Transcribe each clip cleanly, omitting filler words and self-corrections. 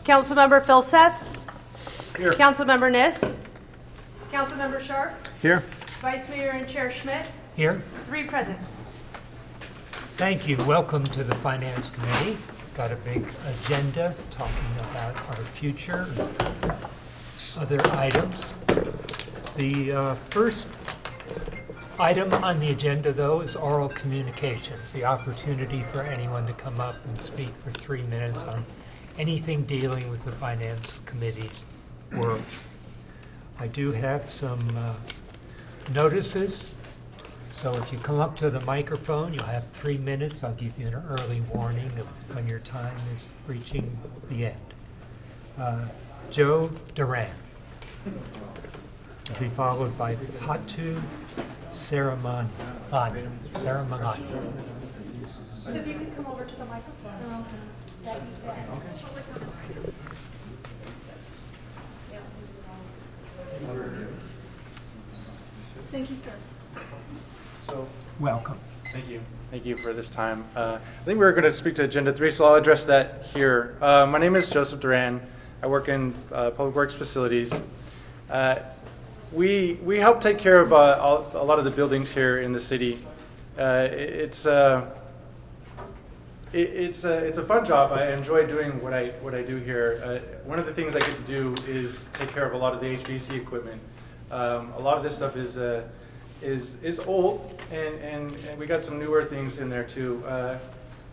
Councilmember Phil Seth. Here. Councilmember Niss. Councilmember Sharp. Here. Vice Mayor and Chair Schmidt. Here. 3 present. Thank you. Welcome to the Finance Committee. Got a big agenda talking about our future and other items. The first item on the agenda, though, is oral communications, the opportunity for anyone to come up and speak for 3 minutes on anything dealing with the Finance Committee's work. I do have some notices, so if you come up to the microphone, you'll have 3 minutes. I'll give you an early warning of when your time is reaching the end. Joe Duran will be followed by Patu Saramani. If you could come over to the microphone. Thank you, sir. So, Welcome. thank you. Thank you for this time. I think we're going to speak to Agenda 3, so I'll address that here. My name is Joseph Duran. I work in Public Works facilities. We help take care of a lot of the buildings here in the city. It's a fun job. I enjoy doing what I do here. One of the things I get to do is take care of a lot of the HVAC equipment. A lot of this stuff is old, and we got some newer things in there too.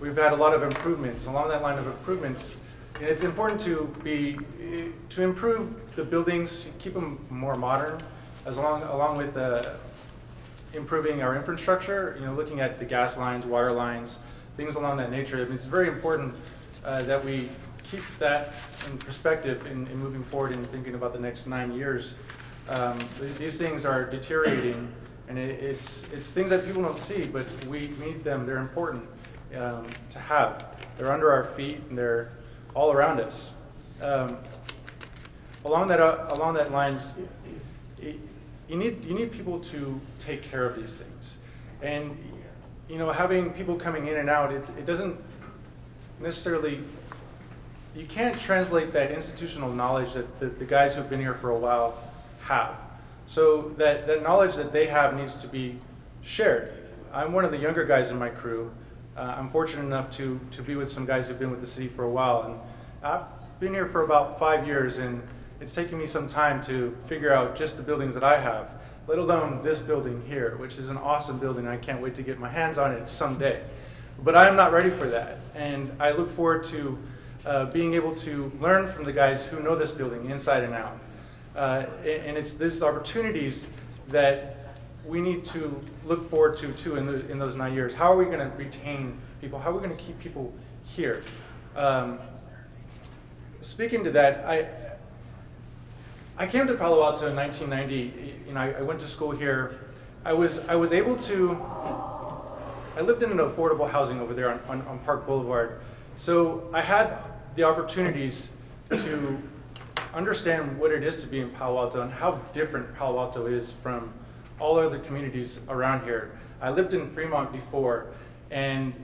We've had a lot of improvements. Along that line of improvements, it's important to improve the buildings, keep them more modern, along with improving our infrastructure. Looking at the gas lines, water lines, things along that nature. I mean, it's very important that we keep that in perspective in moving forward and thinking about the next 9 years. These things are deteriorating, and it's things that people don't see, but we need them. They're important to have. They're under our feet, and they're all around us. Along that lines, you need people to take care of these things, and having people coming in and out, it doesn't necessarily. You can't translate that institutional knowledge that the guys who've been here for a while have. So that knowledge that they have needs to be shared. I'm one of the younger guys in my crew. I'm fortunate enough to be with some guys who've been with the city for a while, and I've been here for about 5 years, and it's taken me some time to figure out just the buildings that I have, let alone this building here, which is an awesome building. I can't wait to get my hands on it someday. But I am not ready for that, and I look forward to being able to learn from the guys who know this building inside and out. And it's these opportunities that we need to look forward to too in those 9 years. How are we going to retain people? How are we going to keep people here? Speaking to that, I came to Palo Alto in 1990. I went to school here. I was able to. I lived in an affordable housing over there on Park Boulevard, so I had the opportunities to understand what it is to be in Palo Alto and how different Palo Alto is from all other communities around here. I lived in Fremont before, and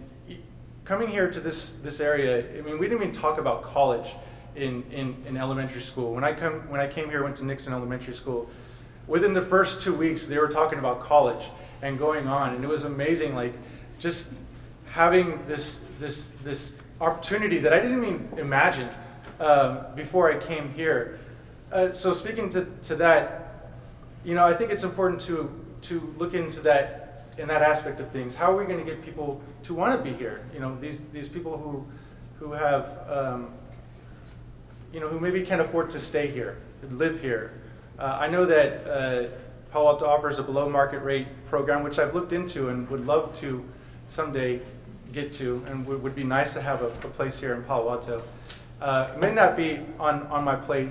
coming here to this area, I mean, we didn't even talk about college in elementary school. When I came here, went to Nixon Elementary School. Within the first 2 weeks, they were talking about college and going on, and it was amazing. Like just having this opportunity that I didn't even imagine before I came here. So speaking to that, I think it's important to look into that in that aspect of things. How are we going to get people to want to be here? These people who have who maybe can't afford to stay here, live here. I know that Palo Alto offers a below market rate program, which I've looked into and would love to someday get to, and would be nice to have a place here in Palo Alto. It may not be on my plate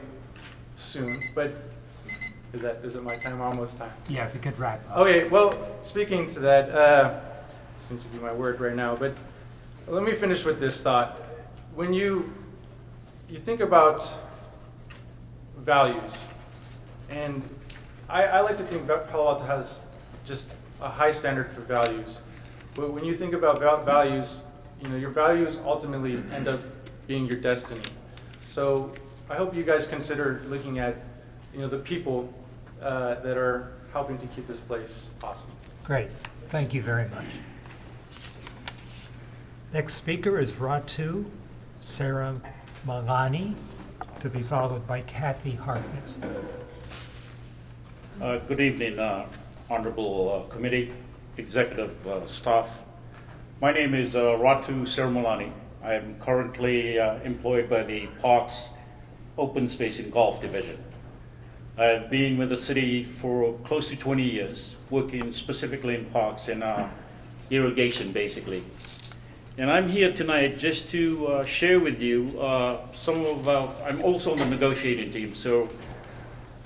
soon, but is it my time? Almost time. Yeah, if you could wrap up. Okay, well, speaking to that, seems to be my word right now, but let me finish with this thought. When you think about values, and I like to think Palo Alto has just a high standard for values, but when you think about values, your values ultimately end up being your destiny. So I hope you guys consider looking at, the people that are helping to keep this place awesome. Great. Thank you very much. Next speaker is Ratu Saramalani, to be followed by Kathy Harkness. Good evening, Honorable Committee, Executive Staff. My name is Ratu Saramalani. I am currently employed by the Parks Open Space and Golf Division. I've been with the city for close to 20 years, working specifically in parks and irrigation, basically. And I'm here tonight just to share with you I'm also on the negotiating team, so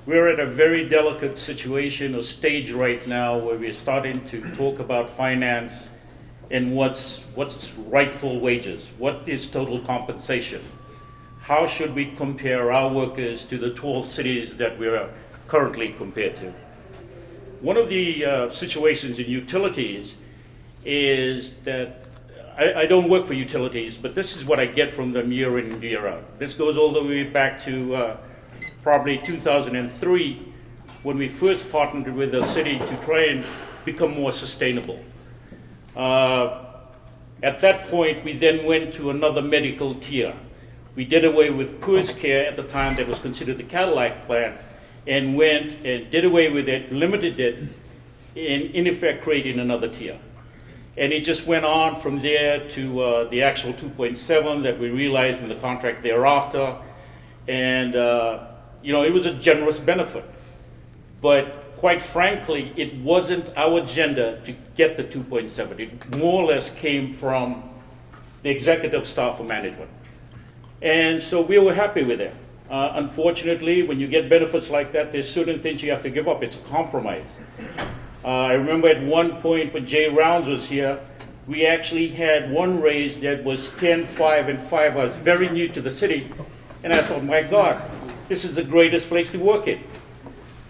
we're at a very delicate situation or stage right now where we're starting to talk about finance and what's rightful wages, what is total compensation, how should we compare our workers to the 12 cities that we're currently compared to. One of the situations in utilities is that I don't work for utilities, but this is what I get from them year in and year out. This goes all the way back to probably 2003, when we first partnered with the city to try and become more sustainable. At that point, we then went to another medical tier. We did away with POOR's Care at the time that was considered the Cadillac plan, and went and did away with it, limited it, and in effect creating another tier. And it just went on from there to the actual 2.7 that we realized in the contract thereafter. And, it was a generous benefit. But quite frankly, it wasn't our agenda to get the 2.7. It more or less came from the executive staff of management. And so we were happy with it. Unfortunately, when you get benefits like that, there's certain things you have to give up. It's a compromise. I remember at one point when Jay Rounds was here, we actually had one raise that was 10, 5, and 5. I was very new to the city, and I thought, my God, this is the greatest place to work in.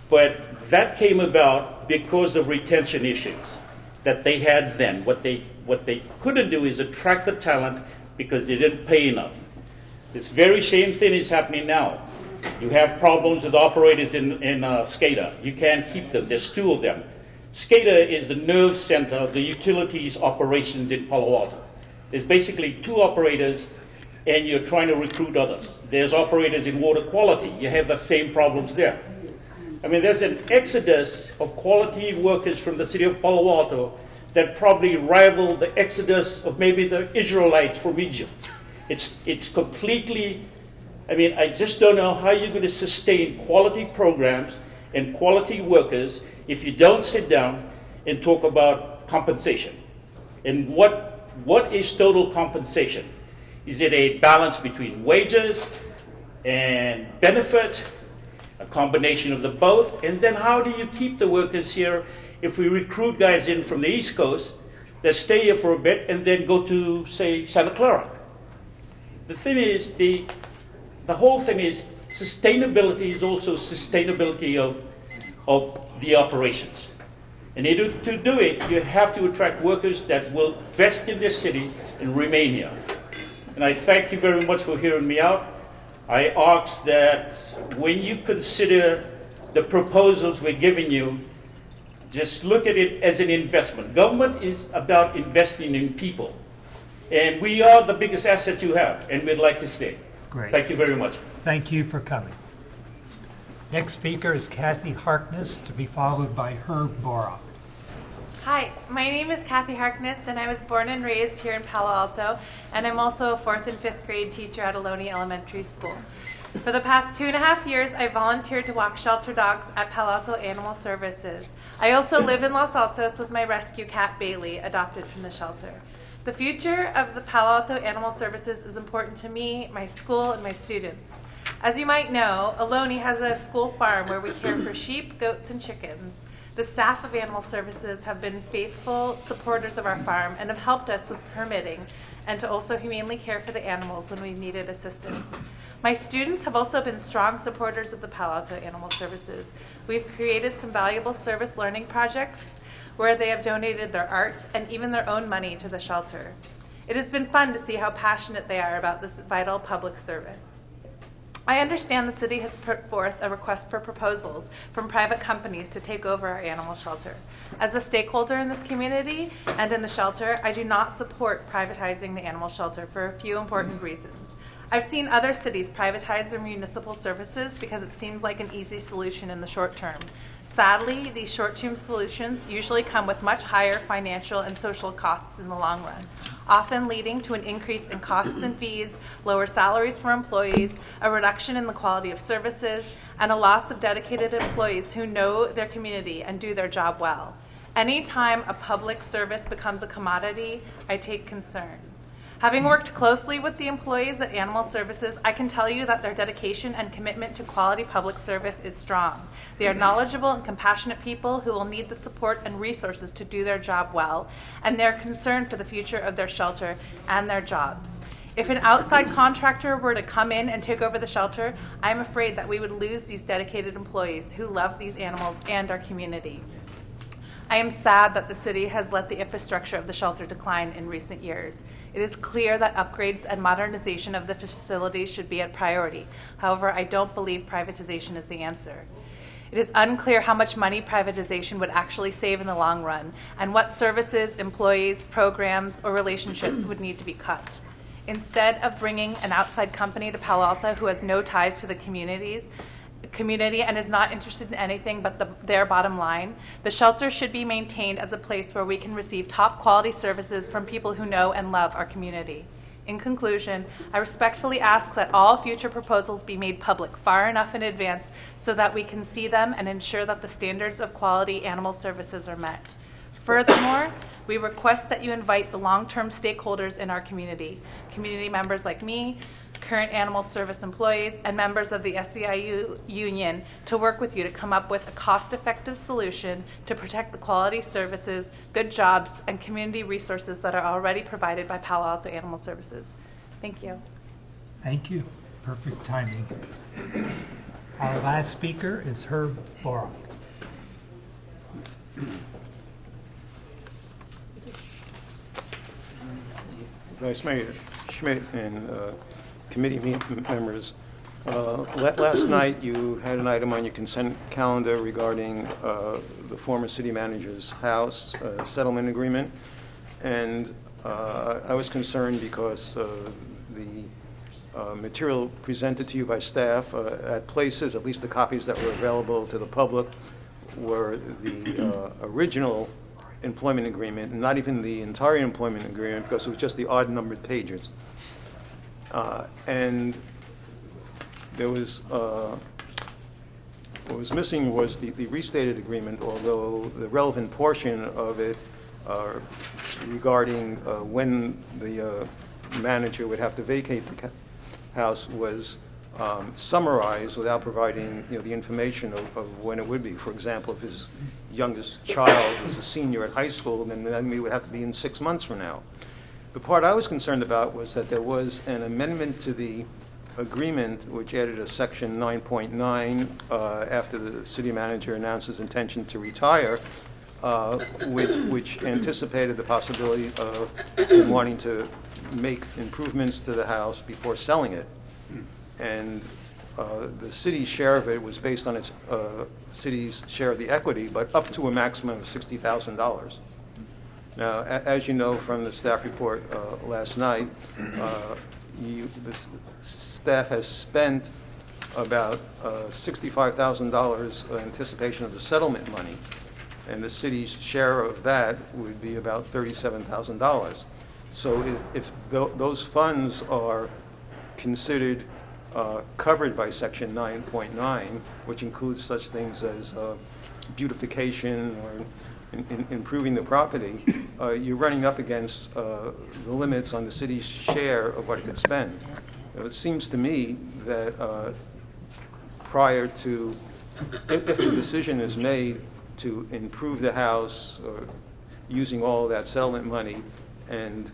But that came about because of retention issues that they had then. What they couldn't do is attract the talent because they didn't pay enough. This very same thing is happening now. You have problems with operators in SCADA. You can't keep them. There's 2 of them. SCADA is the nerve center of the utilities operations in Palo Alto. There's basically 2 operators, and you're trying to recruit others. There's operators in water quality. You have the same problems there. I mean, there's an exodus of quality workers from the city of Palo Alto that probably rival the exodus of maybe the Israelites from Egypt. It's completely, I just don't know how you're going to sustain quality programs and quality workers if you don't sit down and talk about compensation. And what is total compensation? Is it a balance between wages and benefits, a combination of the both? And then how do you keep the workers here if we recruit guys in from the East Coast that stay here for a bit and then go to, say, Santa Clara? The thing is, the whole thing is sustainability is also sustainability of the operations. And to do it, you have to attract workers that will vest in this city and remain here. And I thank you very much for hearing me out. I ask that when you consider the proposals we're giving you, just look at it as an investment. Government is about investing in people. And we are the biggest asset you have, and we'd like to stay. Great. Thank you very much. Thank you for coming. Next speaker is Kathy Harkness, to be followed by Herb Bora. Hi, my name is Kathy Harkness, and I was born and raised here in Palo Alto, and I'm also a 4th and 5th grade teacher at Aloni Elementary School. For the past 2.5 years, I volunteered to walk shelter dogs at Palo Alto Animal Services. I also live in Los Altos with my rescue cat, Bailey, adopted from the shelter. The future of the Palo Alto Animal Services is important to me, my school, and my students. As you might know, Aloni has a school farm where we care for sheep, goats, and chickens. The staff of Animal Services have been faithful supporters of our farm and have helped us with permitting and to also humanely care for the animals when we've needed assistance. My students have also been strong supporters of the Palo Alto Animal Services. We've created some valuable service learning projects where they have donated their art and even their own money to the shelter. It has been fun to see how passionate they are about this vital public service. I understand the city has put forth a request for proposals from private companies to take over our animal shelter. As a stakeholder in this community and in the shelter, I do not support privatizing the animal shelter for a few important reasons. I've seen other cities privatize their municipal services because it seems like an easy solution in the short term. Sadly, these short-term solutions usually come with much higher financial and social costs in the long run, often leading to an increase in costs and fees, lower salaries for employees, a reduction in the quality of services, and a loss of dedicated employees who know their community and do their job well. Anytime a public service becomes a commodity, I take concern. Having worked closely with the employees at Animal Services, I can tell you that their dedication and commitment to quality public service is strong. They are knowledgeable and compassionate people who will need the support and resources to do their job well, and they're concerned for the future of their shelter and their jobs. If an outside contractor were to come in and take over the shelter, I'm afraid that we would lose these dedicated employees who love these animals and our community. I am sad that the city has let the infrastructure of the shelter decline in recent years. It is clear that upgrades and modernization of the facilities should be a priority. However, I don't believe privatization is the answer. It is unclear how much money privatization would actually save in the long run, and what services, employees, programs, or relationships would need to be cut. Instead of bringing an outside company to Palo Alto who has no ties to the community and is not interested in anything but their bottom line, the shelter should be maintained as a place where we can receive top quality services from people who know and love our community. In conclusion, I respectfully ask that all future proposals be made public far enough in advance so that we can see them and ensure that the standards of quality animal services are met. Furthermore, we request that you invite the long-term stakeholders in our community members like me, current animal service employees, and members of the SEIU union to work with you to come up with a cost-effective solution to protect the quality services, good jobs, and community resources that are already provided by Palo Alto Animal Services. Thank you. Thank you. Perfect timing. Our last speaker is Herb Borok. Vice Mayor Schmidt and committee members, last night you had an item on your consent calendar regarding the former city manager's house settlement agreement, and I was concerned because the material presented to you by staff at places, at least the copies that were available to the public, were the original employment agreement, and not even the entire employment agreement, because it was just the odd numbered pages. And there was, what was missing was the restated agreement, although the relevant portion of it regarding when the manager would have to vacate the house was summarized without providing the information of when it would be. For example, if his youngest child is a senior at high school, then we would have to be in 6 months from now. The part I was concerned about was that there was an amendment to the agreement which added a section 9.9 after the city manager announced his intention to retire, which anticipated the possibility of him wanting to make improvements to the house before selling it. And the city's share of it was based on its city's share of the equity, but up to a maximum of $60,000. Now, as you know from the staff report last night, the staff has spent about $65,000 in anticipation of the settlement money, and the city's share of that would be about $37,000. So if those funds are considered covered by Section 9.9, which includes such things as beautification or improving the property, you're running up against the limits on the city's share of what it could spend. It seems to me that prior to, if the decision is made to improve the house using all of that settlement money and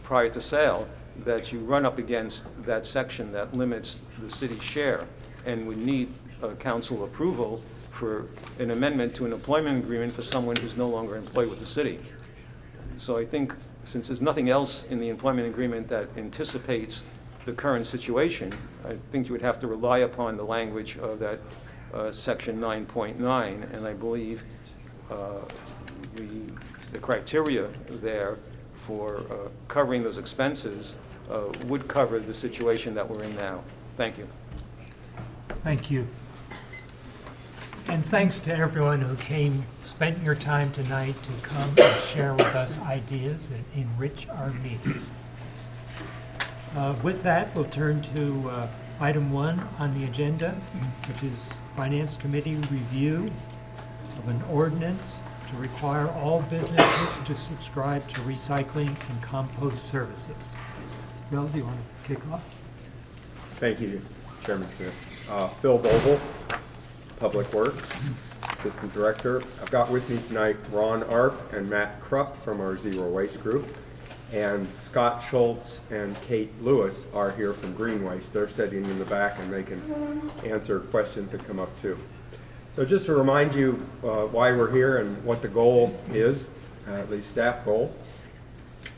prior to sale, that you run up against that section that limits the city's share and would need council approval for an amendment to an employment agreement for someone who's no longer employed with the city. So I think since there's nothing else in the employment agreement that anticipates the current situation, I think you would have to rely upon the language of that section 9.9, and I believe the criteria there for covering those expenses would cover the situation that we're in now. Thank you. Thank you. And thanks to everyone who spent your time tonight to come and share with us ideas and enrich our meetings. With that, we'll turn to item 1 on the agenda, which is Finance Committee review of an ordinance to require all businesses to subscribe to recycling and compost services. Phil, do you want to kick off? Thank you, Chairman Smith. Phil Boble, Public Works, Assistant Director. I've got with me tonight Ron Arp and Matt Krupp from our Zero Waste Group, and Scott Schultz and Kate Lewis are here from Green Waste. They're sitting in the back and they can answer questions that come up too. So just to remind you why we're here and what the goal is, at least staff goal.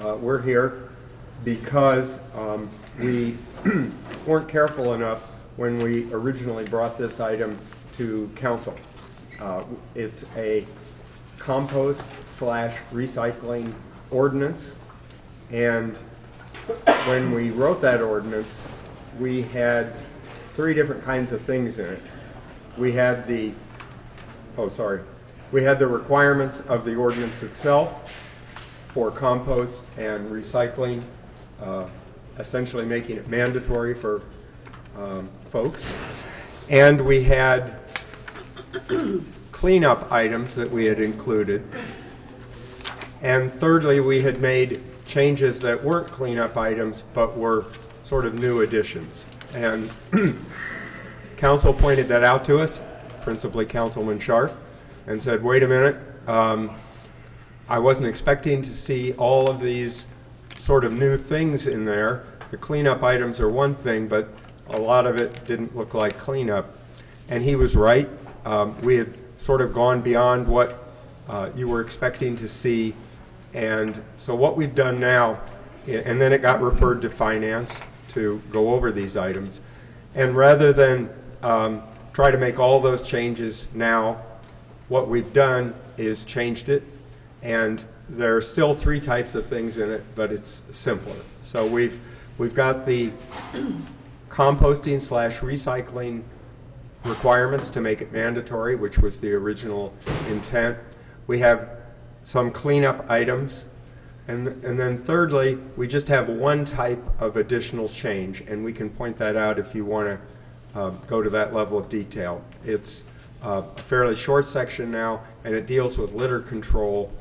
We're here because we weren't careful enough when we originally brought this item to council. It's a compost/recycling ordinance, and when we wrote that ordinance, we had 3 different kinds of things in it. We had the requirements of the ordinance itself for compost and recycling, essentially making it mandatory for folks. And we had cleanup items that we had included. And thirdly, we had made changes that weren't cleanup items but were sort of new additions. And council pointed that out to us, principally Councilman Scharf, and said, wait a minute, I wasn't expecting to see all of these sort of new things in there. The cleanup items are one thing, but a lot of it didn't look like cleanup. And he was right. We had sort of gone beyond what you were expecting to see. And so what we've done now, and then it got referred to finance to go over these items. And rather than try to make all those changes now, what we've done is changed it. And there are still 3 types of things in it, but it's simpler. So we've got the composting/recycling requirements to make it mandatory, which was the original intent. We have some cleanup items. And then thirdly, we just have 1 type of additional change, and we can point that out if you want to go to that level of detail. It's a fairly short section now, and it deals with litter control,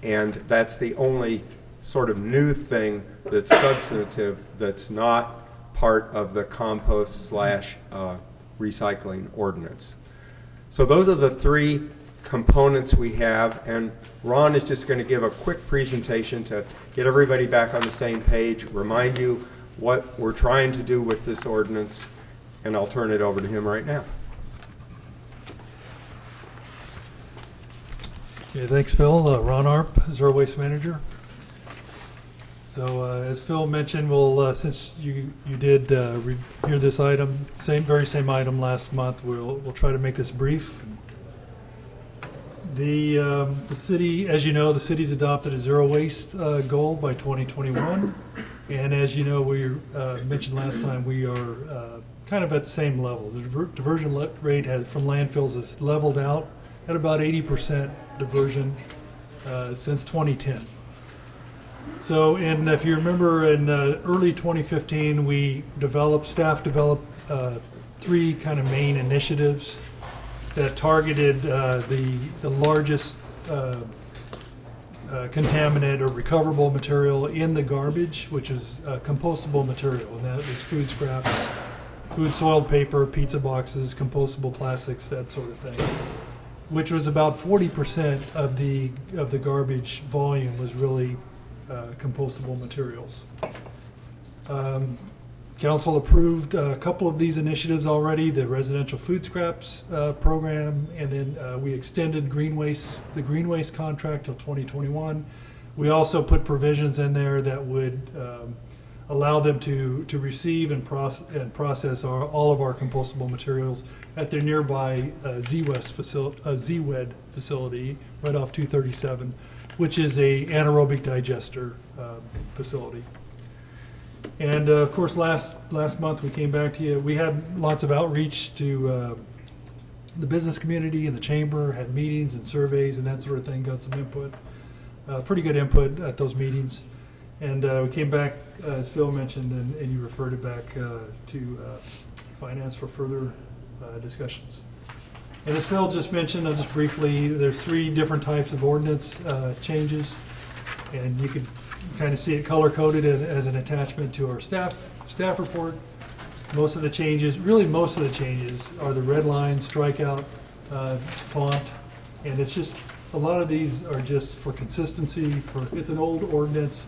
and that's the only sort of new thing that's substantive that's not part of the compost/recycling ordinance. So those are the 3 components we have, and Ron is just going to give a quick presentation to get everybody back on the same page, remind you what we're trying to do with this ordinance, and I'll turn it over to him right now. Okay, thanks, Phil. Ron Arp, Zero Waste Manager. So as Phil mentioned, we'll since you did hear this item, very same item last month, we'll try to make this brief. The city, as you know, the city's adopted a zero waste goal by 2021, and as you know, we mentioned last time, we are kind of at the same level. The diversion rate from landfills has leveled out at about 80% diversion since 2010. So, and if you remember, in early 2015, staff developed 3 kind of main initiatives that targeted the largest contaminant or recoverable material in the garbage, which is compostable material, and that was food scraps, food soiled paper, pizza boxes, compostable plastics, that sort of thing, which was about 40% of the garbage volume was really compostable materials. Council approved a couple of these initiatives already, the residential food scraps program, and then we extended the green waste contract till 2021. We also put provisions in there that would allow them to receive and process all of our compostable materials at their nearby ZWED facility right off 237, which is a anaerobic digester facility. And of course, last month we came back to you. We had lots of outreach to the business community and the chamber, had meetings and surveys and that sort of thing, got some input, pretty good input at those meetings. And we came back, as Phil mentioned, and you referred it back to finance for further discussions. And as Phil just mentioned, just briefly, there's 3 different types of ordinance changes, and you can kind of see it color-coded as an attachment to our staff report. Most of the changes are the red line, strikeout, font, and it's just, a lot of these are just for consistency, it's an old ordinance.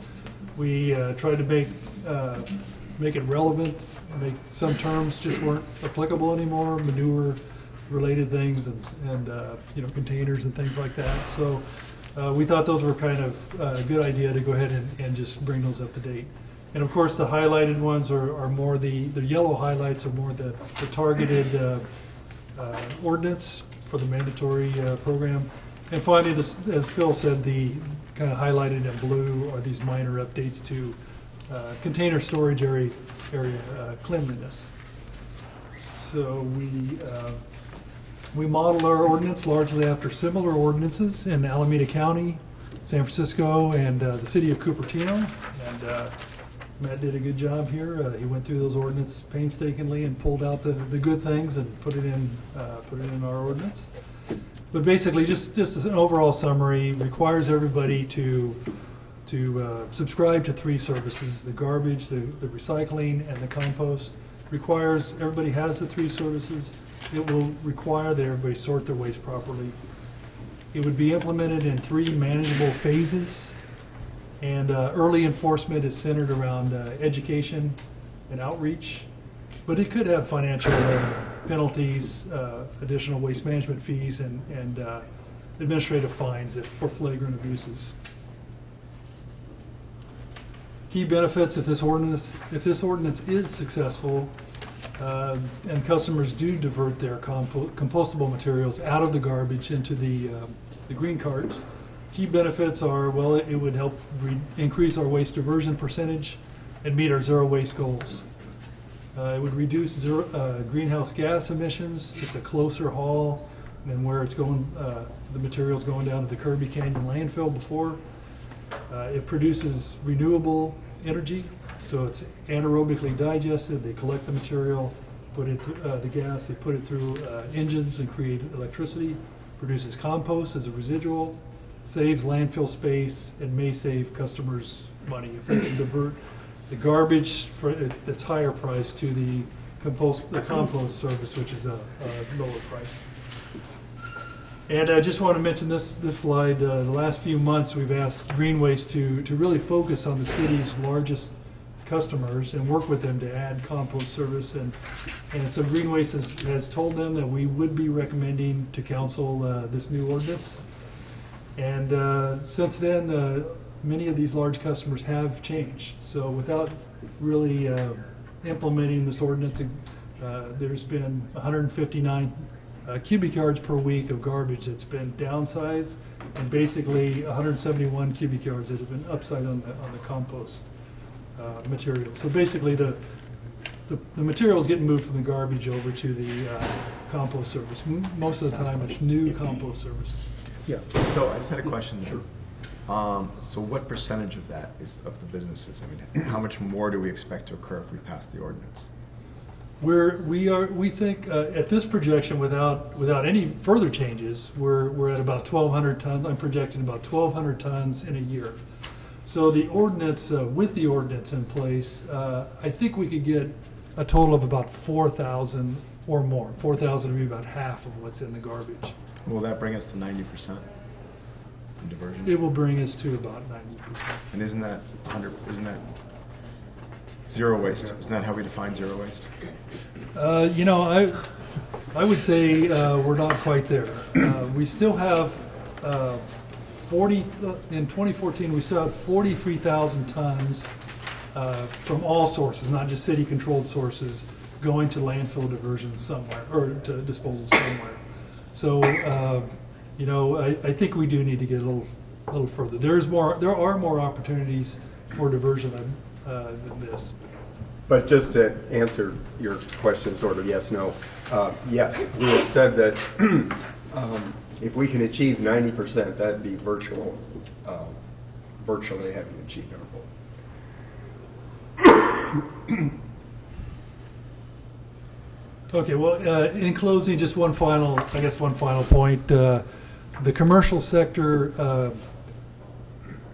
We tried to make it relevant, make some terms just weren't applicable anymore, manure-related things and containers and things like that. So we thought those were kind of a good idea to go ahead and just bring those up to date. And of course, the highlighted ones are more the yellow highlights are more the targeted ordinance for the mandatory program. And finally, as Phil said, the kind of highlighted in blue are these minor updates to container storage area cleanliness. So we modeled our ordinance largely after similar ordinances in Alameda County, San Francisco, and the city of Cupertino. And Matt did a good job here. He went through those ordinances painstakingly and pulled out the good things and put it in our ordinance. But basically, just as an overall summary, requires everybody to subscribe to 3 services: the garbage, the recycling, and the compost. Requires everybody has the 3 services. It will require that everybody sort their waste properly. It would be implemented in 3 manageable phases, and early enforcement is centered around education and outreach. But it could have financial penalties, additional waste management fees, and administrative fines for flagrant abuses. Key benefits if this ordinance is successful, and customers do divert their compostable materials out of the garbage into the green carts. Key benefits are, well, it would help increase our waste diversion percentage and meet our zero waste goals. It would reduce greenhouse gas emissions. It's a closer haul than where it's going. The material's going down to the Kirby Canyon landfill before. It produces renewable energy, so it's anaerobically digested. They collect the material, put it the gas. They put it through engines and create electricity. Produces compost as a residual. Saves landfill space and may save customers money if they can divert the garbage that's higher price to the compost service, which is a lower price. And I just want to mention this slide. The last few months, we've asked Green Waste to really focus on the city's largest customers and work with them to add compost service. And so Green Waste has told them that we would be recommending to council this new ordinance. And since then, many of these large customers have changed. So without really implementing this ordinance, there's been 159 cubic yards per week of garbage that's been downsized, and basically 171 cubic yards that have been upside on the compost material. So basically the material is getting moved from the garbage over to the compost service. Most of the time it's new compost service. Yeah. So I just had a question there. So what percentage of that is of the businesses? I mean, how much more do we expect to occur if we pass the ordinance? We think at this projection, without any further changes, we're at about 1,200 tons. I'm projecting about 1,200 tons in a year. So the ordinance, with the ordinance in place, I think we could get a total of about 4,000 or more. 4,000 would be about half of what's in the garbage. Will that bring us to 90% in diversion? It will bring us to about 90%. And isn't that zero waste? Isn't that how we define zero waste? I would say we're not quite there. We still have in 2014, we still have 43,000 tons from all sources, not just city-controlled sources, going to landfill diversion somewhere, or to disposal somewhere. So, I think we do need to get a little further. There are more opportunities for diversion than this. But just to answer your question, sort of yes, no. Yes, we have said that if we can achieve 90%, that'd be virtually having achieved our goal. Okay, well, in closing, just one final point. The commercial sector,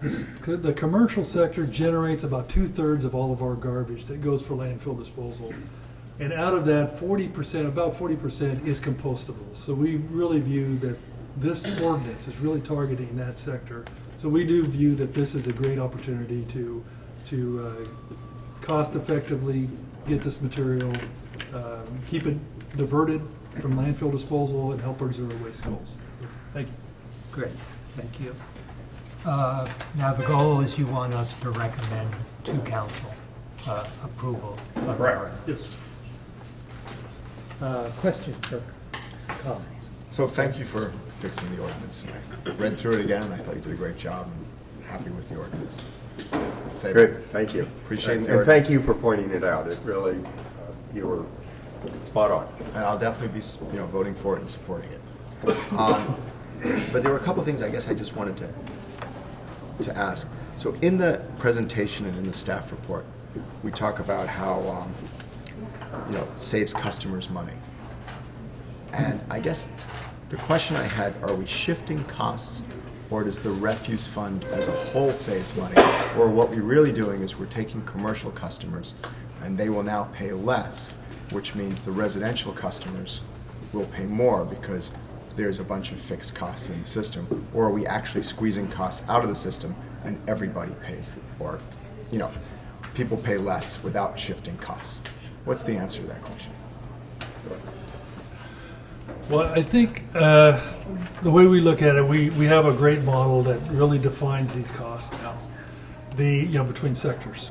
the commercial sector generates about 2/3 of all of our garbage that goes for landfill disposal. And out of that, about 40% is compostable. So we really view that this ordinance is really targeting that sector. So we do view that this is a great opportunity to cost effectively get this material, keep it diverted from landfill disposal, and help our zero waste goals. Thank you. Great, thank you. Now the goal is you want us to recommend to council approval of the ordinance. Yes. Questions or comments? So thank you for fixing the ordinance. I read through it again, and I thought you did a great job. I'm happy with the ordinance. So, Good, thank you. Appreciate and, the and ordinance. thank you for pointing it out. It really, you were spot on. And I'll definitely be, voting for it and supporting it. But there were a couple things I guess I just wanted to ask. So in the presentation and in the staff report, we talk about how it saves customers money. And I guess the question I had, are we shifting costs, or does the refuse fund as a whole saves money? Or what we're really doing is we're taking commercial customers and they will now pay less, which means the residential customers will pay more because there's a bunch of fixed costs in the system. Or are we actually squeezing costs out of the system and everybody pays, or people pay less without shifting costs? What's the answer to that question? Well, I think the way we look at it, we have a great model that really defines these costs now. Between sectors,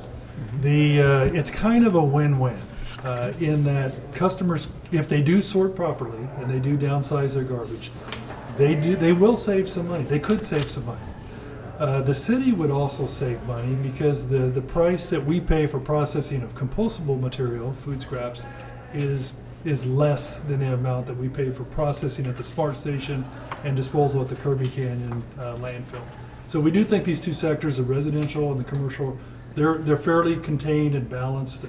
it's kind of a win-win in that customers, if they do sort properly and they do downsize their garbage, they will save some money. They could save some money. The city would also save money because the price that we pay for processing of compostable material, food scraps, is less than the amount that we pay for processing at the Smart Station and disposal at the Kirby Canyon landfill. So we do think these two sectors, the residential and the commercial, they're fairly contained and balanced.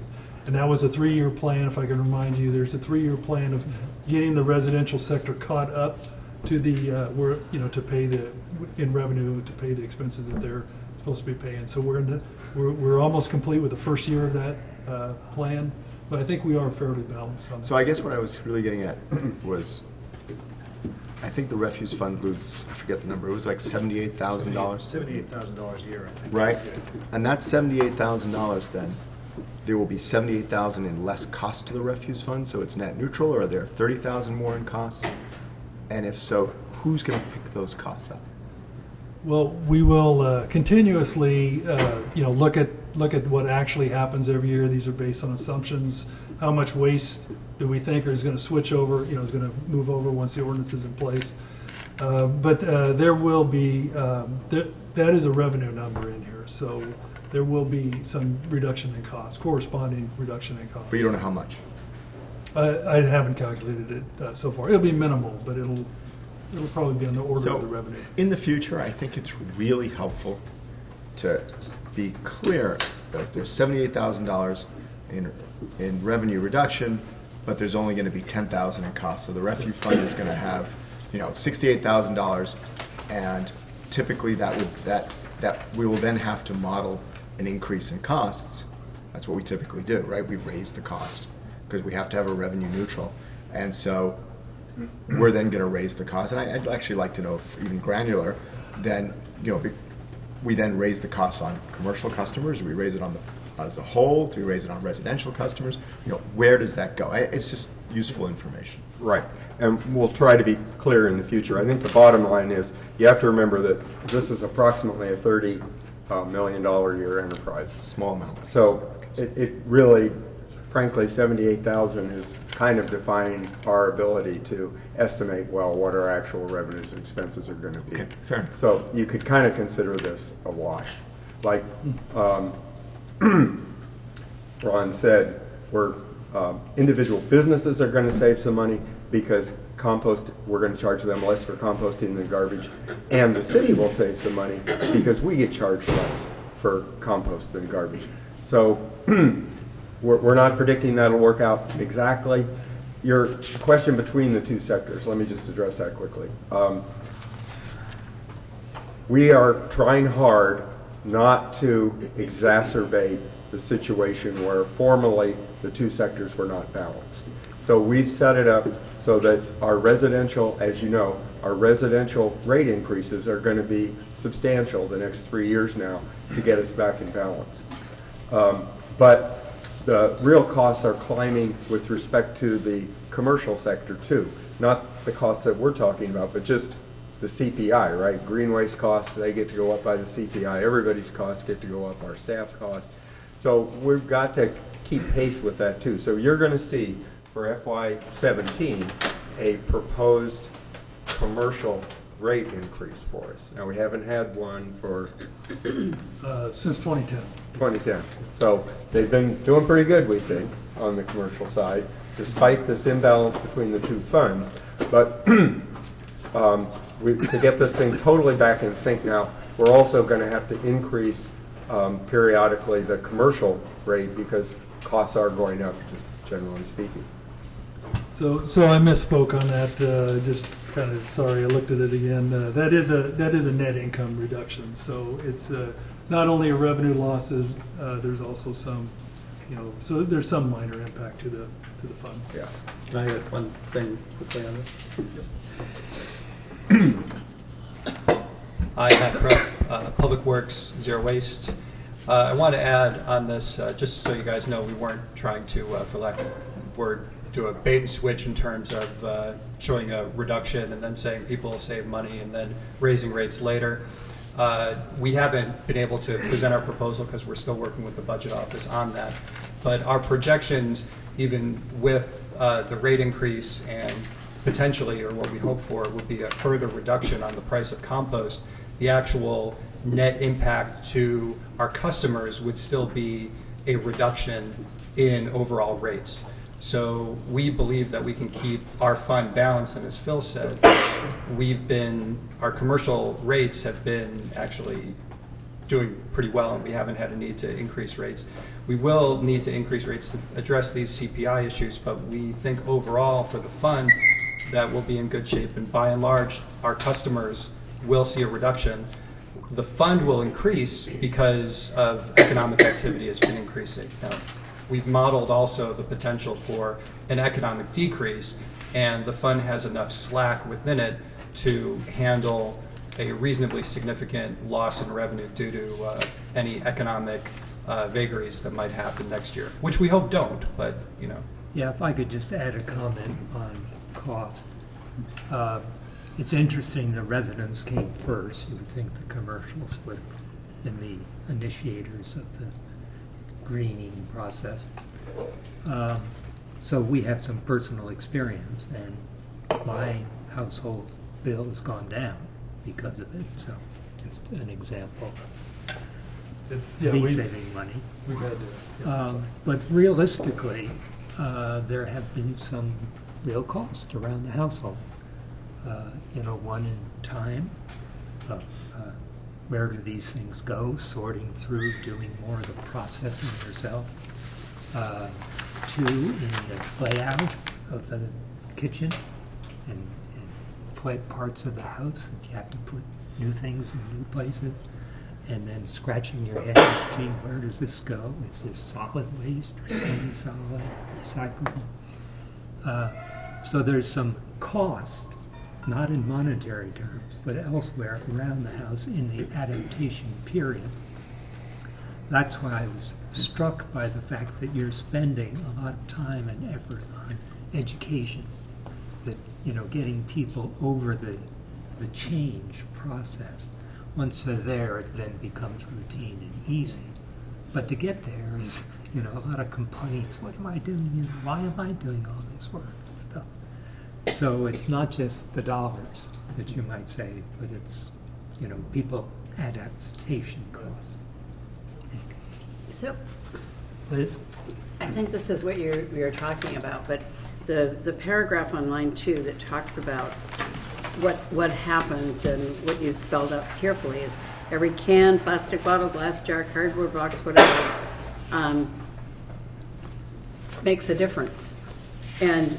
And that was a 3-year plan, if I can remind you. There's a 3-year plan of getting the residential sector caught up to to pay in revenue to pay the expenses that they're supposed to be paying. So we're almost complete with the first year of that plan. But I think we are fairly balanced on that. So I guess what I was really getting at was, I think the refuse fund loses, I forget the number, it was like $78,000? $78,000 a year, I think. Right? And that $78,000 then, there will be $78,000 in less cost to the refuse fund, so it's net neutral, or are there $30,000 more in costs? And if so, who's going to pick those costs up? Well, we will continuously, look at what actually happens every year. These are based on assumptions. How much waste do we think is going to switch over? Is going to move over once the ordinance is in place. But there will be that is a revenue number in here. So there will be some reduction in cost, corresponding reduction in cost. But you don't know how much. I haven't calculated it so far. It'll be minimal, but it'll probably be on the order of the revenue. In the future, I think it's really helpful to be clear that if there's $78,000 in revenue reduction, but there's only going to be $10,000 in cost. So the refuse fund is going to have, $68,000, and typically that we will then have to model an increase in costs. That's what we typically do, right? We raise the cost because we have to have a revenue neutral, and so we're then going to raise the cost. And I'd actually like to know, if even granular, then we then raise the costs on commercial customers. Do we raise it on as a whole? Do we raise it on residential customers? Where does that go? It's just useful information. Right, and we'll try to be clear in the future. I think the bottom line is you have to remember that this is approximately a $30 $1 million a year enterprise. Small amount. So it really, frankly, 78,000 is kind of defying our ability to estimate, well, what our actual revenues and expenses are going to be. Okay, fair enough. So you could kind of consider this a wash. Like Ron said, individual businesses are going to save some money because we're going to charge them less for composting than garbage, and the city will save some money because we get charged less for compost than garbage. So we're not predicting that'll work out exactly. Your question between the two sectors, let me just address that quickly. We are trying hard not to exacerbate the situation where formerly the two sectors were not balanced. So we've set it up so that our residential, as you know, our residential rate increases are going to be substantial the next 3 years now to get us back in balance. But the real costs are climbing with respect to the commercial sector too. Not the costs that we're talking about, but just the CPI, right? Green waste costs, they get to go up by the CPI. Everybody's costs get to go up, our staff costs. So we've got to keep pace with that too. So you're going to see for FY17 a proposed commercial rate increase for us. Now we haven't had one for Since 2010. 2010. So they've been doing pretty good, we think, on the commercial side, despite this imbalance between the two funds. But to get this thing totally back in sync now, we're also going to have to increase periodically the commercial rate because costs are going up, just generally speaking. So I misspoke on that. Just kind of sorry, I looked at it again. That is a net income reduction. So it's not only a revenue losses. There's also some, so there's some minor impact to the fund. Yeah. Can I add one thing quickly on this? I have Public Works, Zero Waste. I want to add on this, just so you guys know, we weren't trying to, for lack of a word, do a bait and switch in terms of showing a reduction and then saying people will save money and then raising rates later. We haven't been able to present our proposal because we're still working with the budget office on that. But our projections, even with the rate increase and potentially, or what we hope for, would be a further reduction on the price of compost, the actual net impact to our customers would still be a reduction in overall rates. So we believe that we can keep our fund balanced, and as Phil said, our commercial rates have been actually doing pretty well, and we haven't had a need to increase rates. We will need to increase rates to address these CPI issues, but we think overall for the fund that we'll be in good shape, and by and large, our customers will see a reduction. The fund will increase because of economic activity has been increasing. Now, we've modeled also the potential for an economic decrease, and the fund has enough slack within it to handle a reasonably significant loss in revenue due to any economic vagaries that might happen next year, which we hope don't, but Yeah, if I could just add a comment on cost. It's interesting the residents came first. You would think the commercials would have been the initiators of the greening process. So we have some personal experience, and my household bill has gone down because of it. So just an example. Me saving money. We've had to. But realistically, there have been some real costs around the household. One in time, where do these things go, sorting through, doing more of the processing yourself. Two, in the layout of the kitchen and parts of the house that you have to put new things in new places. And then scratching your head, gee, where does this go? Is this solid waste or semi-solid, recyclable? So there's some cost, not in monetary terms, but elsewhere around the house in the adaptation period. That's why I was struck by the fact that you're spending a lot of time and effort on education, that, getting people over the change process. once they're there, it then becomes routine and easy. But to get there is, a lot of complaints. What am I doing? Why am I doing all this work and stuff? So it's not just the dollars that you might say, but it's, people adaptation costs. So Liz? I think this is what you're talking about, but the paragraph on line 2 that talks about what happens and what you spelled out carefully is every can, plastic bottle, glass jar, cardboard box, whatever, makes a difference. And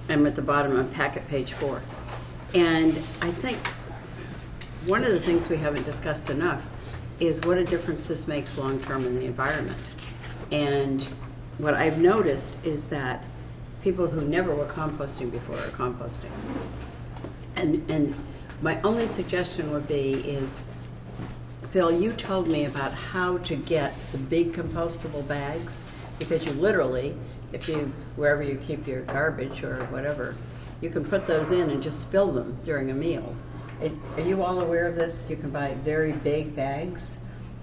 I'm at the bottom on packet page 4. And I think one of the things we haven't discussed enough is what a difference this makes long-term in the environment. And what I've noticed is that people who never were composting before are composting. And my only suggestion would be is, Phil, you told me about how to get the big compostable bags, because you literally, wherever you keep your garbage or whatever, you can put those in and just fill them during a meal. Are you all aware of this? You can buy very big bags,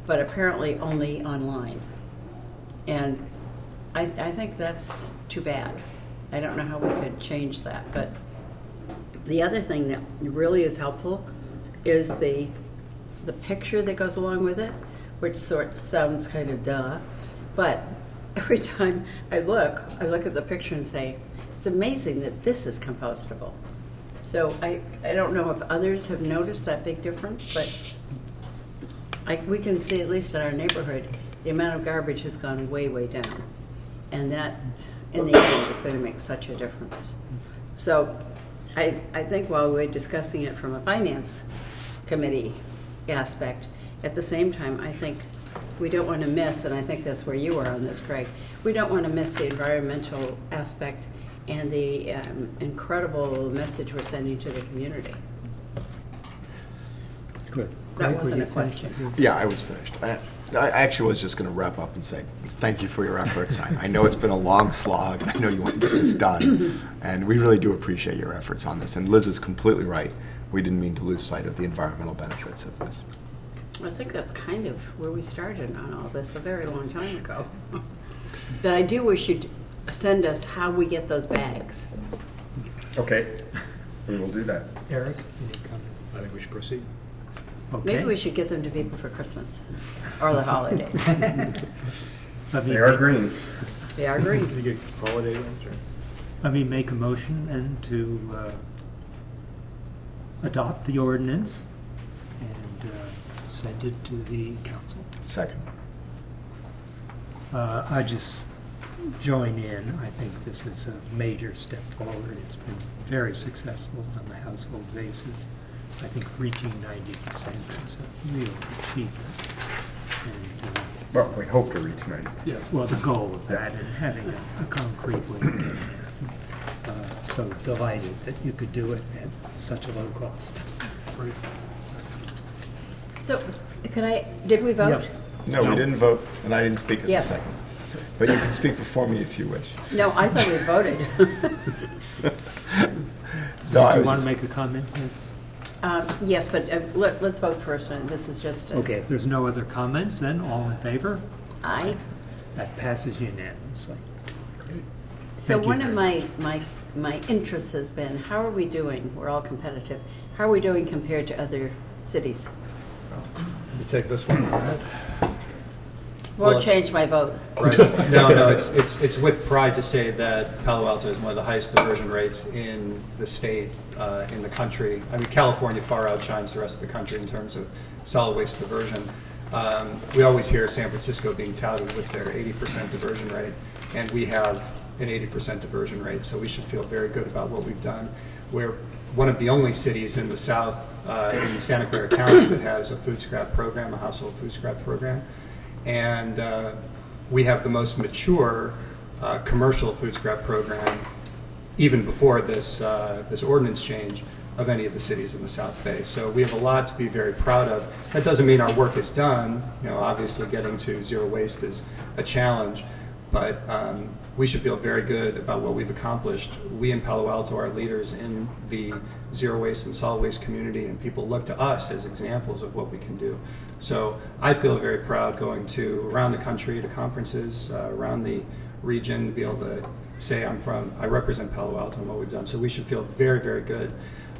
but apparently only online. And I think that's too bad. I don't know how we could change that. But the other thing that really is helpful is the picture that goes along with it, which sort of sounds kind of duh. But every time I look at the picture and say, it's amazing that this is compostable. So I don't know if others have noticed that big difference, but we can see, at least in our neighborhood, the amount of garbage has gone way, way down. And that, in the end, is going to make such a difference. So I think while we're discussing it from a finance committee aspect, at the same time, I think we don't want to miss, and I think that's where you are on this, Craig, we don't want to miss the environmental aspect and the incredible message we're sending to the community. Good. That wasn't a question. Yeah, I was finished. I actually was just going to wrap up and say thank you for your efforts. I know it's been a long slog, and I know you want to get this done, and we really do appreciate your efforts on this. And Liz is completely right. We didn't mean to lose sight of the environmental benefits of this. Well, I think that's kind of where we started on all this a very long time ago. But I do wish you'd send us how we get those bags. Okay, we will do that. Eric, any comment? I think we should proceed. Okay. Maybe we should get them to people for Christmas or the holiday. They are green. They are green. Can you get holiday ones? Let me make a motion and to adopt the ordinance and send it to the council. Second. I just join in. I think this is a major step forward. It's been very successful on the household basis. I think reaching 90% is a real achievement. And, Well, we hope to reach 90. yeah, well, the goal of that and having a concrete way to get there. So delighted that you could do it at such a low cost. So, did we vote? Yeah. No, we didn't vote, and I didn't speak as Yes. a second. But you can speak before me if you wish. No, I thought we voted. So Do I you was want to just- make a comment, Liz? Yes, but let's vote first. And this is just Okay, if there's no other comments, then all in favor? aye. That passes unanimously. So Thank you one of very my interests has been, how are we doing? We're all competitive. How are we doing compared to other cities? You take this one. Well, Won't it's- change my vote. Right. No, it's with pride to say that Palo Alto is one of the highest diversion rates in the state, in the country. I mean, California far outshines the rest of the country in terms of solid waste diversion. We always hear San Francisco being touted with their 80% diversion rate, and we have an 80% diversion rate, so we should feel very good about what we've done. We're one of the only cities in the South, in Santa Clara County, that has a food scrap program, a household food scrap program. And we have the most mature commercial food scrap program, even before this ordinance change, of any of the cities in the South Bay. So we have a lot to be very proud of. That doesn't mean our work is done. Obviously getting to zero waste is a challenge, but we should feel very good about what we've accomplished. We in Palo Alto are leaders in the zero waste and solid waste community, and people look to us as examples of what we can do. So I feel very proud going to around the country to conferences around the region, to be able to say I represent Palo Alto and what we've done. So we should feel very, very good.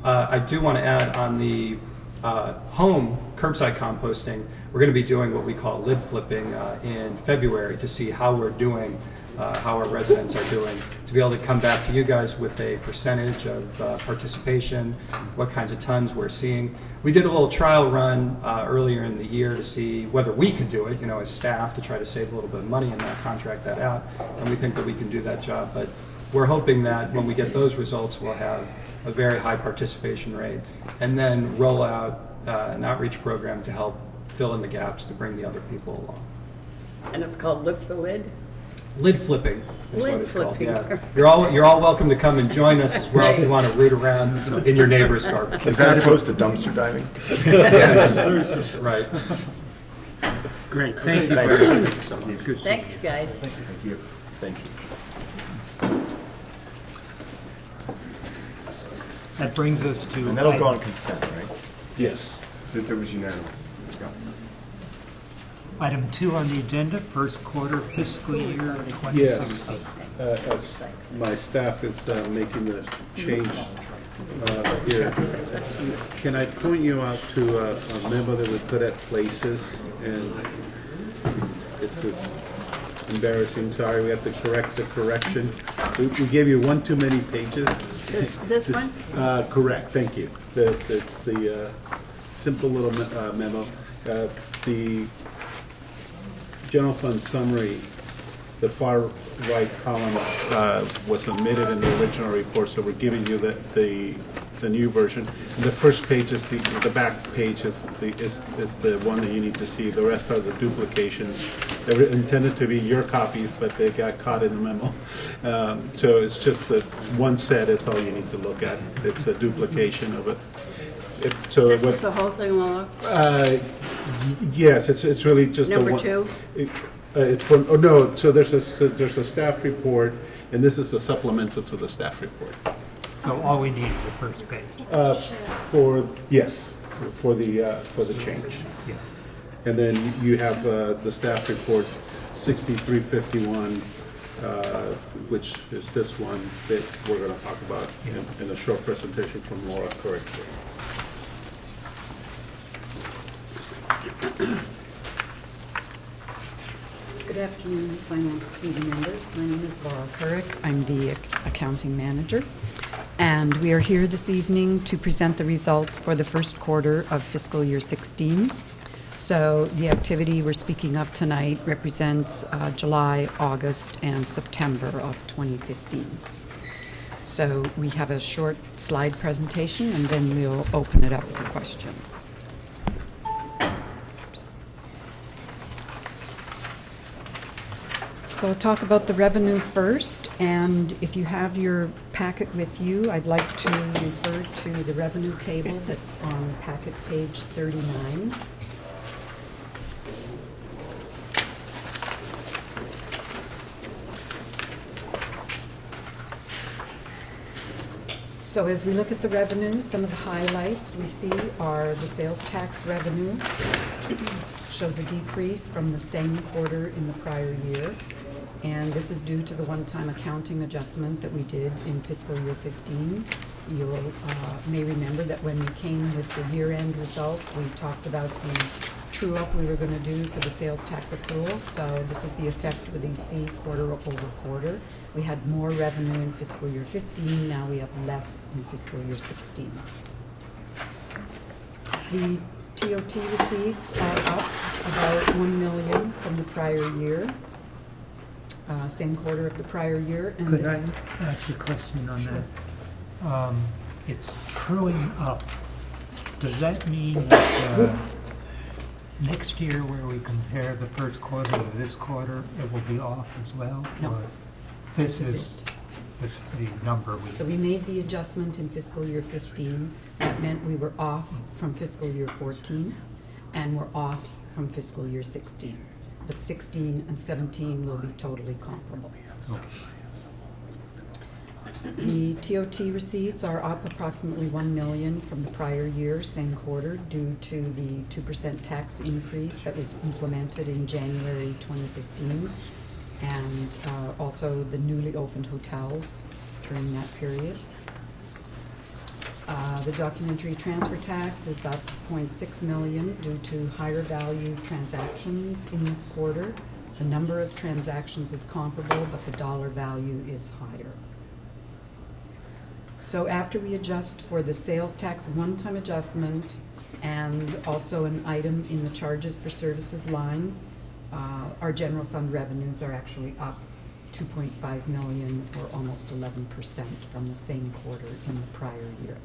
I do want to add on the home curbside composting, we're going to be doing what we call lid flipping in February to see how we're doing, how our residents are doing, to be able to come back to you guys with a percentage of participation, what kinds of tons we're seeing. We did a little trial run earlier in the year to see whether we could do it, as staff, to try to save a little bit of money and not contract that out, and we think that we can do that job. But we're hoping that when we get those results, we'll have a very high participation rate, and then roll out an outreach program to help fill in the gaps to bring the other people along. And it's called Lift the Lid? Lid flipping is Lid what it's flipping. called. Yeah, you're all welcome to come and join us as well if you want to root around in your neighbor's garbage. Is that opposed to dumpster diving? Yes, right. Great, thank you. Thank you so much. Good. Thanks, you guys. Thank you. Thank you. That brings us to. And that'll go on consent, right? Yes, that was unanimous. Item 2 on the agenda, first quarter fiscal year Yes, 2016. my staff is making the change here. Can I point you out to a memo that we put at places, and it's just embarrassing, sorry, we have to correct the correction. We gave you one too many pages. This one? Correct, thank you. It's the simple little memo. The general fund summary, the far right column was omitted in the original report, so we're giving you the new version. The first page is the back page is the one that you need to see. The rest are the duplications. They were intended to be your copies, but they got caught in the memo. So it's just the one set is all you need to look at. It's a duplication of it. This is the whole thing, Lola? Yes, it's really just Number one, 2? It's from, oh no, so there's a staff report, and this is a supplemental to the staff report. So all we need is the first page. For the change. Yeah. And then you have the staff report 6351, which is this one that we're going to talk about in a short presentation from Laura Currick. Good afternoon, Finance Committee members. My name is Laura Currick. I'm the accounting manager. And we are here this evening to present the results for the first quarter of fiscal year 16. So the activity we're speaking of tonight represents July, August, and September of 2015. So we have a short slide presentation, and then we'll open it up for questions. So I'll talk about the revenue first, and if you have your packet with you, I'd like to refer to the revenue table that's on packet page 39. So as we look at the revenue, some of the highlights we see are the sales tax revenue shows a decrease from the same quarter in the prior year. And this is due to the one-time accounting adjustment that we did in fiscal year 15. You may remember that when we came with the year-end results, we talked about the true-up we were going to do for the sales tax accrual. So this is the effect with EC quarter over quarter. We had more revenue in fiscal year 15. Now we have less in fiscal year 16. The TOT receipts are up about $1 million from the prior year. Same quarter of the prior year. And Could I ask a question on that? It's truing up. Does that mean that next year, where we compare the first quarter to this quarter, it will be off as well? No. Or this is the number we... So we made the adjustment in fiscal year 15. That meant we were off from fiscal year 14, and we're off from fiscal year 16. but 16 and 17 will be totally comparable. The TOT receipts are up approximately $1 million from the prior year, same quarter, due to the 2% tax increase that was implemented in January 2015, and also the newly opened hotels during that period. The documentary transfer tax is up $0.6 million due to higher value transactions in this quarter. The number of transactions is comparable, but the dollar value is higher. So after we adjust for the sales tax one-time adjustment and also an item in the charges for services line, our general fund revenues are actually up $2.5 million, or almost 11% from the same quarter in the prior year.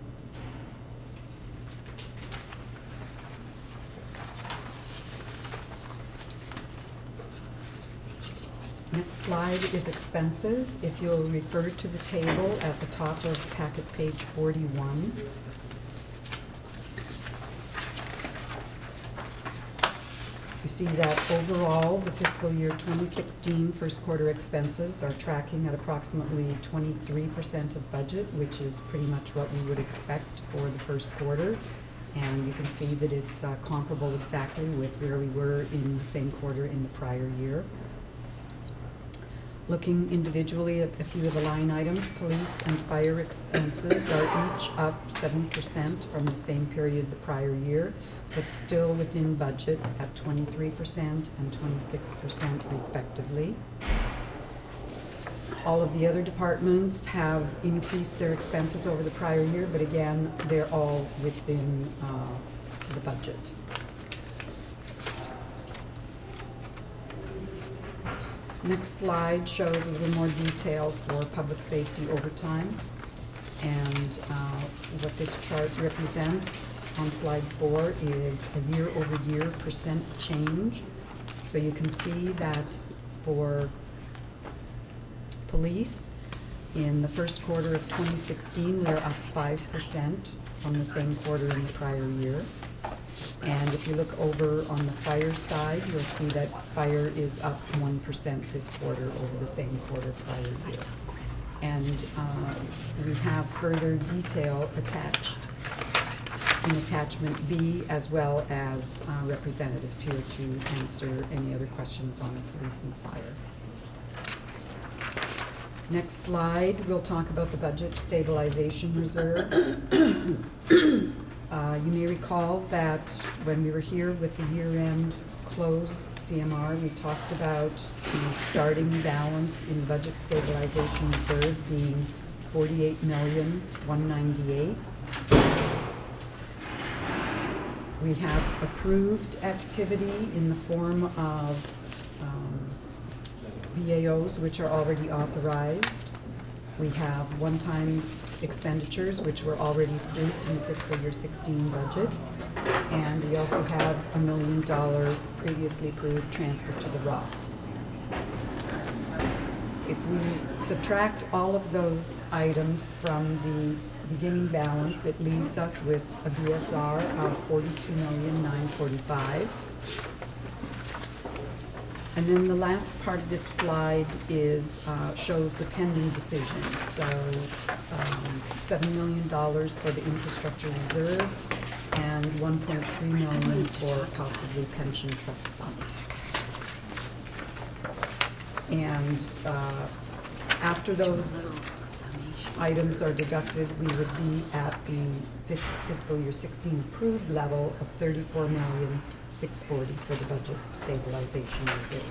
Next slide is expenses. If you'll refer to the table at the top of packet page 41. You see that overall, the fiscal year 2016 first quarter expenses are tracking at approximately 23% of budget, which is pretty much what we would expect for the first quarter. And you can see that it's comparable exactly with where we were in the same quarter in the prior year. Looking individually at a few of the line items, police and fire expenses are each up 7% from the same period the prior year, but still within budget at 23% and 26% respectively. All of the other departments have increased their expenses over the prior year, but again, they're all within the budget. Next slide shows a little more detail for public safety overtime, and what this chart represents on slide 4 is a year-over-year percent change. So you can see that for police, in the first quarter of 2016, we're up 5% from the same quarter in the prior year. And if you look over on the fire side, you'll see that fire is up 1% this quarter over the same quarter prior year. And we have further detail attached in attachment B, as well as representatives here to answer any other questions on the police and fire. Next slide, we'll talk about the budget stabilization reserve. You may recall that when we were here with the year-end close CMR, we talked about the starting balance in budget stabilization reserve being $48,198,000. We have approved activity in the form of BAOs, which are already authorized. We have one-time expenditures, which were already approved in the fiscal year 16 budget. And we also have a $1 million previously approved transfer to the Roth. If we subtract all of those items from the beginning balance, it leaves us with a BSR of $42,945,000. And then the last part of this slide is shows the pending decisions. So $7 million for the infrastructure reserve and $1.3 million for possibly pension trust fund. And after those items are deducted, we would be at the fiscal year 16 approved level of $34,640,000 for the budget stabilization reserve,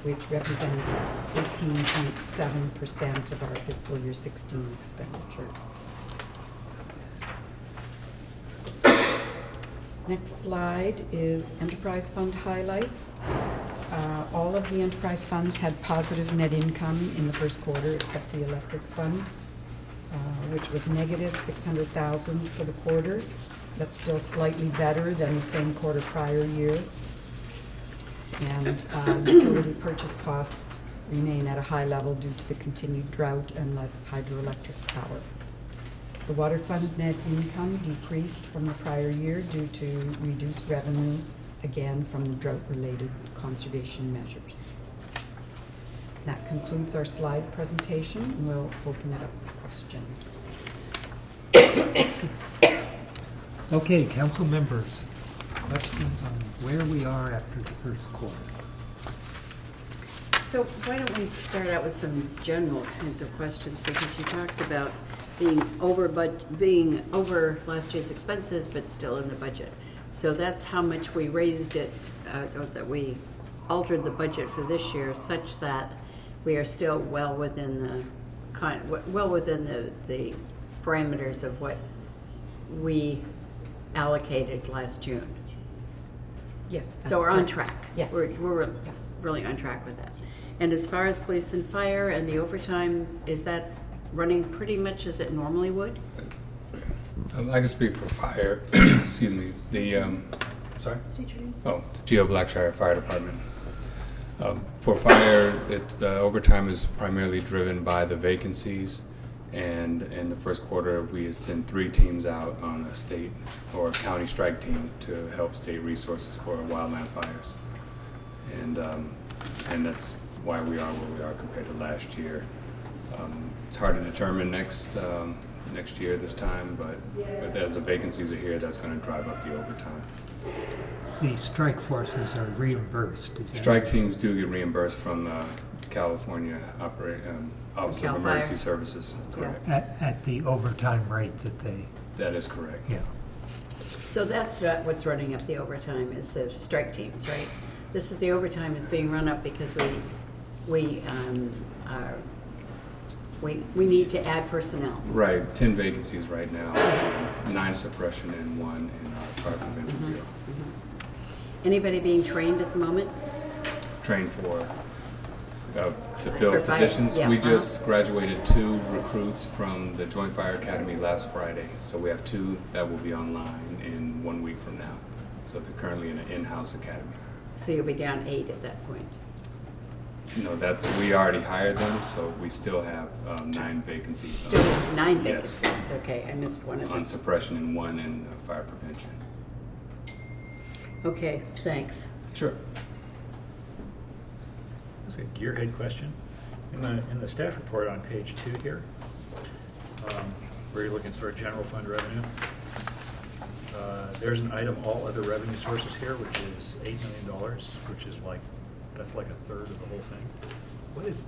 which represents 18.7% of our fiscal year 16 expenditures. Next slide is enterprise fund highlights. All of the enterprise funds had positive net income in the first quarter, except the electric fund, which was negative $600,000 for the quarter. That's still slightly better than the same quarter prior year. And utility purchase costs remain at a high level due to the continued drought and less hydroelectric power. The water fund net income decreased from the prior year due to reduced revenue again from the drought-related conservation measures. That concludes our slide presentation, and we'll open it up for questions. Okay, council members, questions on where we are after the first quarter? So why don't we start out with some general kinds of questions, because you talked about being over last year's expenses, but still in the budget. So that's how much we raised it, or that we altered the budget for this year, such that we are still well within the parameters of what we allocated last June. Yes. So that's we're on correct. track. Yes. We're Yes. really on track with that. And as far as police and fire and the overtime, is that running pretty much as it normally would? I can speak for fire. Excuse me. Sorry? Geo Blackshire Fire Department. For fire, the overtime is primarily driven by the vacancies, and in the first quarter we sent 3 teams out on a state or county strike team to help state resources for wildland fires, and that's why we are where we are compared to last year. It's hard to determine next year this time, but as the vacancies are here, that's going to drive up the overtime. The strike forces are reimbursed, is that Strike teams do get reimbursed from California Office Cal of Emergency Fire. Services. Correct. at the overtime rate that they, That is correct. yeah. So that's not what's running up the overtime, is the strike teams, right? This is the overtime is being run up because we need to add personnel. Right, 10 vacancies right now, 9 suppression and 1 in our fire prevention bureau. Anybody being trained at the moment? Trained to fill For fire? positions. Yeah, We just graduated 2 recruits from the Joint Fire Academy last Friday, so we have 2 that will be online in 1 week from now. So they're currently in an in-house academy. So you'll be down 8 at that point. No, we already hired them, so we still have 9 vacancies. Still 9 Yes. vacancies. Okay, I missed one of them. On suppression and 1 in fire prevention. Okay, thanks. Sure. That's a gearhead question. In the staff report on page 2 here, where you're looking for general fund revenue, there's an item, all other revenue sources here, which is $8 million, which is that's like a third of the whole thing. What is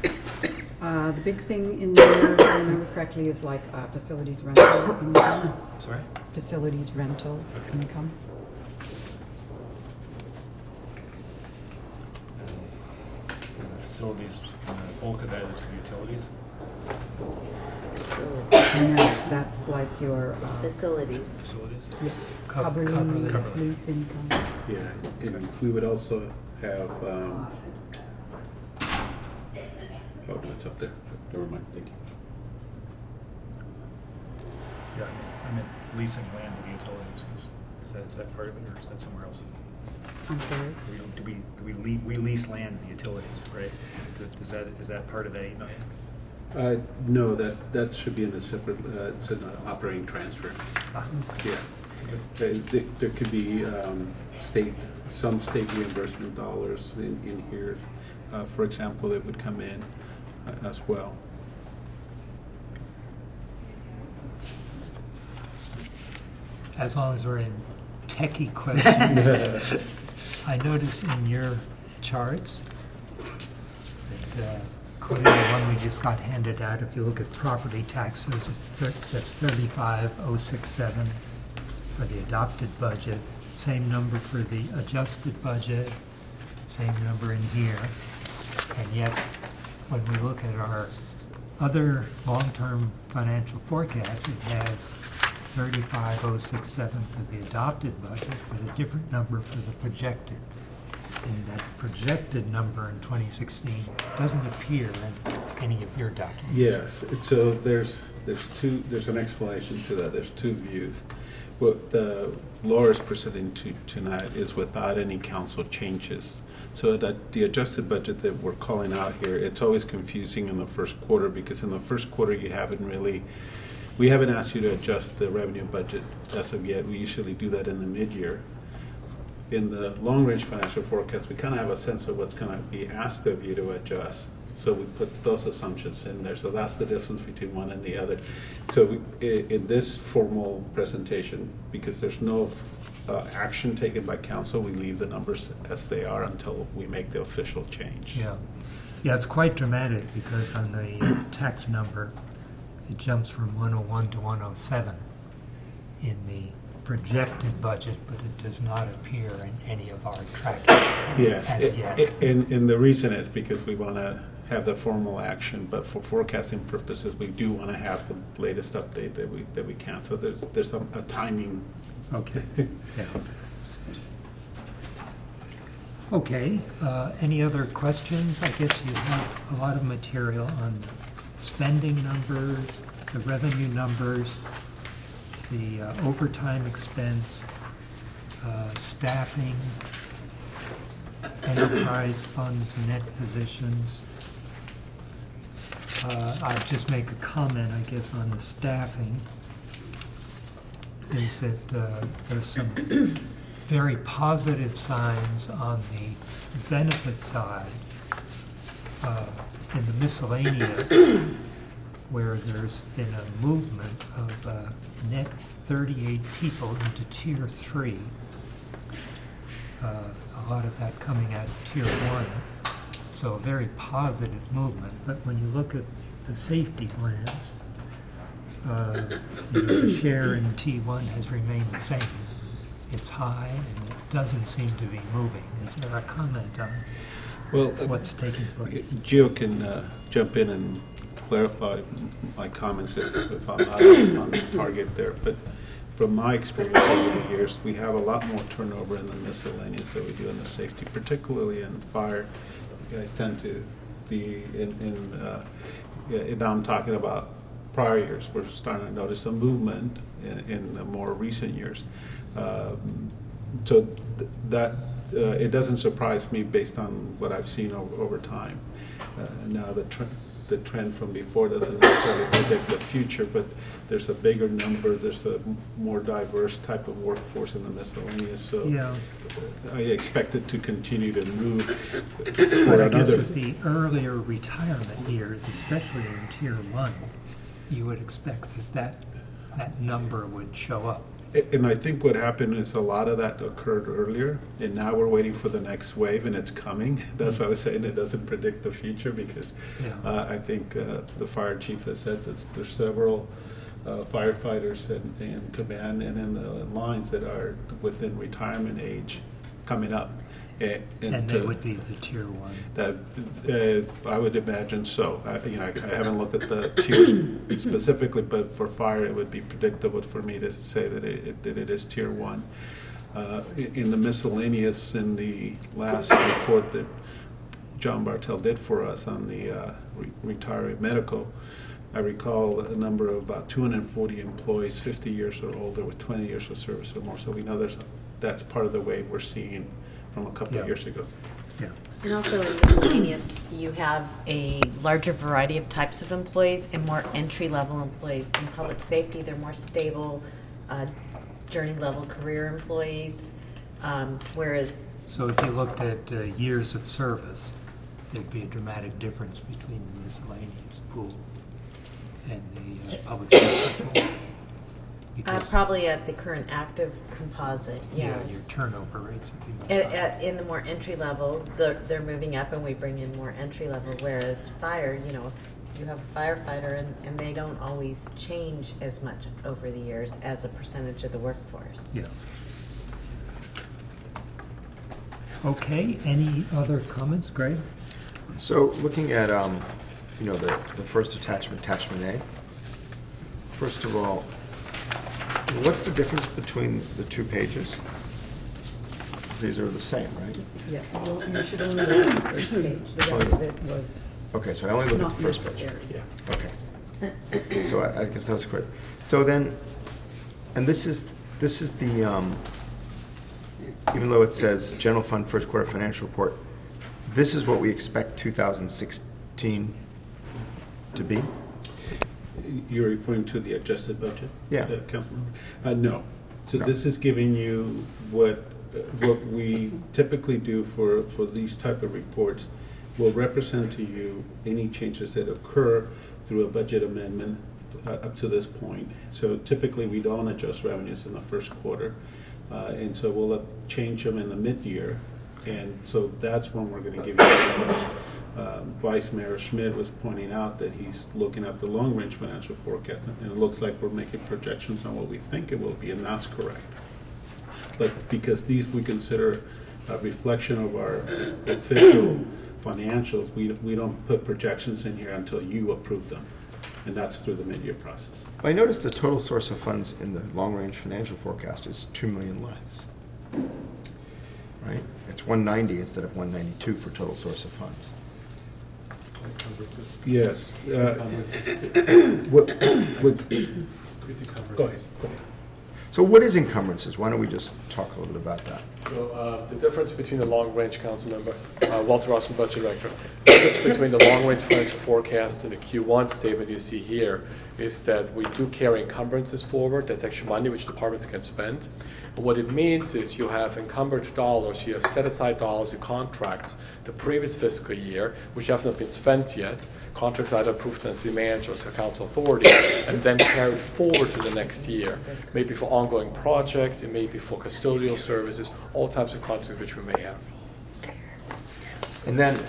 that? The big thing in there, if I remember correctly, is like facilities rental income. Sorry? Facilities rental income. Facilities, the bulk of that is for utilities. And that's like your Facilities. Facilities? yeah, Cover- covering cover- police income. Yeah, and we would also have, oh, it's up there. Never mind, thank you. Yeah, I meant leasing land to the utilities. Is that part of it, or is that somewhere else? I'm sorry. We lease land to the utilities, right? Is that part of that 8 million? No, that should be in a separate, it's an operating transfer. Yeah. There could be some state reimbursement dollars in here. For example, that would come in as well. As long as we're in techie questions, I notice in your charts that according to the one we just got handed out, if you look at property taxes, it says 35,067 for the adopted budget, same number for the adjusted budget, same number in here, and yet when we look at our other long-term financial forecast, it has 35,067 for the adopted budget, but a different number for the projected. And that projected number in 2016 doesn't appear in any of your documents. Yes, so there's an explanation to that. There's 2 views. What Laura's presenting tonight is without any council changes. So that the adjusted budget that we're calling out here, it's always confusing in the first quarter, because in the first quarter you haven't really we haven't asked you to adjust the revenue budget as of yet. We usually do that in the mid-year. In the long-range financial forecast, we kind of have a sense of what's going to be asked of you to adjust. So we put those assumptions in there. So that's the difference between one and the other. So in this formal presentation, because there's no action taken by council, we leave the numbers as they are until we make the official change. Yeah. Yeah, it's quite dramatic because on the tax number, it jumps from 101 to 107 in the projected budget, but it does not appear in any of our tracking Yes, as yet. and the reason is because we want to have the formal action, but for forecasting purposes, we do want to have the latest update that we can. So there's a timing. Okay. Yeah. Okay. Any other questions? I guess you have a lot of material on spending numbers, the revenue numbers, the overtime expense, staffing, enterprise funds, net positions. I'll just make a comment, I guess, on the staffing. Is that there's some very positive signs on the benefit side in the miscellaneous, where there's been a movement of net 38 people into Tier 3. A lot of that coming out of Tier 1. So a very positive movement. But when you look at the safety plans, the share in T1 has remained the same. It's high and it doesn't seem to be moving. Is there a comment on what's taking place? Gio can jump in and clarify my comments if I'm not on target there. But from my experience over the years, we have a lot more turnover in the miscellaneous than we do in the safety, particularly in fire. You guys tend to be now I'm talking about prior years. We're starting to notice a movement in the more recent years. So that it doesn't surprise me based on what I've seen over time. Now the trend from before doesn't necessarily predict the future, but there's a bigger number, there's a more diverse type of workforce in the miscellaneous, so yeah. I expect it to continue to move for I guess with the earlier retirement years, especially in Tier 1, you would expect that number would show up. And I think what happened is a lot of that occurred earlier, and now we're waiting for the next wave, and it's coming. That's why I was saying it doesn't predict the future, because I think the fire chief has said that there's several firefighters in command and in the lines that are within retirement age coming up. And they would be the Tier 1. That I would imagine so. I haven't looked at the tiers specifically, but for fire, it would be predictable for me to say that it is Tier 1. In the miscellaneous, in the last report that John Bartel did for us on the retiree medical, I recall a number of about 240 employees, 50 years or older, with 20 years of service or more. So we know that's part of the wave we're seeing from a couple of years ago. Yeah. And also in miscellaneous, you have a larger variety of types of employees and more entry-level employees. In public safety, they're more stable, journey-level career employees, whereas... So if you looked at years of service, there'd be a dramatic difference between the miscellaneous pool and the public safety pool. Probably at the current active composite, yes. Yeah, your turnover rates would be much higher. In the more entry level, they're moving up, and we bring in more entry level. Whereas fire, if you have a firefighter, and they don't always change as much over the years as a percentage of the workforce. Yeah. Okay. Any other comments, Greg? So looking at the first attachment A. First of all, what's the difference between the two pages? These are the same, right? Yeah, well, you should only look at the first page. The rest of it was okay, so I only look at the first page. Yeah. Okay. So I guess that was correct. So then, and this is the even though it says general fund first quarter financial report, this is what we expect 2016 to be. You're referring to the adjusted budget? Yeah. Councilmember? No. So No. this is giving you what we typically do for these type of reports. Will represent to you any changes that occur through a budget amendment up to this point. So typically, we don't adjust revenues in the first quarter. And so we'll change them in the mid-year. And so that's when we're going to give you Vice Mayor Schmidt was pointing out that he's looking at the long-range financial forecast, and it looks like we're making projections on what we think it will be, and that's correct. But because these we consider a reflection of our official financials, we don't put projections in here until you approve them, and that's through the mid-year process. I noticed the total source of funds in the long-range financial forecast is $2 million less. Right? It's 190 instead of 192 for total source of funds. Yes. Go ahead. So what is encumbrances? Why don't we just talk a little bit about that? So the difference between the long-range council member, Walter Rossman, budget director, the difference between the long-range financial forecast and the Q1 statement you see here is that we do carry encumbrances forward. That's actually money which departments can spend. And what it means is you have encumbered dollars, you have set-aside dollars in contracts the previous fiscal year, which have not been spent yet. Contracts either approved by the city manager or council authority, and then carried forward to the next year. Maybe for ongoing projects, it may be for custodial services, all types of contracts which we may have. And then,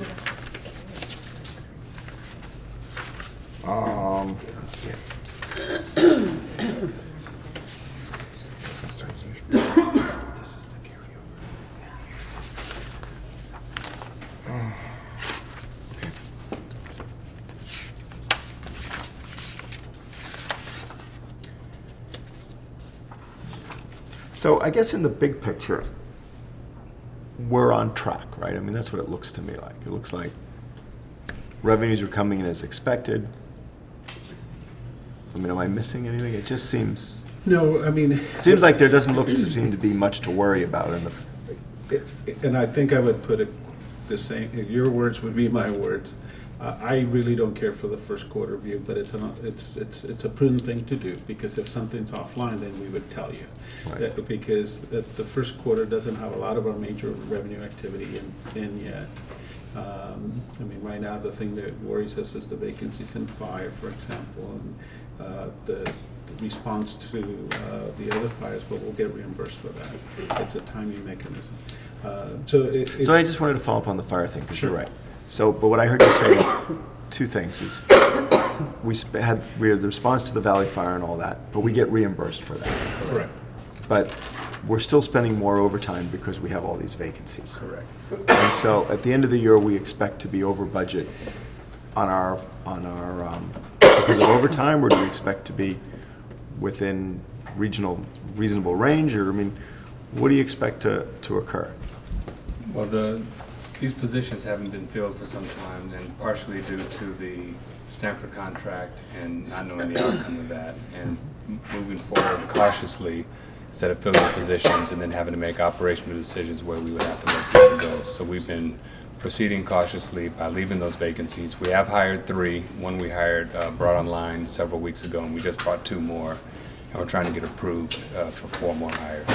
let's see. So I guess in the big picture, we're on track, right? I mean, that's what it looks to me like. It looks like revenues are coming in as expected. I mean, am I missing anything? It just seems... No, I mean... It seems like there doesn't seem to be much to worry about in the... And I think I would put it the same, your words would be my words. I really don't care for the first quarter view, but it's a prudent thing to do, because if something's offline, then we would tell you. Right. Because the first quarter doesn't have a lot of our major revenue activity in yet. I mean, right now, the thing that worries us is the vacancies in fire, for example, and the response to the other fires, but we'll get reimbursed for that. It's a timing mechanism. So I just wanted to follow up on the fire thing, because Sure. you're right. So, but what I heard you say is two things. Is we had the response to the Valley Fire and all that, but we get reimbursed for that. Correct. But we're still spending more overtime because we have all these vacancies. Correct. And so at the end of the year, we expect to be over budget on our because of overtime, or do we expect to be within reasonable range? Or, I mean, what do you expect to occur? Well, these positions haven't been filled for some time, and partially due to the Stanford contract and not knowing the outcome of that, and moving forward cautiously instead of filling positions and then having to make operational decisions where we would have to let people go. So we've been proceeding cautiously by leaving those vacancies. We have hired 3. One we brought online several weeks ago, and we just brought 2 more, and we're trying to get approved for 4 more hires.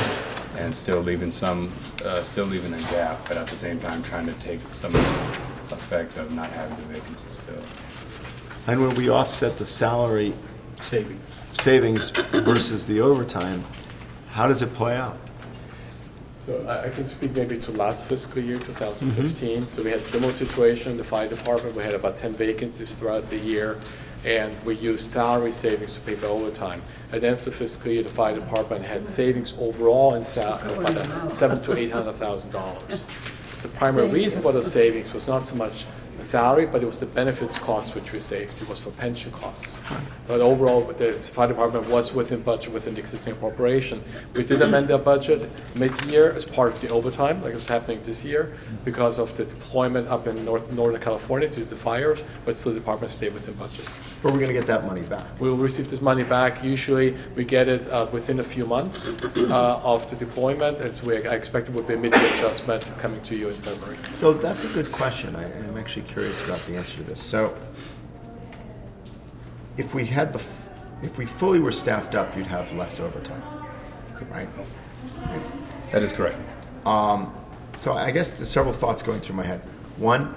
And still leaving a gap, but at the same time trying to take some of the effect of not having the vacancies filled. And when we offset the salary savings versus the overtime, how does it play out? So I can speak maybe to last fiscal year, 2015. So we had a similar situation in the fire department. We had about 10 vacancies throughout the year, and we used salary savings to pay for overtime. At the end of the fiscal year, the fire department had savings overall in about $700,000 to $800,000. The primary reason for those savings was not so much the salary, but it was the benefits costs which we saved. It was for pension costs. But overall, the fire department was within budget, within the existing appropriation. We did amend their budget mid-year as part of the overtime, like it's happening this year, because of the deployment up in Northern California due to the fires, but still the department stayed within budget. But we're going to get that money back. We will receive this money back. Usually we get it within a few months of the deployment, and so I expect it would be a mid-year adjustment coming to you in February. So that's a good question. I'm actually curious about the answer to this. So if we had if we fully were staffed up, you'd have less overtime, right? That is correct. So I guess there's several thoughts going through my head. One,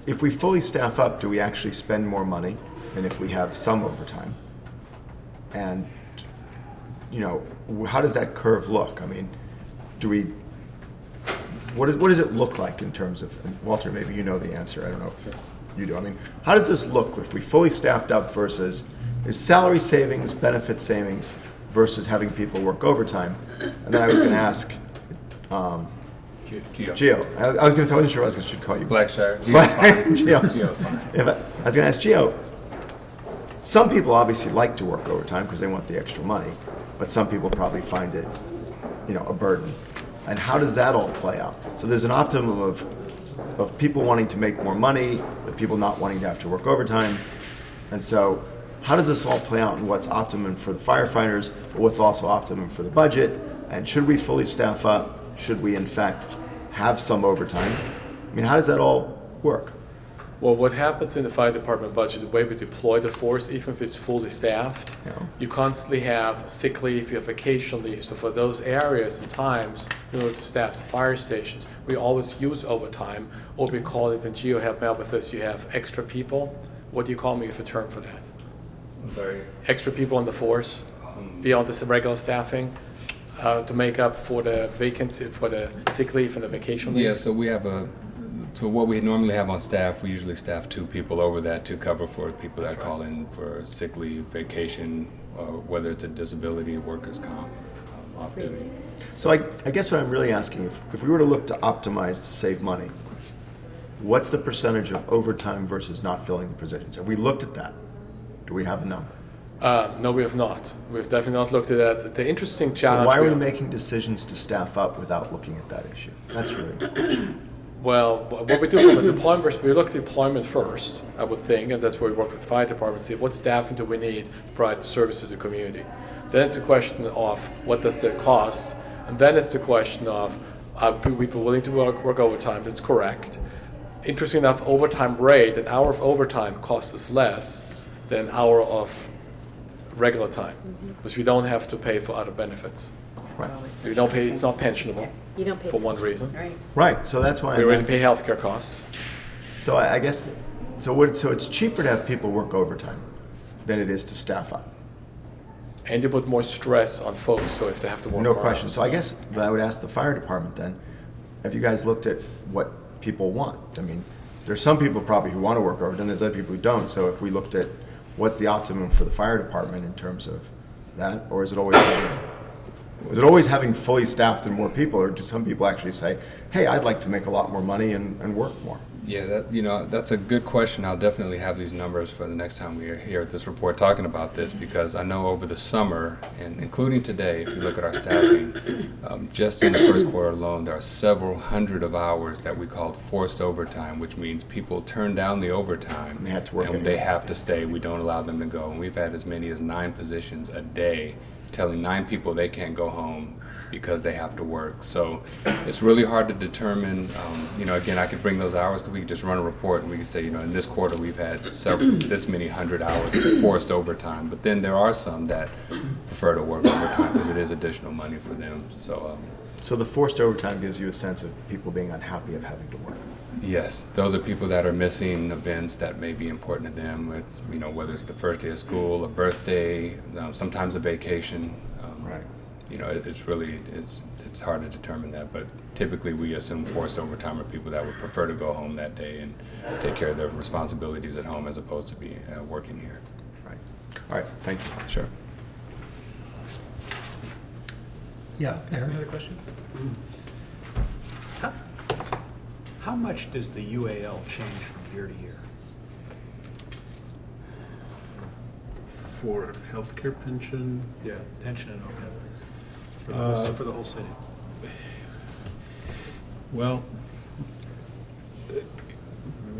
if we fully staff up, do we actually spend more money than if we have some overtime? And, how does that curve look? I mean, what does it look like in terms of, and Walter, maybe you know the answer, I don't know if you do. I mean, how does this look if we fully staffed up versus, is salary savings, benefit savings versus having people work overtime? And then I was going to ask, Gio. I was going to say, I wasn't sure I should call you. Blackshire. Gio's fine. Gio's fine. I was going to ask Gio, some people obviously like to work overtime because they want the extra money, but some people probably find it, a burden. And how does that all play out? So there's an optimum of people wanting to make more money, but people not wanting to have to work overtime. And so how does this all play out, and what's optimum for the firefighters, but what's also optimum for the budget? And should we fully staff up? Should we, in fact, have some overtime? I mean, how does that all work? Well, what happens in the fire department budget, the way we deploy the force, even if it's fully staffed, you constantly have sick leave, you have vacation leave. So for those areas and times, in order to staff the fire stations, we always use overtime, or we call it, and Gio helped me out with this, you have extra people. What do you call me with a term for that? I'm sorry? Extra people on the force, beyond the regular staffing, to make up for the vacancy, for the sick leave and the vacation leave? Yeah, so we have so what we normally have on staff, we usually staff 2 people over that to cover for people that call in for sick leave, vacation, whether it's a disability, workers' comp, off duty. So I guess what I'm really asking, if we were to look to optimize to save money, what's the percentage of overtime versus not filling the positions? Have we looked at that? Do we have a number? No, we have not. We've definitely not looked at that. The interesting challenge... So why are we making decisions to staff up without looking at that issue? That's really my question. Well, what we do from a deployment perspective, we look at deployment first, I would think, and that's where we work with fire departments, see what staffing do we need to provide service to the community. Then it's a question of what does that cost, and then it's the question of are people willing to work overtime? That's correct. Interesting enough, overtime rate, an hour of overtime costs us less than an hour of regular time, because we don't have to pay for other benefits. Right. You don't pay, it's not pensionable. You don't pay for one reason. Right. So that's why we already pay healthcare costs. So I guess so it's cheaper to have people work overtime than it is to staff up. And you put more stress on folks, so if they have to work. No question. So I guess I would ask the fire department then: have you guys looked at what people want? I mean, there's some people probably who want to work overtime. There's other people who don't. So if we looked at what's the optimum for the fire department in terms of that, or is it always having fully staffed and more people, or do some people actually say, hey, I'd like to make a lot more money and work more? Yeah, that's a good question. I'll definitely have these numbers for the next time we are here at this report talking about this, because I know over the summer, and including today, if you look at our staffing, just in the first quarter alone, there are several hundred of hours that we called forced overtime, which means people turn down the overtime and they have to work and they have to stay. We don't allow them to go. And we've had as many as 9 positions a day telling 9 people they can't go home because they have to work. So it's really hard to determine, again, I could bring those hours because we could just run a report and we could say, in this quarter we've had this many 100 hours of forced overtime. But then there are some that prefer to work overtime because it is additional money for them. So the forced overtime gives you a sense of people being unhappy of having to work. Yes, those are people that are missing events that may be important to them, with whether it's the first day of school, a birthday, sometimes a vacation. Right. It's hard to determine that, but typically we assume forced overtime are people that would prefer to go home that day and take care of their responsibilities at home as opposed to be working here. Right. All right. Thank you. Sure. Yeah. Ask another question. How much does the UAL change from year to year? For healthcare pension? Yeah, pension and OPEB. For the whole city. Well,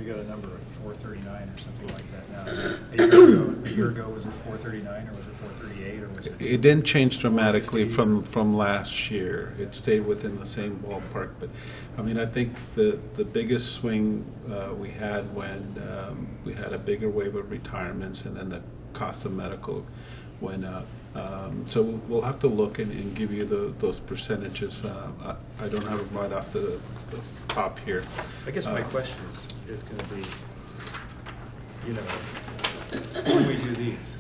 We got a number of 439 or something like that now. A year ago was it 439 or was it 438 or was it? It didn't change dramatically from last year. It stayed within the same ballpark. But I mean, I think the biggest swing we had when we had a bigger wave of retirements, and then the cost of medical went up. So we'll have to look and give you those percentages. I don't have them right off the top here. I guess my question is going to be, you know, when we do these,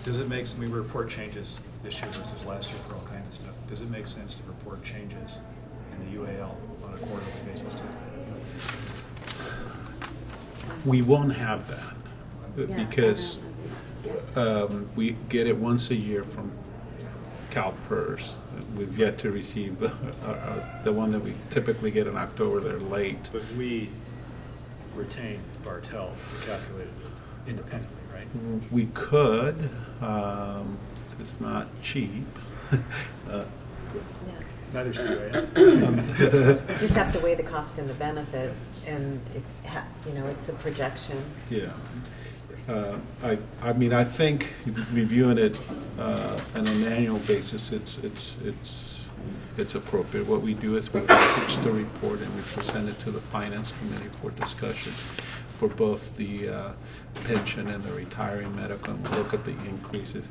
does it make, we report changes this year versus last year for all kinds of stuff. Does it make sense to report changes in the UAL on a quarterly basis too? We won't have that because we get it once a year from CalPERS. We've yet to receive the one that we typically get in October. They're late. But we retain Bartel to calculate it independently, right? We could. It's not cheap. Neither should we. You just have to weigh the cost and the benefit, and you know, it's a projection. Yeah. I mean, I think reviewing it on an annual basis, it's appropriate. What we do is we package the report and we present it to the Finance Committee for discussion for both the pension and the retiring medical, and we look at the increases.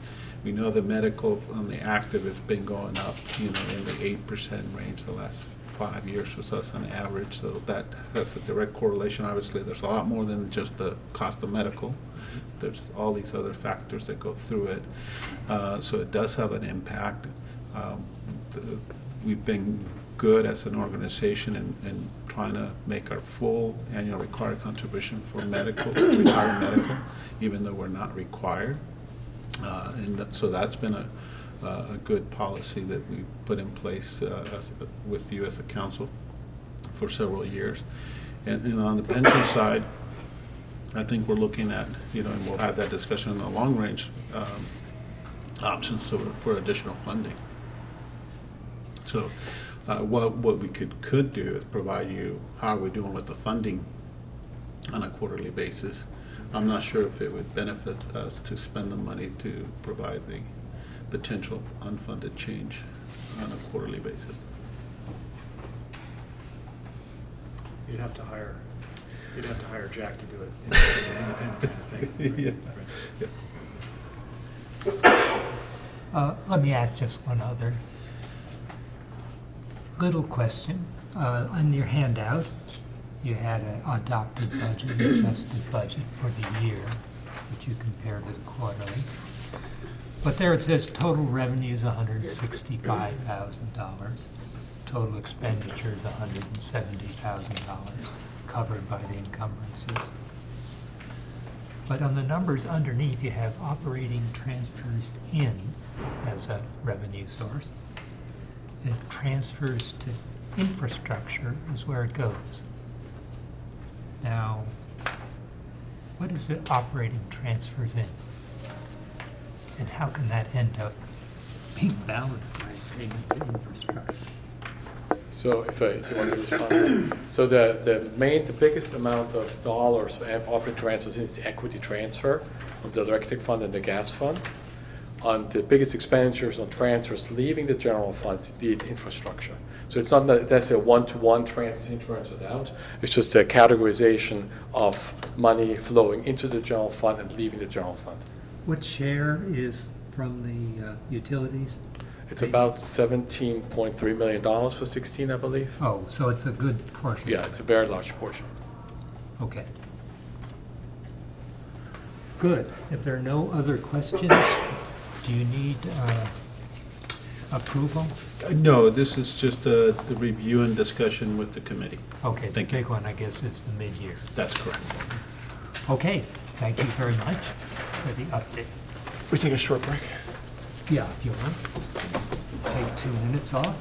We know the medical on the active has been going up, you know, in the 8% range the last 5 years for us on average, so that has a direct correlation. Obviously, there's a lot more than just the cost of medical. There's all these other factors that go through it, so it does have an impact. We've been good as an organization in trying to make our full annual required contribution for medical, retired medical, even though we're not required, and so that's been a good policy that we put in place with you as a council for several years. And on the pension side, I think we're looking at, you know, and we'll have that discussion in the long range options for additional funding. So what we could do is provide you how we're doing with the funding on a quarterly basis. I'm not sure if it would benefit us to spend the money to provide the potential unfunded change on a quarterly basis. You'd have to hire Jack to do it. Independent kind of thing. Yeah. Let me ask just one other little question. On your handout, you had an adopted budget, adjusted budget for the year, which you compared to the quarterly. But there it says total revenue is $165,000. Total expenditures $170,000, covered by the encumbrances. But on the numbers underneath, you have operating transfers in as a revenue source. And transfers to infrastructure is where it goes. Now, what is the operating transfers in? And how can that end up being balanced by payment to infrastructure? So if you want to respond. So the biggest amount of dollars for operating transfers is the equity transfer of the electric fund and the gas fund. On the biggest expenditures on transfers leaving the general funds, indeed infrastructure. So it's not that that's a one-to-one transfers out. It's just a categorization of money flowing into the general fund and leaving the general fund. What share is from the utilities? It's about $17.3 million for 16, I believe. Oh, so it's a good portion. Yeah, it's a very large portion. Okay. Good. If there are no other questions, do you need approval? No, this is just the review and discussion with the committee. Okay, the big one, I guess, is the mid-year. That's correct. Okay, thank you very much for the update. We take a short break? Yeah, if you want. Take 2 minutes off.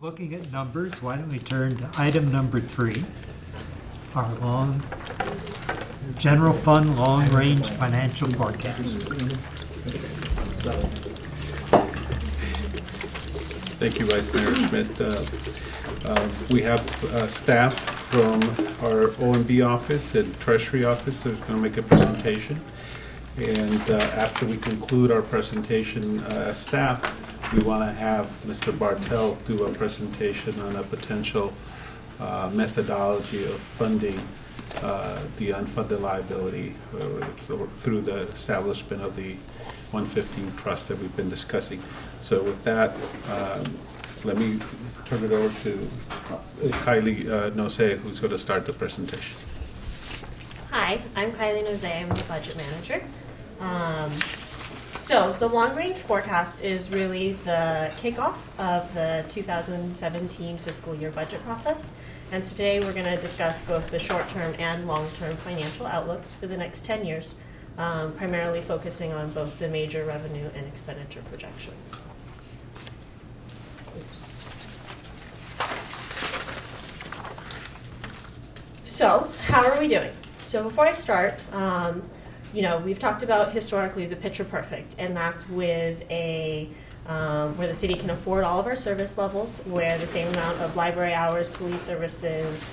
Looking at numbers, why don't we turn to item number 3, our general fund long-range financial forecast. Thank you, Vice Mayor Schmidt. We have staff from our OMB office and Treasury office that's going to make a presentation. And after we conclude our presentation as staff, we want to have Mr. Bartel do a presentation on a potential methodology of funding the unfunded liability through the establishment of the 115 trust that we've been discussing. So with that, let me turn it over to Kylie Nose, who's going to start the presentation. Hi, I'm Kylie Nose. I'm the budget manager. So the long-range forecast is really the kickoff of the 2017 fiscal year budget process. And today we're going to discuss both the short-term and long-term financial outlooks for the next 10 years, primarily focusing on both the major revenue and expenditure projections. So, how are we doing? So before I start, we've talked about historically the picture perfect, and that's with where the city can afford all of our service levels, where the same amount of library hours, police services,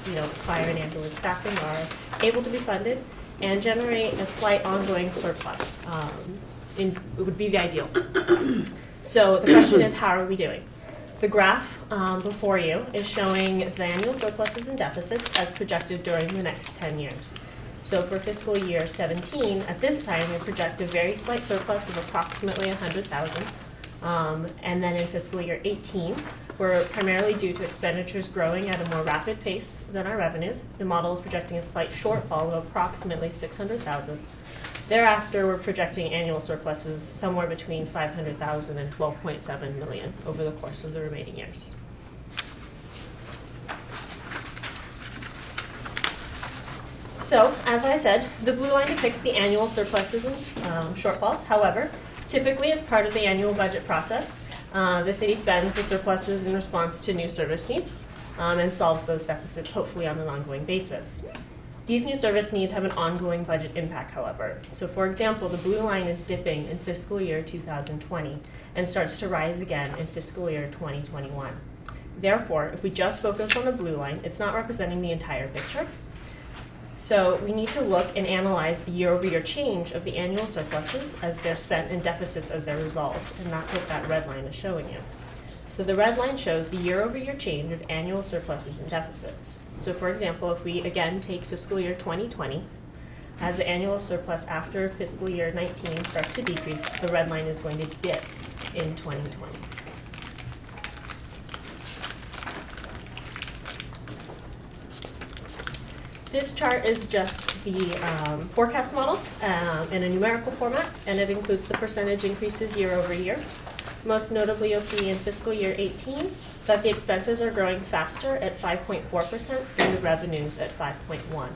fire and ambulance staffing are able to be funded and generate a slight ongoing surplus. It would be the ideal. So the question is, how are we doing? The graph before you is showing the annual surpluses and deficits as projected during the next 10 years. So for fiscal year 17, at this time, we project a very slight surplus of approximately $100,000. And then in fiscal year 18, we're primarily due to expenditures growing at a more rapid pace than our revenues. The model is projecting a slight shortfall of approximately $600,000. Thereafter, we're projecting annual surpluses somewhere between $500,000 and $12.7 million over the course of the remaining years. So, as I said, the blue line depicts the annual surpluses and shortfalls. However, typically as part of the annual budget process, the city spends the surpluses in response to new service needs and solves those deficits, hopefully on an ongoing basis. These new service needs have an ongoing budget impact, however. So for example, the blue line is dipping in fiscal year 2020 and starts to rise again in fiscal year 2021. Therefore, if we just focus on the blue line, it's not representing the entire picture. So we need to look and analyze the year-over-year change of the annual surpluses as they're spent and deficits as they're resolved, and that's what that red line is showing you. So the red line shows the year-over-year change of annual surpluses and deficits. So for example, if we again take fiscal year 2020, as the annual surplus after fiscal year 19 starts to decrease, the red line is going to dip in 2020. This chart is just the forecast model in a numerical format, and it includes the percentage increases year over year. Most notably, you'll see in fiscal year 18 that the expenses are growing faster at 5.4% than the revenues at 5.1%.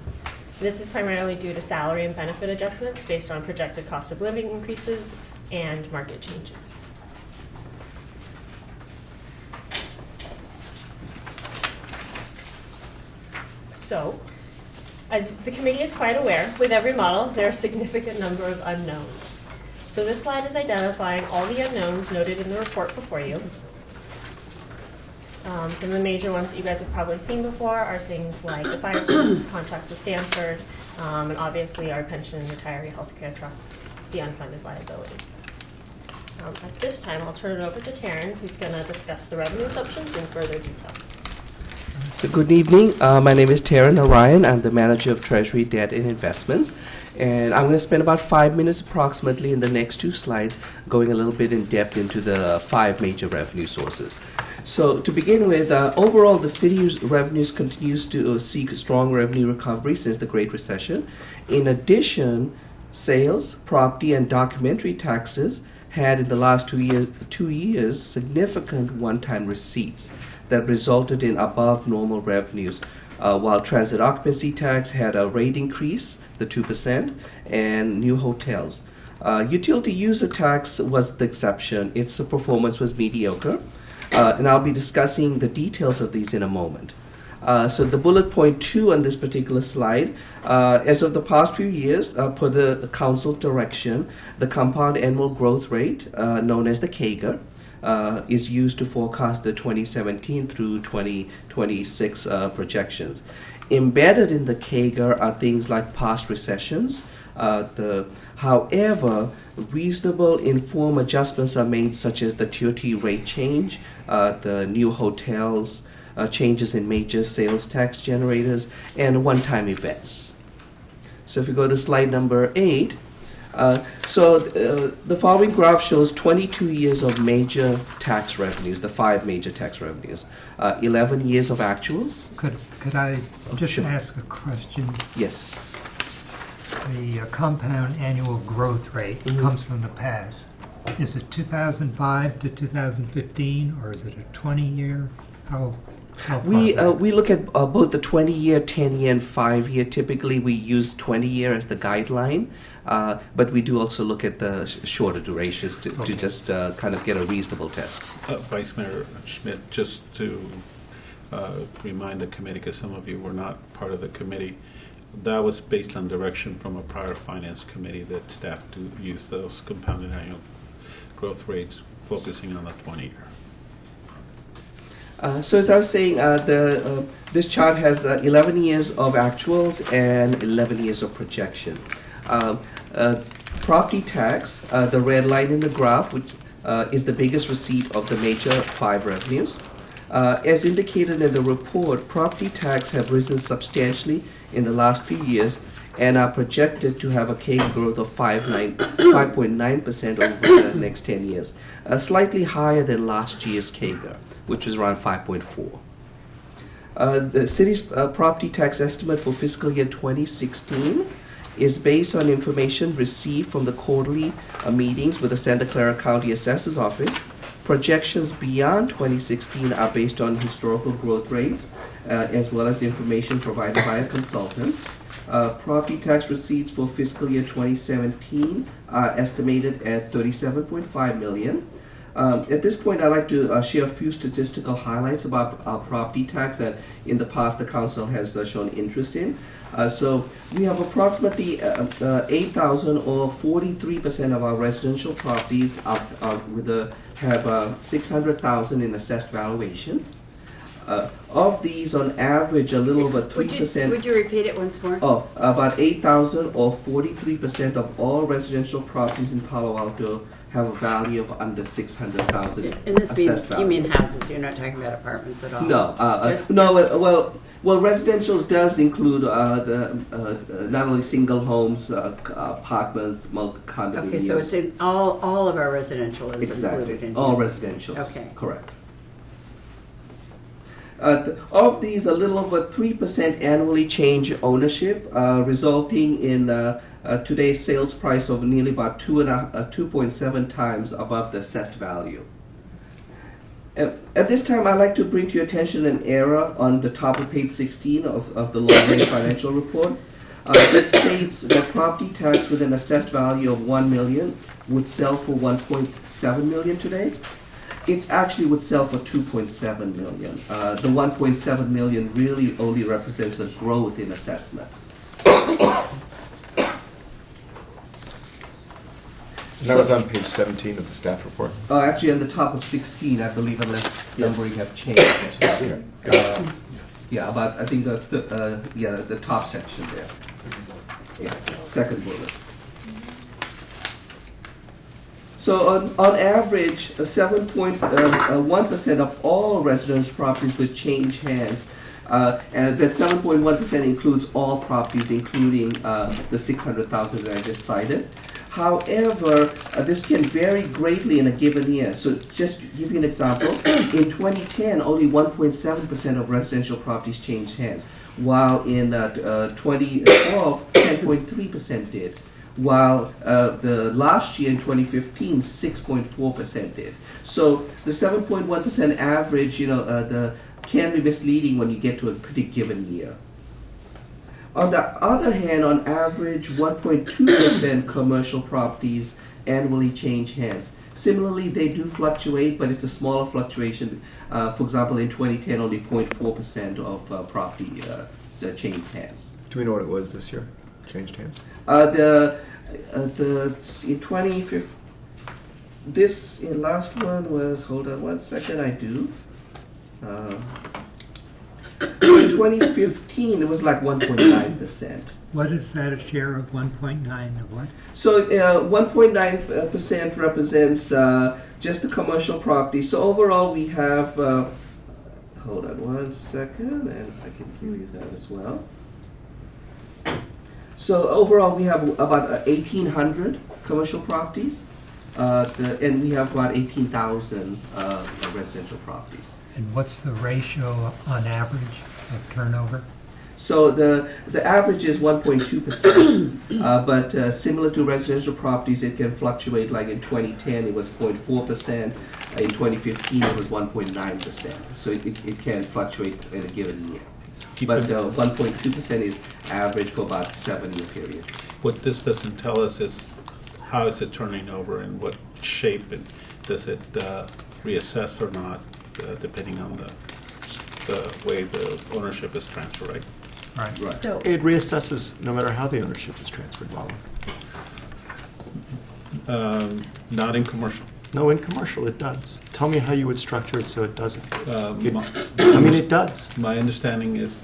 This is primarily due to salary and benefit adjustments based on projected cost of living increases and market changes. So, as the committee is quite aware, with every model, there are a significant number of unknowns. So this slide is identifying all the unknowns noted in the report before you. Some of the major ones that you guys have probably seen before are things like the fire services contract with Stanford, and obviously our pension and retiree healthcare trusts, the unfunded liability. At this time, I'll turn it over to Taryn, who's going to discuss the revenue assumptions in further detail. So good evening. My name is Taryn Orion. I'm the manager of Treasury, Debt, and Investments. And I'm going to spend about 5 minutes approximately in the next 2 slides going a little bit in depth into the 5 major revenue sources. So to begin with, overall the city's revenues continues to seek strong revenue recovery since the Great Recession. In addition, sales, property, and documentary taxes had in the last 2 years significant one-time receipts that resulted in above normal revenues, while transit occupancy tax had a rate increase, the 2%, and new hotels. Utility user tax was the exception. Its performance was mediocre. And I'll be discussing the details of these in a moment. So the bullet point 2 on this particular slide, as of the past few years, per the council direction, the compound annual growth rate, known as the CAGR, is used to forecast the 2017 through 2026 projections. Embedded in the CAGR are things like past recessions. However, reasonable informed adjustments are made, such as the TOT rate change, the new hotels, changes in major sales tax generators, and one-time events. So if you go to slide number 8, the following graph shows 22 years of major tax revenues, the 5 major tax revenues, 11 years of actuals. Could I just ask a question? Yes. The compound annual growth rate comes from the past. Is it 2005 to 2015, or is it a 20-year? How we look at both the 20-year, 10-year, and 5-year. Typically, we use 20-year as the guideline, but we do also look at the shorter durations to just kind of get a reasonable test. Vice Mayor Schmidt, just to remind the committee, because some of you were not part of the committee, that was based on direction from a prior finance committee that staff do use those compounded annual growth rates, focusing on the 20-year. So as I was saying, this chart has 11 years of actuals and 11 years of projection. Property tax, the red line in the graph, which is the biggest receipt of the major 5 revenues. As indicated in the report, property tax have risen substantially in the last few years and are projected to have a CAGR growth of 5.9% over the next 10 years, slightly higher than last year's CAGR, which was around 5.4. The city's property tax estimate for fiscal year 2016 is based on information received from the quarterly meetings with the Santa Clara County Assessor's Office. Projections beyond 2016 are based on historical growth rates, as well as information provided by a consultant. Property tax receipts for fiscal year 2017 are estimated at $37.5 million. At this point, I'd like to share a few statistical highlights about our property tax that in the past the council has shown interest in. So we have approximately 8,000 or 43% of our residential properties have 600,000 in assessed valuation. Of these, on average, a little over 3%. Would you repeat it once more? Oh, about 8,000 or 43% of all residential properties in Palo Alto have a value of under 600,000 And this means, assessed value. you mean houses, you're not talking about apartments at all? No, well, residentials does include not only single homes, apartments, multi-condominiums. Okay, so it's in all of our residential is included in here. All residentials. Okay. Correct. Of these, a little over 3% annually change ownership, resulting in today's sales price of nearly about 2.7 times above the assessed value. At this time, I'd like to bring to your attention an error on the top of page 16 of the long-range financial report. It states that property tax with an assessed value of $1 million would sell for $1.7 million today. It actually would sell for $2.7 million. The $1.7 million really only represents the growth in assessment. And that was on page 17 of the staff report. Actually, on the top of 16, I believe, unless numbering have changed. Okay. Yeah, about I think the top section there. Yeah, second bullet. So on average, 7.1% of all residential properties would change hands, and that 7.1% includes all properties, including the 600,000 that I just cited. However, this can vary greatly in a given year. So just to give you an example, in 2010, only 1.7% of residential properties changed hands, while in 2012, 10.3% did. While the last year in 2015, 6.4% did. So the 7.1% average, can be misleading when you get to a pretty given year. On the other hand, on average, 1.2% commercial properties annually change hands. Similarly, they do fluctuate, but it's a smaller fluctuation. For example, in 2010, only 0.4% of property changed hands. Do we know what it was this year? Changed hands? In 2015, this last one was, hold on one second, I do. In 2015, it was like 1.9%. What is that, a share of 1.9 of what? So 1.9% represents just the commercial property. So overall, we have, hold on one second, and I can give you that as well. So overall, we have about 1,800 commercial properties, and we have about 18,000 residential properties. And what's the ratio on average of turnover? So the average is 1.2%, but similar to residential properties, it can fluctuate. Like in 2010, it was 0.4%. In 2015, it was 1.9%. So it can fluctuate in a given year. But 1.2% is average for about a 7-year period. What this doesn't tell us is how is it turning over and what shape, and does it reassess or not, depending on the way the ownership is transferred, right? Right. So it reassesses no matter how the ownership is transferred, Palo. Not in commercial. No, in commercial it does. Tell me how you would structure it so it doesn't. I mean, it does. My understanding is,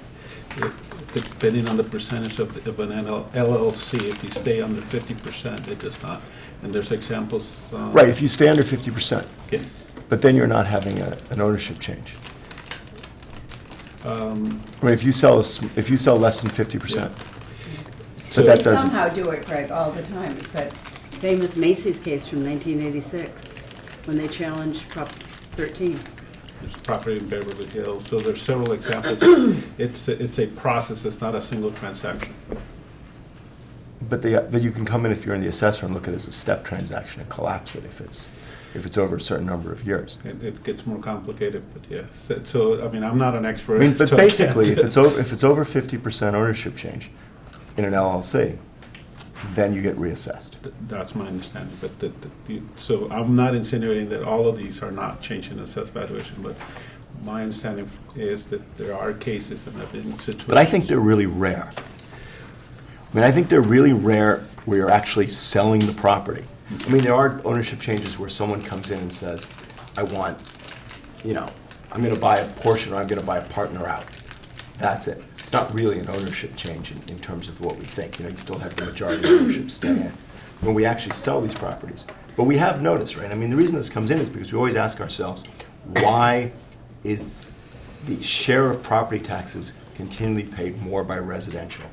depending on the percentage of an LLC, if you stay under 50%, it does not. And there's examples. Right, if you stay under 50%. Yes. But then you're not having an ownership change. I mean, if you sell less than 50%. Yeah. So that doesn't. Somehow do it, Craig, all the time. It's that famous Macy's case from 1986 when they challenged Prop 13. There's property in Beverly Hills, so there's several examples. It's a process. It's not a single transaction. But you can come in if you're in the assessor and look at it as a step transaction and collapse it if it's over a certain number of years. It gets more complicated, but yes. So I mean, I'm not an expert. I mean, but so basically, if it's over 50% ownership change in an LLC, then you get reassessed. That's my understanding. But so I'm not insinuating that all of these are not changing assessed valuation, but my understanding is that there are cases and I've been in situations. But I think they're really rare. I mean, I think they're really rare where you're actually selling the property. I mean, there are ownership changes where someone comes in and says, I want, I'm going to buy a portion or I'm going to buy a partner out. That's it. It's not really an ownership change in terms of what we think. You still have the majority ownership stay in when we actually sell these properties. But we have noticed, right? I mean, the reason this comes in is because we always ask ourselves, why is the share of property taxes continually paid more by residential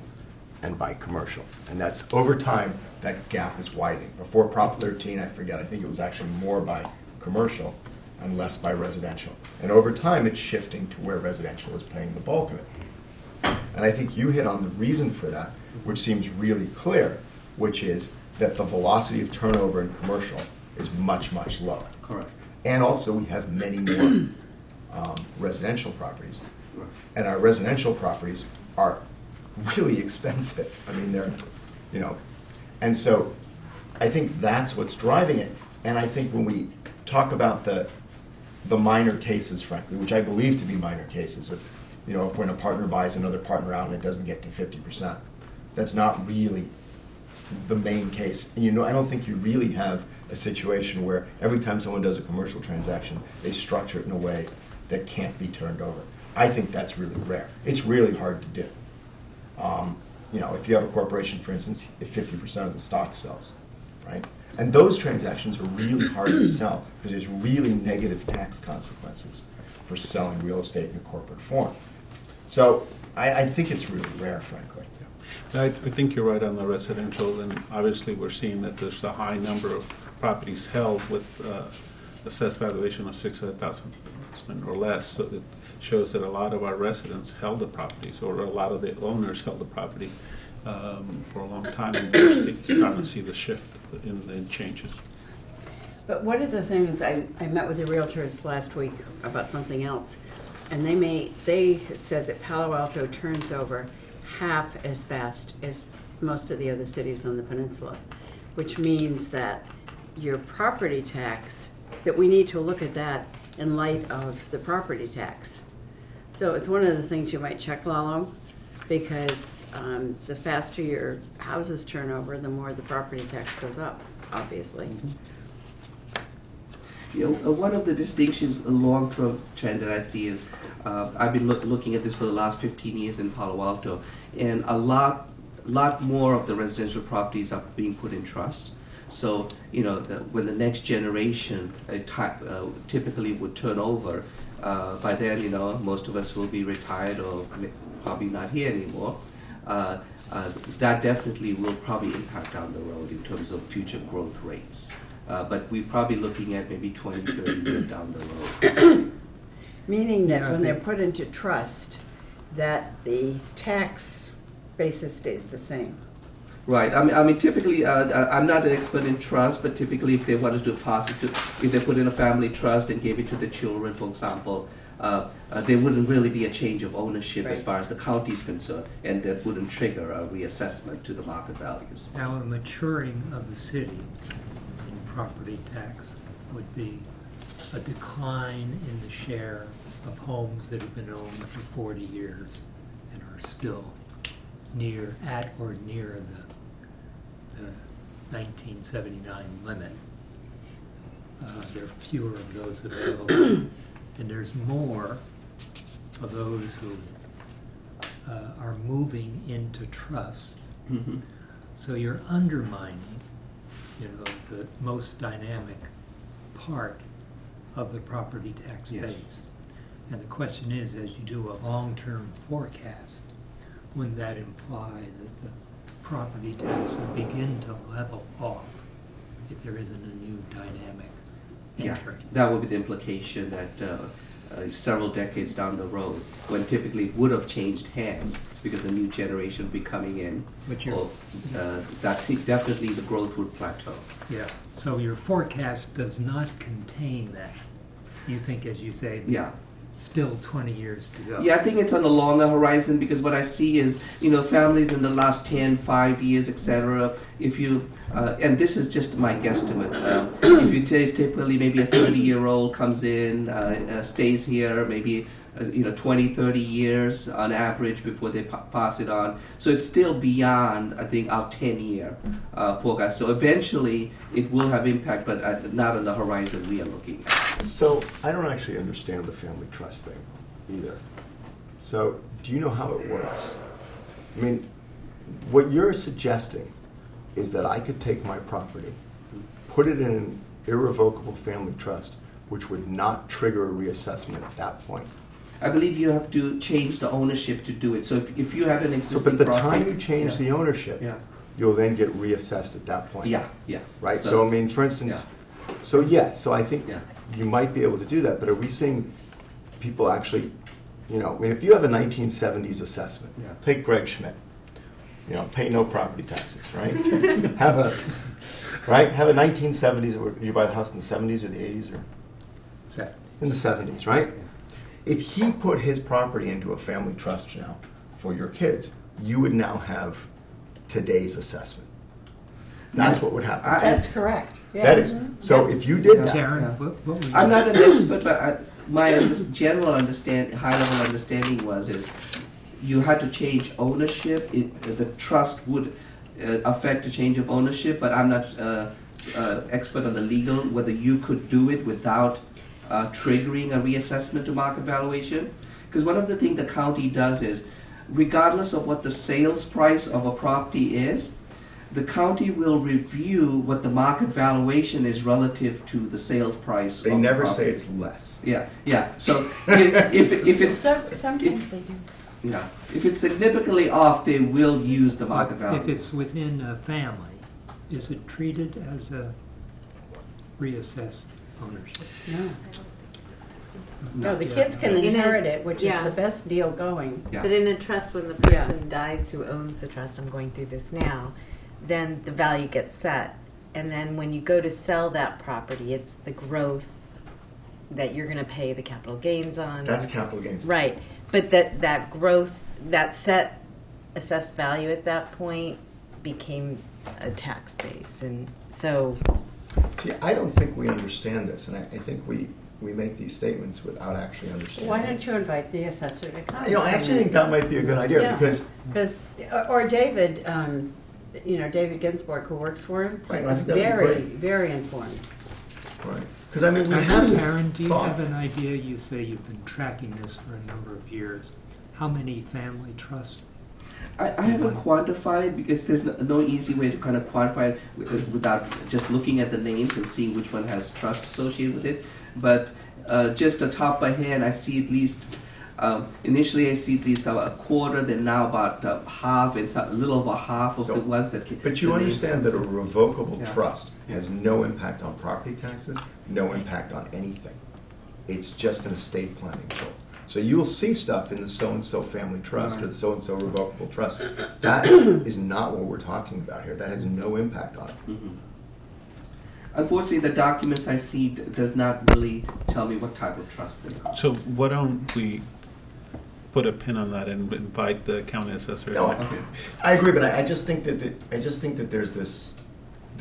and by commercial? And that's over time, that gap is widening. Before Prop 13, I think it was actually more by commercial and less by residential. And over time, it's shifting to where residential is paying the bulk of it. And I think you hit on the reason for that, which seems really clear, which is that the velocity of turnover in commercial is much, much lower. Correct. And also, we have many more residential properties. Right. And our residential properties are really expensive. I mean, they're, and so I think that's what's driving it. And I think when we talk about the minor cases, frankly, which I believe to be minor cases of, if when a partner buys another partner out and it doesn't get to 50%, that's not really the main case. And I don't think you really have a situation where every time someone does a commercial transaction, they structure it in a way that can't be turned over. I think that's really rare. It's really hard to do. If you have a corporation, for instance, if 50% of the stock sells, right? And those transactions are really hard to sell because there's really negative tax consequences for selling real estate in a corporate form. So I think it's really rare, frankly. I think you're right on the residential, and obviously we're seeing that there's a high number of properties held with assessed valuation of $600,000 or less. So it shows that a lot of our residents held the properties, or a lot of the owners held the property for a long time, and we're starting to see the shift in changes. But one of the things, I met with the realtors last week about something else, and they said that Palo Alto turns over half as fast as most of the other cities on the peninsula, which means that your property tax, that we need to look at that in light of the property tax. So it's one of the things you might check, Lalo, because the faster your houses turn over, the more the property tax goes up, obviously. One of the distinctions, a long-term trend that I see is, I've been looking at this for the last 15 years in Palo Alto, and a lot more of the residential properties are being put in trust. So, when the next generation typically would turn over, by then, most of us will be retired or probably not here anymore. That definitely will probably impact down the road in terms of future growth rates. But we're probably looking at maybe 20, 30 years down the road. Meaning that when they're put into trust, that the tax basis stays the same. Right. I mean, typically, I'm not an expert in trust, but typically, if they wanted to pass it to, if they put in a family trust and gave it to the children, for example, there wouldn't really be a change of ownership as far as the county is concerned, and that wouldn't trigger a reassessment to the market values. Now, a maturing of the city in property tax would be a decline in the share of homes that have been owned for 40 years and are still at or near the 1979 limit. There are fewer of those available, and there's more of those who are moving into trust. Mm-hmm. So you're undermining, the most dynamic part of the property tax base. And the question is, as you do a long-term forecast, wouldn't that imply that the property tax would begin to level off if there isn't a new dynamic entry? Yeah, that would be the implication that several decades down the road, when typically it would have changed hands because a new generation would be coming in, definitely the growth would plateau. Yeah, so your forecast does not contain that. You think, as you say, still 20 years to go. Yeah, I think it's on the longer horizon, because what I see is, families in the last 10, 5 years, etc. If you, and this is just my guesstimate, if you take typically maybe a 30-year-old comes in, stays here, maybe 20, 30 years on average before they pass it on. So it's still beyond, I think, our 10-year forecast. So eventually it will have impact, but not on the horizon we are looking at. So I don't actually understand the family trust thing either. So do you know how it works? I mean, what you're suggesting is that I could take my property, put it in an irrevocable family trust, which would not trigger a reassessment at that point. I believe you have to change the ownership to do it. So if you had an existing but the property, time you change the ownership, you'll then get reassessed at that point. Yeah. Right? So I mean, for instance, so yes, so I think you might be able to do that, but are we seeing people actually, I mean, if you have a 1970s assessment, take Greg Schmidt, pay no property taxes, right? have a 1970s, or did you buy the house in the 70s or the 80s or? In the 70s, right? If he put his property into a family trust now for your kids, you would now have today's assessment. That's what would happen. That's correct. Yeah. That is. So if you did that. I'm not an expert, but my general high-level understanding is you had to change ownership. The trust would affect a change of ownership, but I'm not expert on the legal, whether you could do it without triggering a reassessment to market valuation. Because one of the things the county does is, regardless of what the sales price of a property is, the county will review what the market valuation is relative to the sales price. They never say it's less. Yeah. So if it's sometimes they do. Yeah, if it's significantly off, they will use the market value. If it's within a family, is it treated as a reassessed ownership? No, the kids can inherit it, which is the best deal going. But in a trust, when the person dies who owns the trust, I'm going through this now, then the value gets set. And then when you go to sell that property, it's the growth that you're going to pay the capital gains on. That's capital gains. Right. But that growth, that set assessed value at that point became a tax base. And so See, I don't think we understand this, and I think we make these statements without actually understanding. Why don't you invite the assessor to come? I actually think that might be a good idea because or David, David Ginsburg, who works for him, Right, I is think that'd be very, great. very informed. Right. Because I mean, we have this Karen, do you thought. have an idea? You say you've been tracking this for a number of years. How many family trusts? I haven't quantified because there's no easy way to kind of quantify it without just looking at the names and seeing which one has trust associated with it. But just the top of my head, I see at least, initially I see at least about a quarter, then now about half, and a little over half of the ones that But you understand that a revocable Yeah. trust has no impact on property taxes, no impact on anything. It's just an estate planning tool. So you'll see stuff in the so-and-so family trust or the so-and-so revocable trust. That is not what we're talking about here. That has no impact on it. Mm-hmm. Unfortunately, the documents I see does not really tell me what type of trust they are. So why don't we put a pin on that and invite the county assessor? No, I agree, but I just think that there's this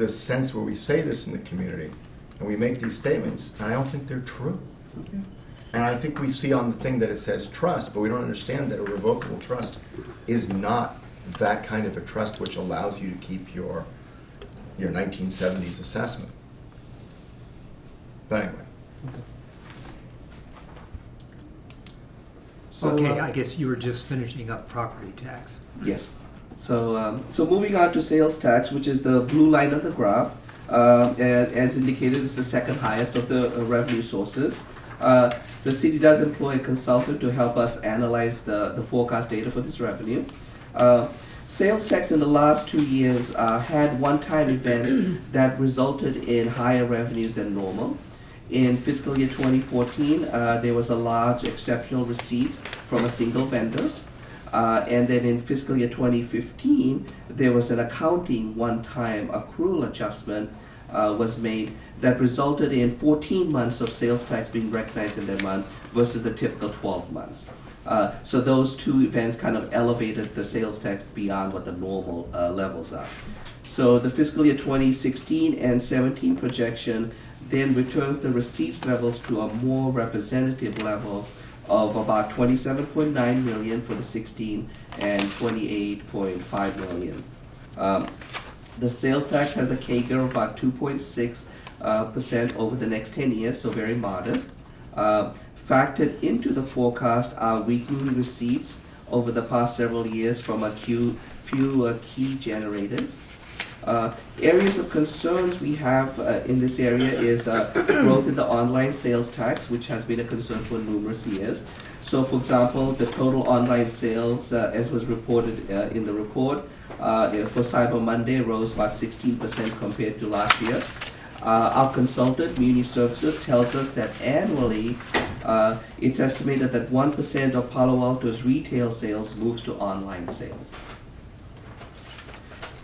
sense where we say this in the community and we make these statements, and I don't think they're true. Okay. And I think we see on the thing that it says trust, but we don't understand that a revocable trust is not that kind of a trust which allows you to keep your 1970s assessment. But anyway. So, Okay, I guess you were just finishing up property tax. Yes. So moving on to sales tax, which is the blue line of the graph, and as indicated, it's the second highest of the revenue sources. The city does employ a consultant to help us analyze the forecast data for this revenue. Sales tax in the last 2 years had one-time events that resulted in higher revenues than normal. In fiscal year 2014, there was a large exceptional receipt from a single vendor. And then in fiscal year 2015, there was an accounting one-time accrual adjustment was made that resulted in 14 months of sales tax being recognized in that month versus the typical 12 months. So those two events kind of elevated the sales tax beyond what the normal levels are. So the fiscal year 2016 and 17 projection then returns the receipts levels to a more representative level of about 27.9 million for the 16 and 28.5 million. The sales tax has a CAGR of about 2.6% over the next 10 years, so very modest. Factored into the forecast are weekly receipts over the past several years from a few key generators. Areas of concerns we have in this area is growth in the online sales tax, which has been a concern for numerous years. So, for example, the total online sales, as was reported in the report, for Cyber Monday rose about 16% compared to last year. Our consultant, Muni Services, tells us that annually it's estimated that 1% of Palo Alto's retail sales moves to online sales.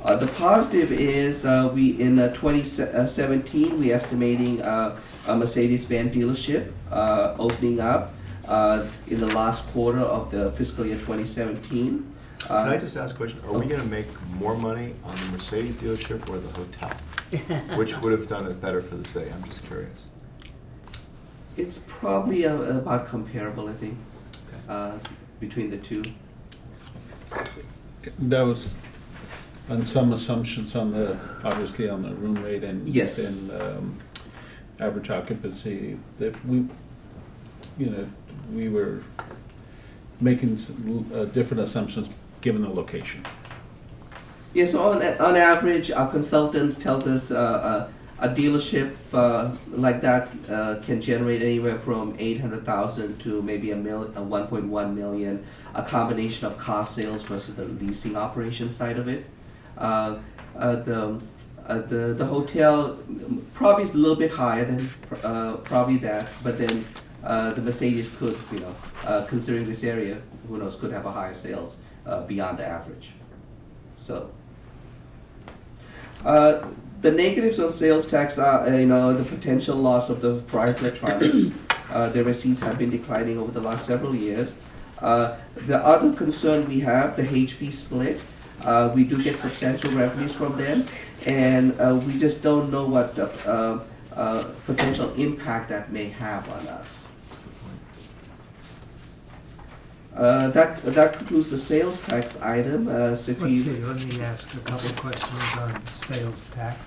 The positive is we in 2017 we're estimating a Mercedes-Benz dealership opening up in the last quarter of the fiscal year 2017. Can I just ask a question? Are we going to make more money on the Mercedes dealership or the hotel? Which would have done it better for the city? I'm just curious. It's probably about comparable, I think, between the two. That was on some assumptions on obviously on the room rate and Yes. average occupancy that we were making different assumptions given the location. Yeah, so on average, our consultants tells us a dealership like that can generate anywhere from 800,000 to maybe a 1.1 million, a combination of car sales versus the leasing operation side of it. The hotel probably is a little bit higher than probably that, but then the Mercedes could, considering this area, who knows, could have a higher sales beyond the average. So. The negatives on sales tax are, the potential loss of the Fry's Electronics. Their receipts have been declining over the last several years. The other concern we have, the HP split, We do get substantial revenues from them, and we just don't know what the potential impact that may have on us. That concludes the sales tax item. So if Let's you see, let me ask a couple of questions on sales tax.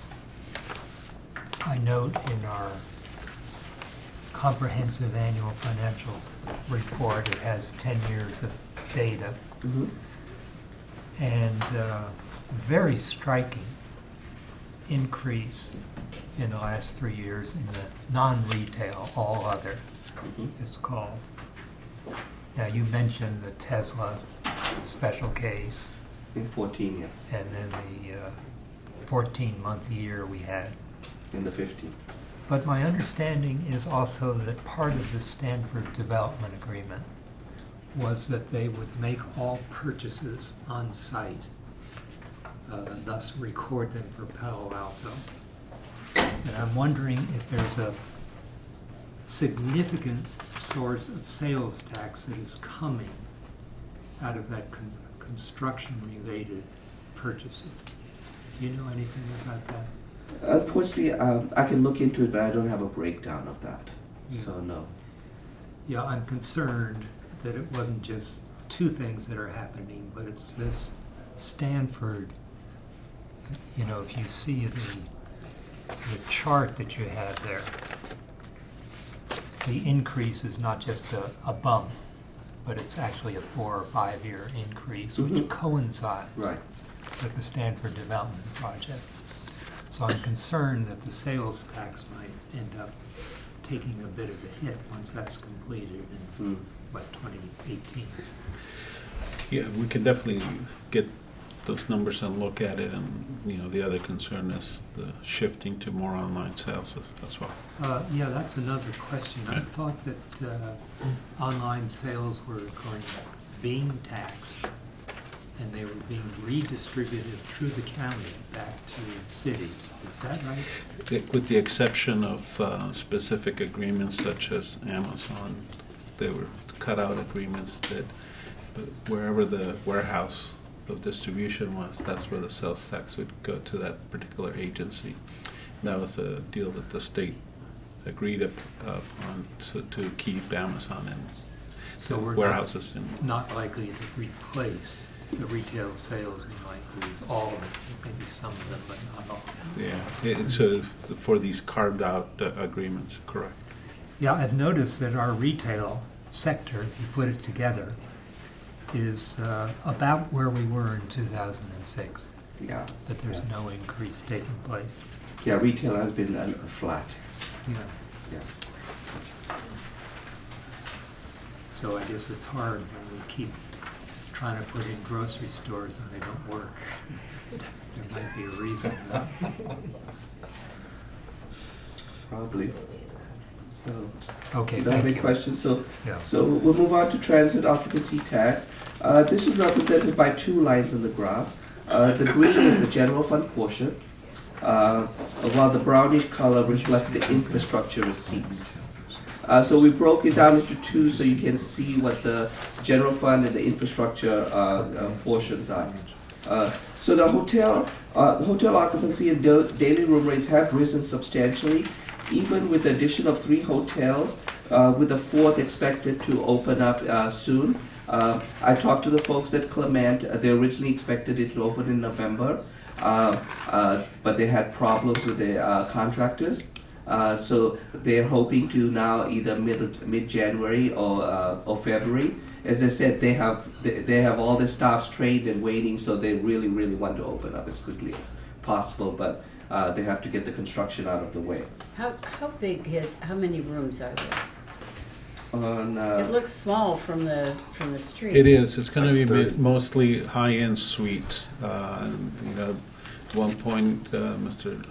I note in our comprehensive annual financial report, it has 10 years of data. Mm-hmm. And very striking increase in the last 3 years in the non-retail, all other, it's called. Now, you mentioned the Tesla special case. In 14 years. And then the 14-month year we had. In the 15. But my understanding is also that part of the Stanford Development Agreement was that they would make all purchases on site, thus record them for Palo Alto. And I'm wondering if there's a significant source of sales tax that is coming out of that construction-related purchases. Do you know anything about that? Unfortunately, I can look into it, but I don't have a breakdown of that. Yeah. So no. Yeah, I'm concerned that it wasn't just two things that are happening, but it's this Stanford, you know, if you see the chart that you have there, the increase is not just a bump, but it's actually a 4 or 5 year increase, which coincides with the Stanford Development Project. So I'm concerned that the sales tax might end up taking a bit of a hit once that's completed in, 2018? Yeah, we can definitely get those numbers and look at it, and the other concern is the shifting to more online sales as well. Yeah, that's another question. I thought that online sales were being taxed, and they were being redistributed through the county back to cities. Is that right? With the exception of specific agreements such as Amazon, they were cut-out agreements that wherever the warehouse of distribution was, that's where the sales tax would go to that particular agency. That was a deal that the state agreed upon to keep Amazon in So we're warehouses. not likely to replace the retail sales. We might lose all of it, maybe some of it, but not all. Yeah, it's for these carved-out agreements, correct. Yeah, I've noticed that our retail sector, if you put it together, is about where we were in 2006. Yeah. That there's no increase taking place. Yeah, retail has been flat. Yeah. Yeah. So I guess it's hard when we keep trying to put in grocery stores and they don't work. There might be a reason. Probably. So, okay, you don't have thank any you. questions? So, Yeah. so we'll move on to transit occupancy tax. This is represented by two lines in the graph. The green is the general fund portion, while the brownish color reflects the infrastructure receipts. So we broke it down into two so you can see what the general fund and the infrastructure portions are. So the hotel occupancy and daily room rates have risen substantially, even with the addition of 3 hotels, with a 4th expected to open up soon. I talked to the folks at Clement. They originally expected it to open in November, but they had problems with the contractors. So they're hoping to now either mid-January or February. As I said, they have all their staffs trained and waiting, so they really want to open up as quickly as possible. But they have to get the construction out of the way. How many rooms are there? On, It looks small from the street. It is. It's going to be mostly high-end suites. At one point, Mr.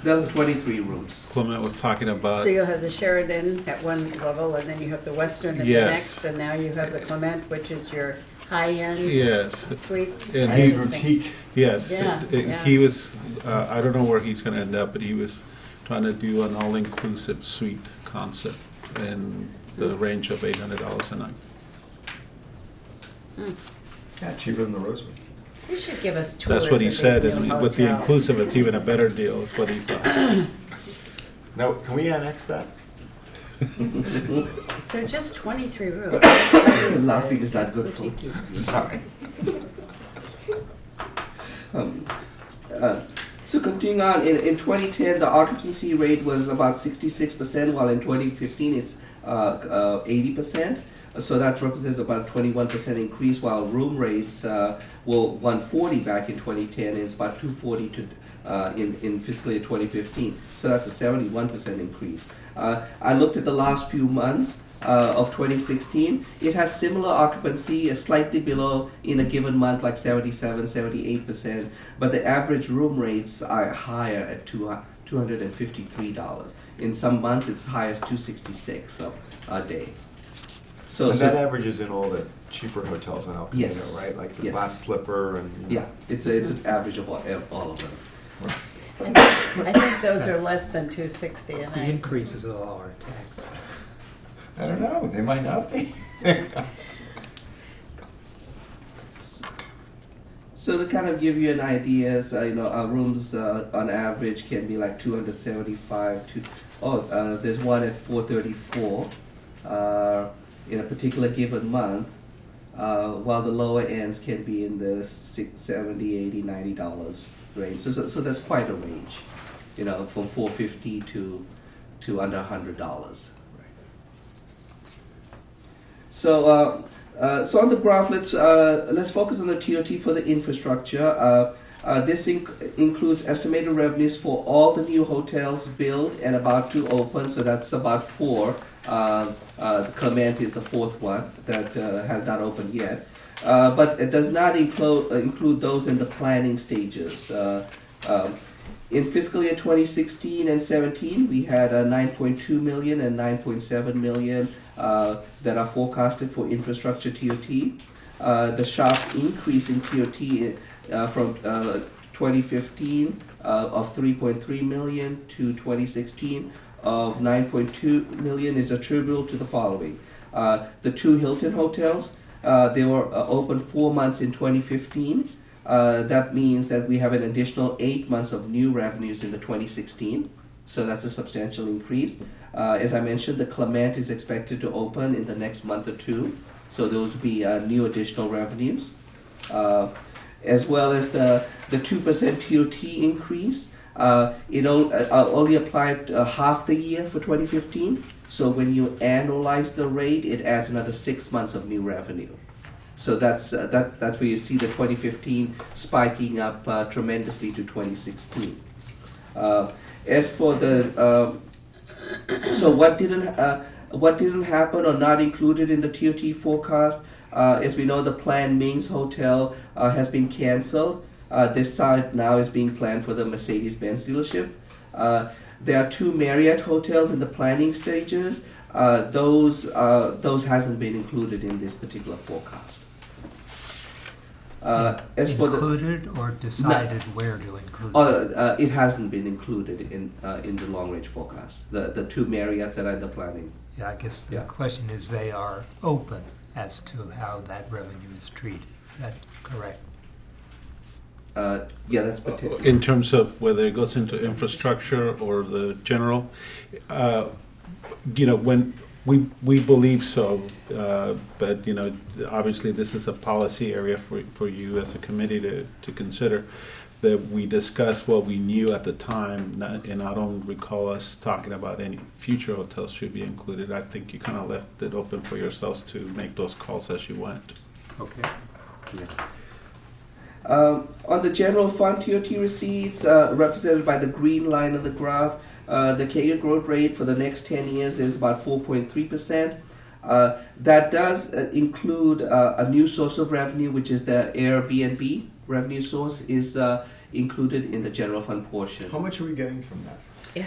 There are 23 rooms. Clement was talking about. So you'll have the Sheridan at one level, and then you have the Western at the next, and now you have the Clement, which is your high-end suites. And boutique. Yes. Yeah, He was. I don't know where he's going to end up, but he was trying to do an all-inclusive suite concept in the range of $800 a night. Yeah, cheaper than the Rosewood. You should give us tours. That's what he of these said, new and with the hotels. inclusive, it's even a better deal, is what he thought. Now, can we annex that? So just 23 rooms. Laughing is not good for me. boutique-y. Sorry. So continuing on, in 2010, the occupancy rate was about 66%, while in 2015 it's 80%. So that represents about a 21% increase, while room rates were 140 back in 2010, and it's about 240 in fiscal year 2015. So that's a 71% increase. I looked at the last few months of 2016. It has similar occupancy, slightly below in a given month, like 77, 78%, but the average room rates are higher at $253. In some months, it's high as $266 a day. So and that averages in all the cheaper hotels in El Camino, Yes. right? Like the Yes. Glass Slipper and. Yeah, it's an average of all of them. I think those are less than 260 a The night. increases of our tax. I don't know. They might not be. So to kind of give you an idea, our rooms on average can be like 275 to. There's one at 434 in a particular given month, while the lower ends can be in the $70, $80, $90 range. So that's quite a range, from $450 to under $100. So on the graph, let's focus on the TOT for the infrastructure. This includes estimated revenues for all the new hotels built and about to open. So that's about 4. Clement is the 4th one that has not opened yet, but it does not include those in the planning stages. In fiscal year 2016 and 17, we had 9.2 million and 9.7 million that are forecasted for infrastructure TOT. The sharp increase in TOT from 2015 of 3.3 million to 2016 of 9.2 million is attributable to the following. The 2 Hilton hotels, they were open 4 months in 2015. That means that we have an additional 8 months of new revenues in the 2016. So that's a substantial increase. As I mentioned, the Clement is expected to open in the next month or 2. So those will be new additional revenues. As well as the 2% TOT increase. It only applied half the year for 2015. So when you annualize the rate, it adds another 6 months of new revenue. So that's where you see the 2015 spiking up tremendously to 2016. As for the so what didn't happen or not included in the TOT forecast? As we know, the planned Ming's Hotel has been canceled. This site now is being planned for the Mercedes-Benz dealership. There are 2 Marriott hotels in the planning stages. Those hasn't been included in this particular forecast. As for included or decided where to include? It hasn't been included in the long range forecast. The 2 Marriotts that are in the planning. Yeah, I guess the question is they are open as to how that revenue is treated. Is that correct? Yeah, that's particular. In terms of whether it goes into infrastructure or the general, when we believe so, but obviously this is a policy area for you as a committee to consider. That we discussed what we knew at the time, and I don't recall us talking about any future hotels should be included. I think you kind of left it open for yourselves to make those calls as you went. Okay. Yeah. On the general fund TOT receipts, represented by the green line of the graph, the CAGR growth rate for the next 10 years is about 4.3%. That does include a new source of revenue, which is the Airbnb revenue source is included in the general fund portion. How much are we getting from that? Yeah.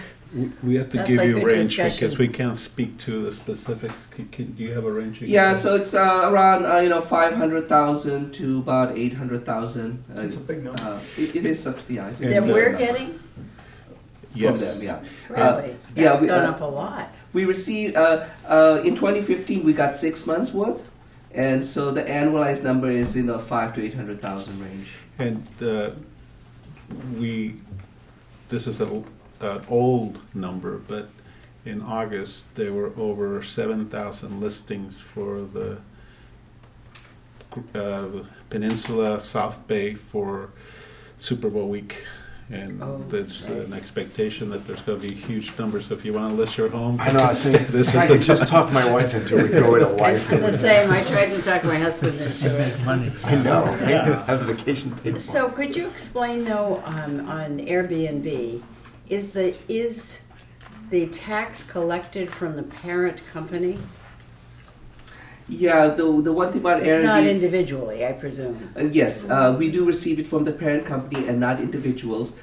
We have to That's give like you a good range discussion. because we can't speak to the specifics. Do you have a range? Yeah, so it's around 500,000 to about 800,000. It's a big number. It is. It is. That we're getting? Yes. From them, yeah. Really? That's gone up a lot. We received, in 2015, we got 6 months worth. And so the annualized number is in a 500 to 800,000 range. And this is an old number, but in August there were over 7,000 listings for the Peninsula, South Bay for Super Bowl week. And there's an expectation that there's going to be huge numbers. So if you want to list your home, I know. I was thinking this I is could just talk my wife into it. Go with a wife. The same. I tried to talk my husband into it. Money. I know. Yeah. Have the vacation paid for. So could you explain though on Airbnb, is the tax collected from the parent company? Yeah, the one thing about It's Airbnb, not individually, I presume. Yes, we do receive it from the parent company and not individuals.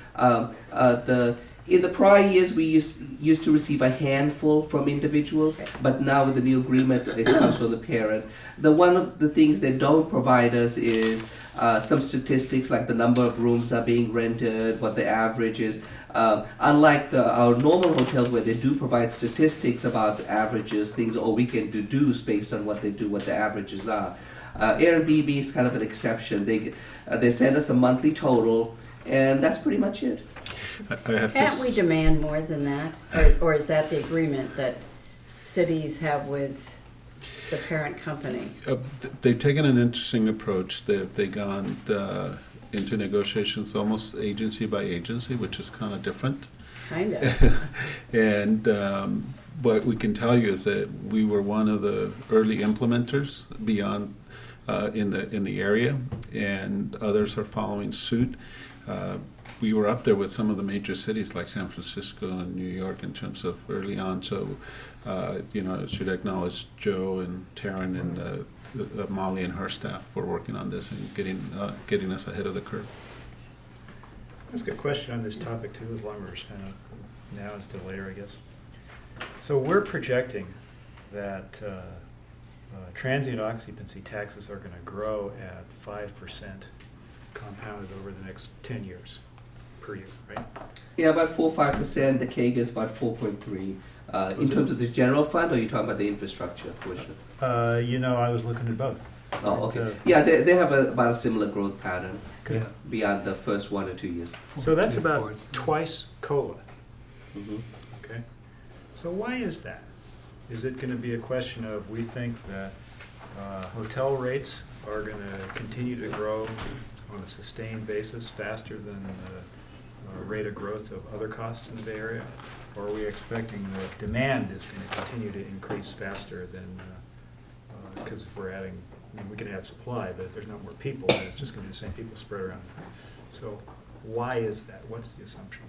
In the prior years, we used to receive a handful from individuals, but now with the new agreement, it comes from the parent. One of the things they don't provide us is some statistics like the number of rooms are being rented, what the average is. Unlike our normal hotels where they do provide statistics about the averages, things, or we can deduce based on what they do, what the averages are. Airbnb is kind of an exception. They send us a monthly total, and that's pretty much it. Can't we demand more than that? Or is that the agreement that cities have with the parent company? They've taken an interesting approach. They've gone into negotiations almost agency by agency, which is kind of different. Kind of. And what we can tell you is that we were one of the early implementers beyond in the area, and others are following suit. We were up there with some of the major cities like San Francisco and New York in terms of early on. So, I should acknowledge Joe and Taryn and Molly and her staff for working on this and getting us ahead of the curve. That's a good question on this topic too, as long as we're spending now instead of later, I guess. So we're projecting that transient occupancy taxes are going to grow at 5% compounded over the next 10 years per year, right? Yeah, about 4-5%. The CAGR is about 4.3. In terms of the general fund, or are you talking about the infrastructure portion? I was looking at both. Oh, okay. Yeah, they have about a similar growth pattern Okay. beyond the first 1 or 2 years. So that's about twice COLA. Mm-hmm. Okay. So why is that? Is it going to be a question of we think that hotel rates are going to continue to grow on a sustained basis faster than the rate of growth of other costs in the Bay Area? Or are we expecting that demand is going to continue to increase faster than, because if we're adding, we can add supply, but if there's not more people, then it's just going to be the same people spread around. So why is that? What's the assumption?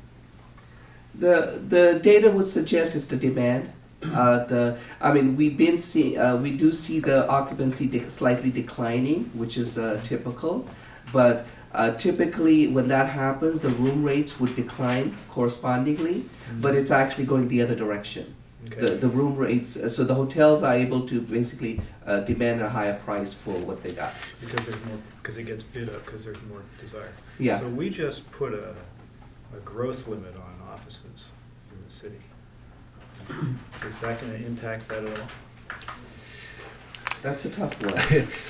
The data would suggest it's the demand. We do see the occupancy slightly declining, which is typical, but typically when that happens, the room rates would decline correspondingly, but it's actually going the other direction. Okay. The room rates, so the hotels are able to basically demand a higher price for what they got. Because there's more, because it gets bid up, because there's more desire. Yeah. So we just put a growth limit on offices in the city. Is that going to impact that at all? That's a tough one.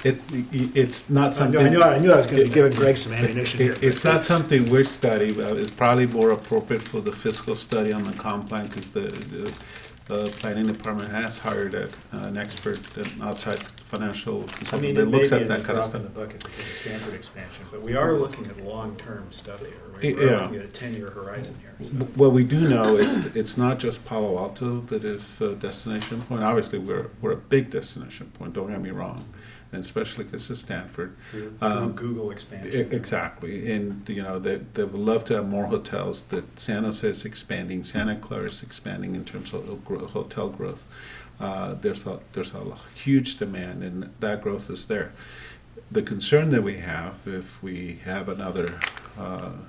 It's not something. I knew I was going to be giving Greg some ammunition here. It's not something we're studying. It's probably more appropriate for the fiscal study on the comp plan, because the planning department has hired an expert, an outside financial consultant that looks at that kind of stuff. In the bucket because of Stanford expansion, but we are looking at long-term study. Right? We're looking at a 10-year horizon here. So. What we do know is it's not just Palo Alto that is a destination point. Obviously, we're a big destination point. Don't get me wrong, and especially because it's Stanford. Google expansion. Exactly, and they would love to have more hotels. That San Jose is expanding, Santa Clara is expanding in terms of hotel growth. There's a huge demand, and that growth is there. The concern that we have, if we have another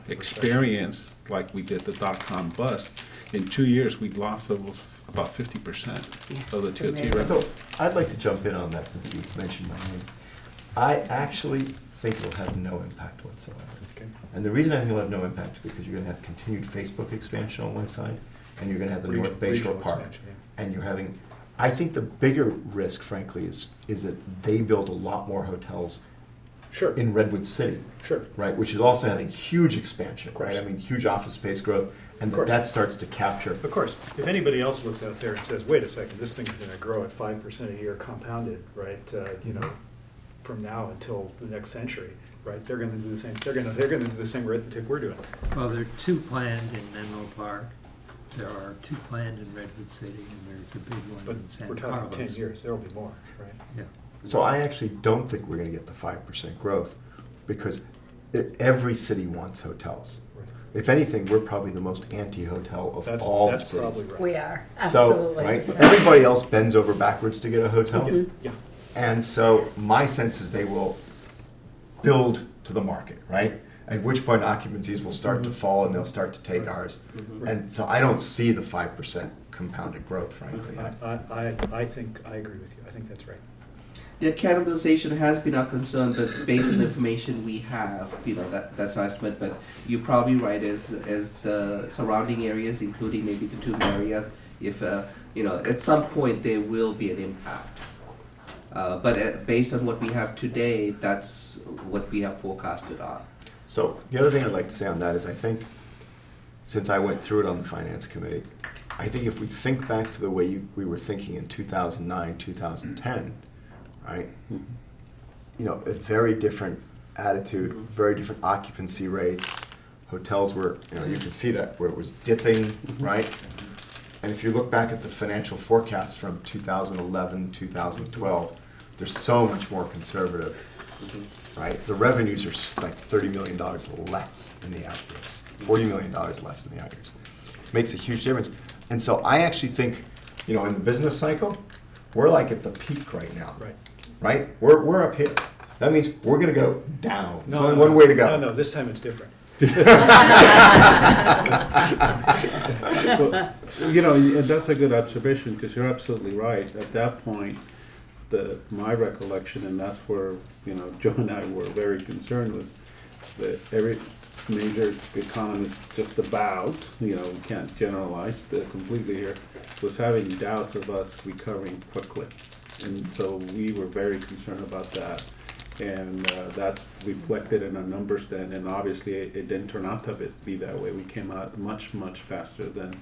experience like we did the .com bust, in 2 years we lost about 50% of the TOT revenue. So I'd like to jump in on that since you mentioned my name. I actually think it will have no impact whatsoever. Okay. And the reason I think it will have no impact is because you're going to have continued Facebook expansion on one side, and you're going to have the North Bay Shore Park. And you're having I think the bigger risk, frankly, is that they build a lot more hotels in Redwood City, right? Which is also having huge expansion, right? I mean, huge office space growth, and that starts to capture. Of course, if anybody else looks out there and says, "Wait a second, this thing's going to grow at 5% a year compounded, right? From now until the next century, right? They're going to do the same. They're going to do the same arithmetic we're doing." Well, there are 2 planned in Menlo Park. There are 2 planned in Redwood City, and there's a big one in San We're Carlos. talking 10 years. There will be more, right? Yeah. So I actually don't think we're going to get the 5% growth because every city wants hotels. If anything, we're probably the most anti-hotel of all the cities. Probably right. We are, So, absolutely. right, everybody else bends over backwards to get a hotel. Yeah. And so my sense is they will build to the market, right? At which point occupancies will start to fall and they'll start to take ours. And so I don't see the 5% compounded growth, frankly. I think I agree with you. I think that's right. Yeah, cannibalization has been our concern, but based on the information we have, that's our estimate. But you're probably right, as the surrounding areas, including maybe the 2 areas, if at some point there will be an impact. But based on what we have today, that's what we have forecasted on. So the other thing I'd like to say on that is I think, since I went through it on the Finance Committee, I think if we think back to the way we were thinking in 2009, 2010, right? A very different attitude, very different occupancy rates. Hotels were, you can see that, where it was dipping, right? And if you look back at the financial forecasts from 2011, 2012, they're so much more conservative, right? The revenues are like $30 million less in the out years, $40 million less in the out years. Makes a huge difference. And so I actually think, in the business cycle, we're like at the peak right now. Right? We're up here. That means we're going to go down. There's only one way to go. No, this time it's different. Well, that's a good observation because you're absolutely right. At that point, my recollection, and that's where Joe and I were very concerned, was that every major economist just about, we can't generalize completely here, was having doubts of us recovering quickly. And so we were very concerned about that. And that's reflected in our numbers then. And obviously it didn't turn out to be that way. We came out much, much faster than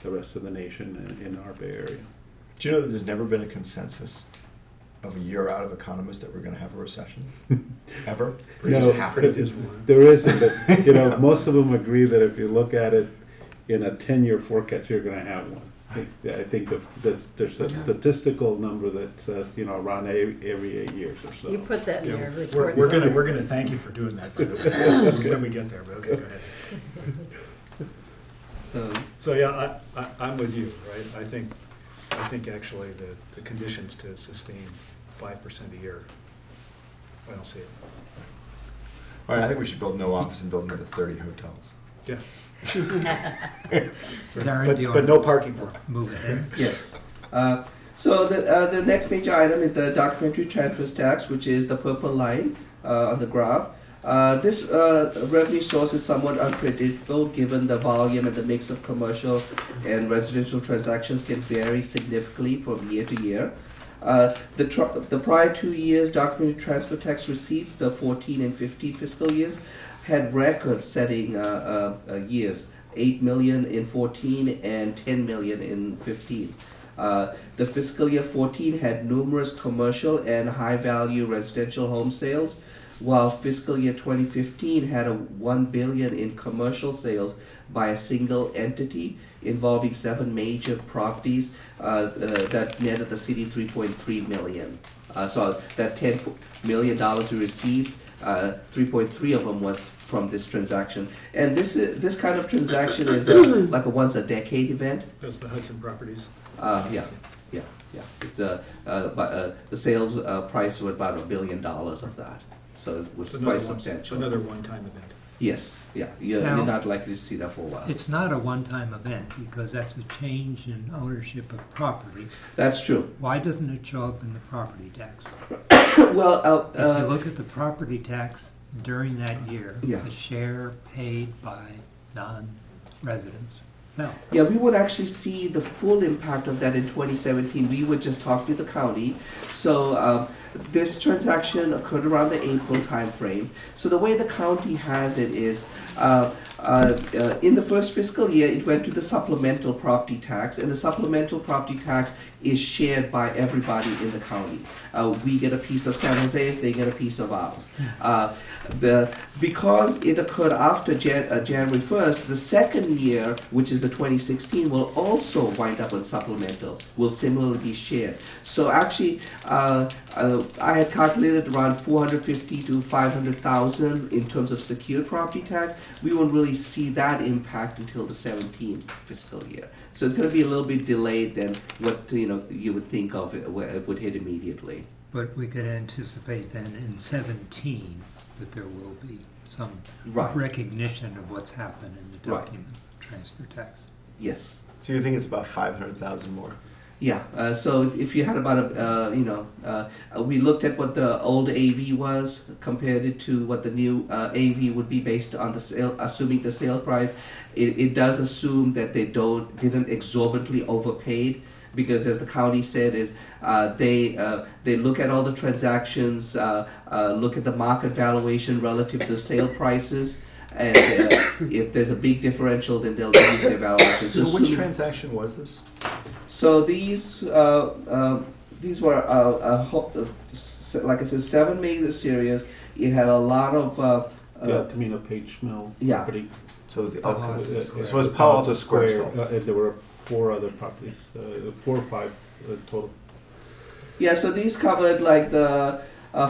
the rest of the nation in our Bay Area. Do you know that there's never been a consensus of a year out of economists that we're going to have a recession? Ever? It just happened. There isn't, but most of them agree that if you look at it in a 10-year forecast, you're going to have one. I think there's a statistical number that says around every 8 years or so. You put that in your report. We're gonna thank you for doing that, by the way, when we get there. But okay, go ahead. So yeah, I'm with you, right? I think actually the conditions to sustain 5% a year, I don't see it. All right, I think we should build no office and build another 30 hotels. Yeah. But no parking for move ahead. Yes. So the next major item is the documentary transfers tax, which is the purple line on the graph. This revenue source is somewhat unpredictable given the volume and the mix of commercial and residential transactions can vary significantly from year to year. The prior 2 years documentary transfer tax receipts, the 14 and 15 fiscal years, had record-setting years, 8 million in 14 and 10 million in 15. The fiscal year 14 had numerous commercial and high-value residential home sales, while fiscal year 2015 had a 1 billion in commercial sales by a single entity involving 7 major properties that netted the city 3.3 million. So that $10 million we received, 3.3 of them was from this transaction, and this kind of transaction is like a once a decade event. That's the Hudson properties. Yeah. It's the sales price was about $1 billion of that, so it was quite substantial. Another one-time event. Yes, yeah. You're not likely to see that for a while. It's not a one-time event because that's a change in ownership of property. That's true. Why doesn't it show up in the property tax? Well, if you look at the property tax during that year, Yeah. the share paid by non-residents No. Yeah, we would actually see the full impact of that in 2017. We would just talk to the county. So this transaction occurred around the April timeframe. So the way the county has it is, in the first fiscal year, it went to the supplemental property tax, and the supplemental property tax is shared by everybody in the county. We get a piece of San Jose's, they get a piece of ours. Because it occurred after January 1st, the second year, which is the 2016, will also wind up on supplemental, will similarly be shared. So actually, I had calculated around 450 to 500,000 in terms of secured property tax. We won't really see that impact until the 17 fiscal year. So it's going to be a little bit delayed than what you would think of where it would hit immediately. But we could anticipate then in 17 that there will be some Right. recognition of what's happened in the Right. document transfer tax. Yes. So you think it's about 500,000 more? Yeah. So if you had about we looked at what the old AV was, compared it to what the new AV would be based on the sale, assuming the sale price. It does assume that they didn't exorbitantly overpaid, because as the county said is they look at all the transactions, look at the market valuation relative to sale prices, and if there's a big differential, then they'll use their valuation. So which transaction was this? So these were like I said, 7 major series. It had a lot of Camino Page Mill Yeah. property. So it's So it's Palo Alto Square. There were 4 other properties, 4 or 5 total. Yeah, so these covered like the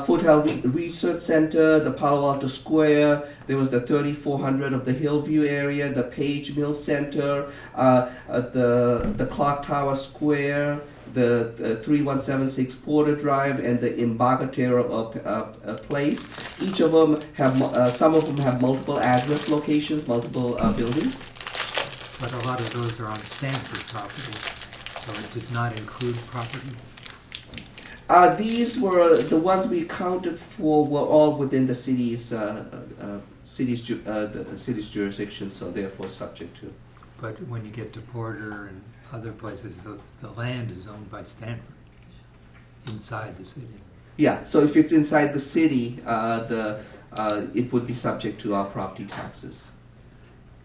Foothill Research Center, the Palo Alto Square. There was the 3400 of the Hillview area, the Page Mill Center, the Clock Tower Square, the 3176 Porter Drive, and the Embarcadero Place. Each of them have some of them have multiple address locations, multiple buildings. But a lot of those are on Stanford property, so it did not include property. These were the ones we accounted for were all within the city's jurisdiction, so therefore subject to. But when you get to Porter and other places, the land is owned by Stanford inside the city. Yeah, so if it's inside the city, it would be subject to our property taxes.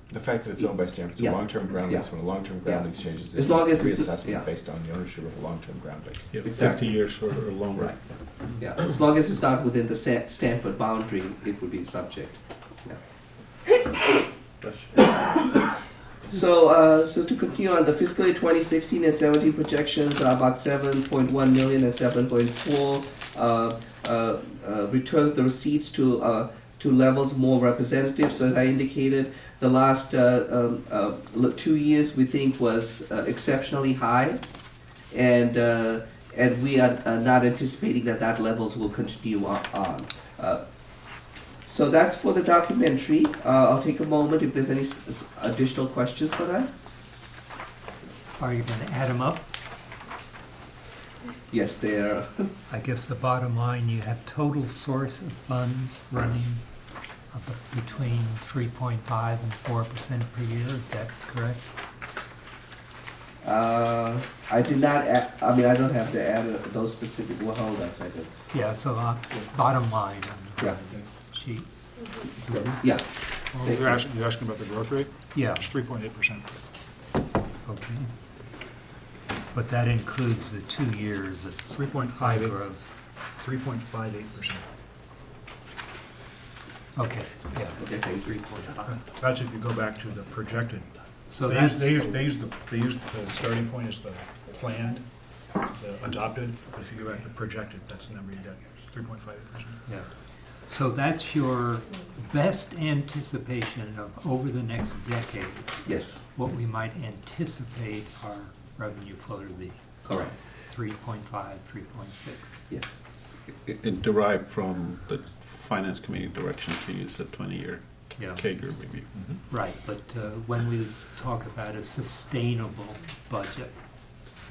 The fact that it's owned by Stanford, Yeah. a long-term ground lease. Yeah. When a long-term ground Yeah. lease changes, As there's long a as it's- reassessment yeah. based on the ownership of a long-term ground lease. Yeah, Exactly. 50 years or longer. Right. Yeah, as long as it's not within the Stanford boundary, it would be subject. Yeah. So to continue on, the fiscal year 2016 and 17 projections are about 7.1 million and 7.4 returns the receipts to levels more representative. So as I indicated, the last 2 years we think was exceptionally high, and we are not anticipating that levels will continue on. So that's for the documentary. I'll take a moment if there's any additional questions for that. Are you going to add them up? Yes, they are. I guess the bottom line, you have total source of funds running up between 3.5 and 4% per year. Is that correct? I did not add, I mean, I don't have to add those specific, well, hold on a second. Yeah, it's a lot. Bottom line on Yeah. the sheet. Yeah. You're asking about the growth rate? Yeah. It's 3.8%. Okay. But that includes the 2 years of 3.58 growth. 3.58%. Okay, yeah. Okay, 3.5. That's if you go back to the projected. So They that's... used the starting point as the planned, the adopted, but if you go back to projected, that's the number you get, 3.58%. Yeah. So that's your best anticipation of over the next decade. Yes. What we might anticipate our revenue flow to be. Correct. 3.5, 3.6. Yes. It derived from the Finance Committee direction to use a 20-year Yeah. CAGR review. Right, but when we talk about a sustainable budget,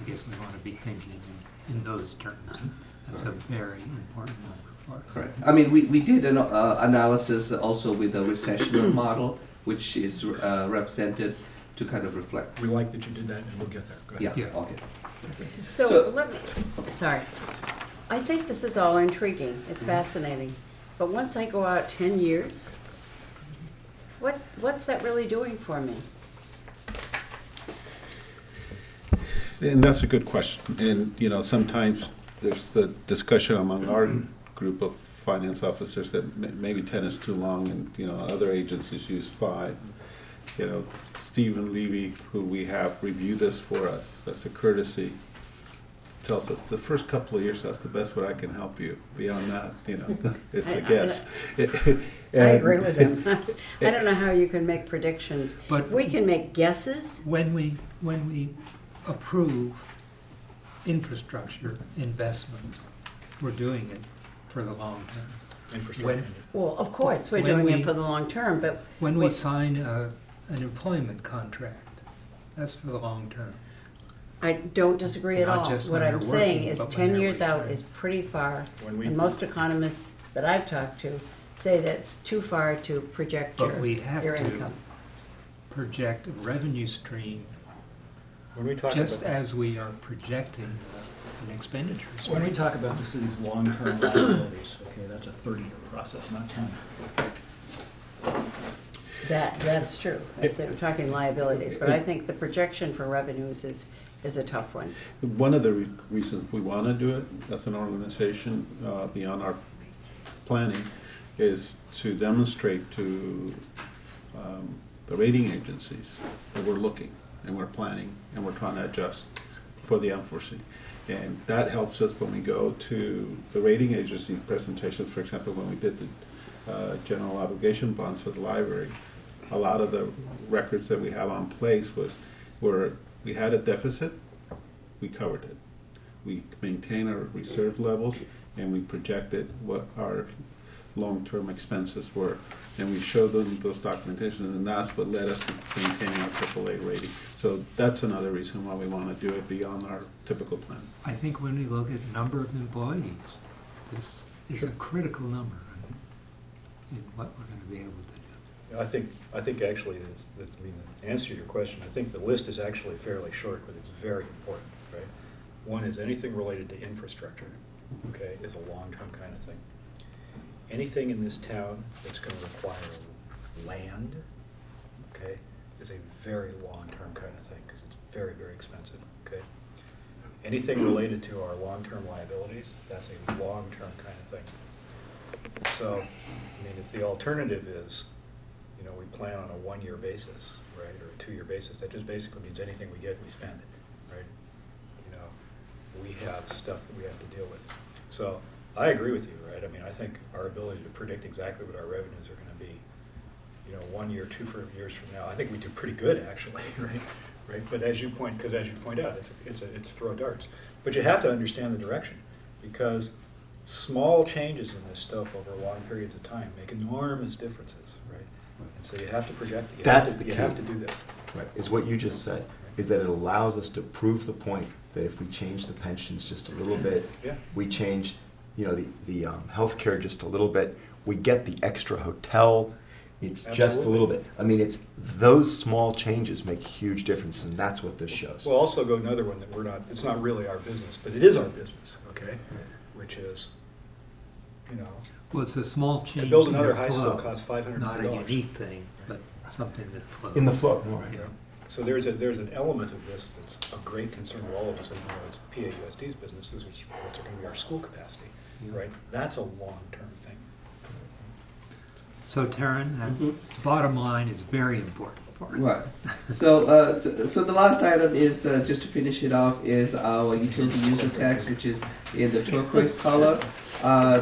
I guess we want to be thinking in those terms. That's a very important number for us. Correct. I mean, we did an analysis also with a recessional model, which is represented to kind of reflect. We like that you did that, and we'll get there. Go ahead. Yeah, okay. So let me, sorry. I think this is all intriguing. It's fascinating. But once I go out 10 years, what's that really doing for me? And that's a good question. And, you know, sometimes there's the discussion among our group of finance officers that maybe 10 is too long, and, you know, other agencies use 5. You know, Stephen Levy, who we have review this for us, that's a courtesy, tells us the first couple of years, that's the best way I can help you. Beyond that, you know, it's a guess. I agree with him. I don't know how you can make predictions. But we can make guesses. When we approve infrastructure investments, we're doing it for the long term. Infrastructure. Well, of course, we're doing it for the long term, but when we sign an employment contract, that's for the long term. I don't disagree at Not all. just What when I'm they're saying working, is but when 10 they're years out retired. is pretty far, When and most economists that I've talked to say that's too far to project But we have your to income. project a revenue stream When we talk just about, as we are projecting an expenditure. when we talk about the city's long-term liabilities, okay, that's a 30-year process, not 10. That's true. If they're talking liabilities, but I think the projection for revenues is a tough one. One of the reasons we want to do it as an organization, beyond our planning, is to demonstrate to the rating agencies that we're looking and we're planning and we're trying to adjust for the unforeseen. And that helps us when we go to the rating agency presentations. For example, when we did the general obligation bonds for the library, a lot of the records that we have on place was where we had a deficit, we covered it. We maintain our reserve levels, and we projected what our long-term expenses were. And we showed them those documentations, and that's what led us to maintaining our AAA rating. So that's another reason why we want to do it beyond our typical plan. I think when we look at number of employees, this is a critical number in what we're going to be able to do. I think actually, to answer your question, I think the list is actually fairly short, but it's very important, right? One is anything related to infrastructure, okay, is a long-term kind of thing. Anything in this town that's going to require land, okay, is a very long-term kind of thing, because it's very, very expensive, okay? Anything related to our long-term liabilities, that's a long-term kind of thing. So, I mean, if the alternative is, you know, we plan on a 1-year basis, right, or a 2-year basis, that just basically means anything we get, we spend, right? You know, we have stuff that we have to deal with. So, I agree with you, right? I mean, I think our ability to predict exactly what our revenues are going to be, you know, 1 year, 2 years from now, I think we do pretty good, actually, right? Right? But as you point out, it's throw darts. But you have to understand the direction, because small changes in this stuff over long periods of time make enormous differences, right? And so you have to project it. You have to do this. Right, is what you just said, is that it allows us to prove the point that if we change the pensions just a little bit, we change, you know, the healthcare just a little bit, we get the extra hotel, it's just a little bit. I mean, it's those small changes make a huge difference, and that's what this shows. We'll also go another one that it's not really our business, but it is our business, okay? Which is, you know, well, it's a small change. To build another in high flow, school costs $500 not million. a unique thing, but something that flows. In the flow, right. Yeah. So there's an element of this that's of great concern to all of us, and you know, it's PAUSD's businesses, which are going to be our school capacity, right? That's a long-term thing. So, Taryn, bottom line is very important for us. Right. So, so the last item is, just to finish it off, is our utility user tax, which is in the turquoise color.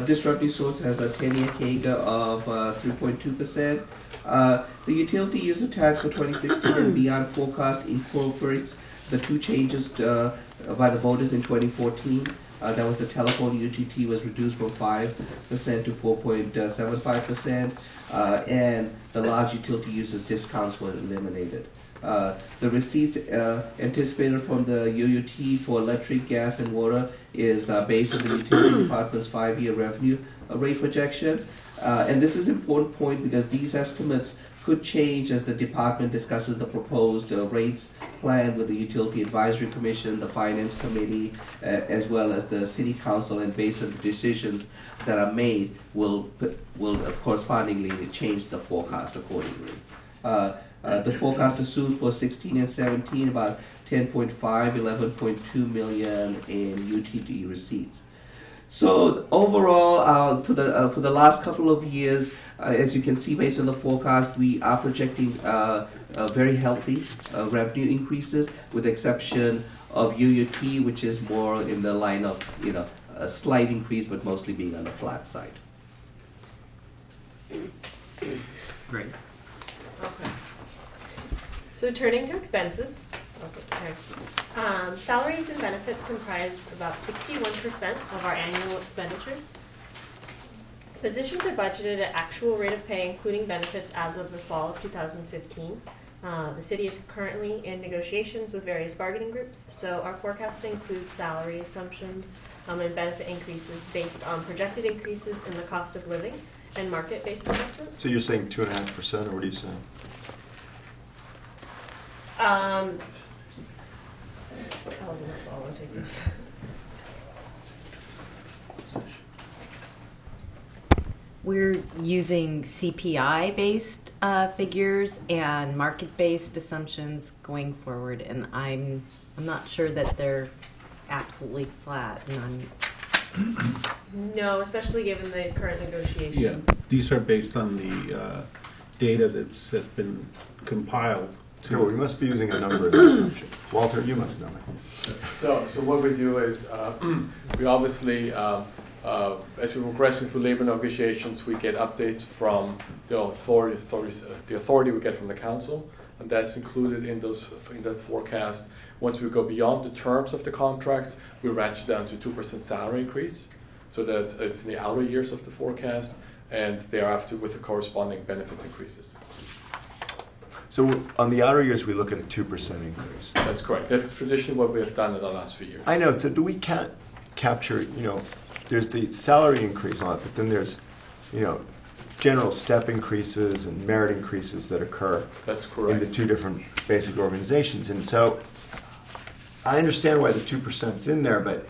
This revenue source has a 10-year CAGR of 3.2%. The utility user tax for 2016 and beyond forecast incorporates the 2 changes by the voters in 2014. That was the telephone UTT was reduced from 5% to 4.75%, and the large utility users discounts were eliminated. The receipts anticipated from the UUT for electric, gas, and water is based on the utility department's 5-year revenue rate projection. And this is an important point because these estimates could change as the department discusses the proposed rates plan with the Utility Advisory Commission, the Finance Committee, as well as the City Council, and based on the decisions that are made, will correspondingly change the forecast accordingly. The forecast assumes for 16 and 17 about 10.5, 11.2 million in UTD receipts. So overall, for the last couple of years, as you can see based on the forecast, we are projecting very healthy revenue increases, with the exception of UUT, which is more in the line of a slight increase, but mostly being on the flat side. Great. Okay. So turning to expenses. Okay, sorry. Salaries and benefits comprise about 61% of our annual expenditures. Positions are budgeted at actual rate of pay, including benefits, as of the fall of 2015. The city is currently in negotiations with various bargaining groups, so our forecasting includes salary assumptions and benefit increases based on projected increases in the cost of living and market-based adjustments. So you're saying 2.5%, or what are you saying? I'll take this. We're using CPI-based figures and market-based assumptions going forward, and I'm not sure that they're absolutely flat. And No, especially given the current negotiations. Yeah, these are based on the data that's been compiled. Okay, well, we must be using a number of assumption. Walter, you must know it. So what we do is we obviously, as we're progressing through labor negotiations, we get updates from the authority we get from the council, and that's included in that forecast. Once we go beyond the terms of the contracts, we ratchet down to 2% salary increase, so that it's in the outer years of the forecast, and thereafter with the corresponding benefits increases. So on the outer years, we look at a 2% increase. That's correct. That's traditionally what we have done in the last few years. I know. So do we capture, there's the salary increase on it, but then there's, general step increases and merit increases that occur. That's correct. In the two different basic organizations. And so I understand why the 2% is in there, but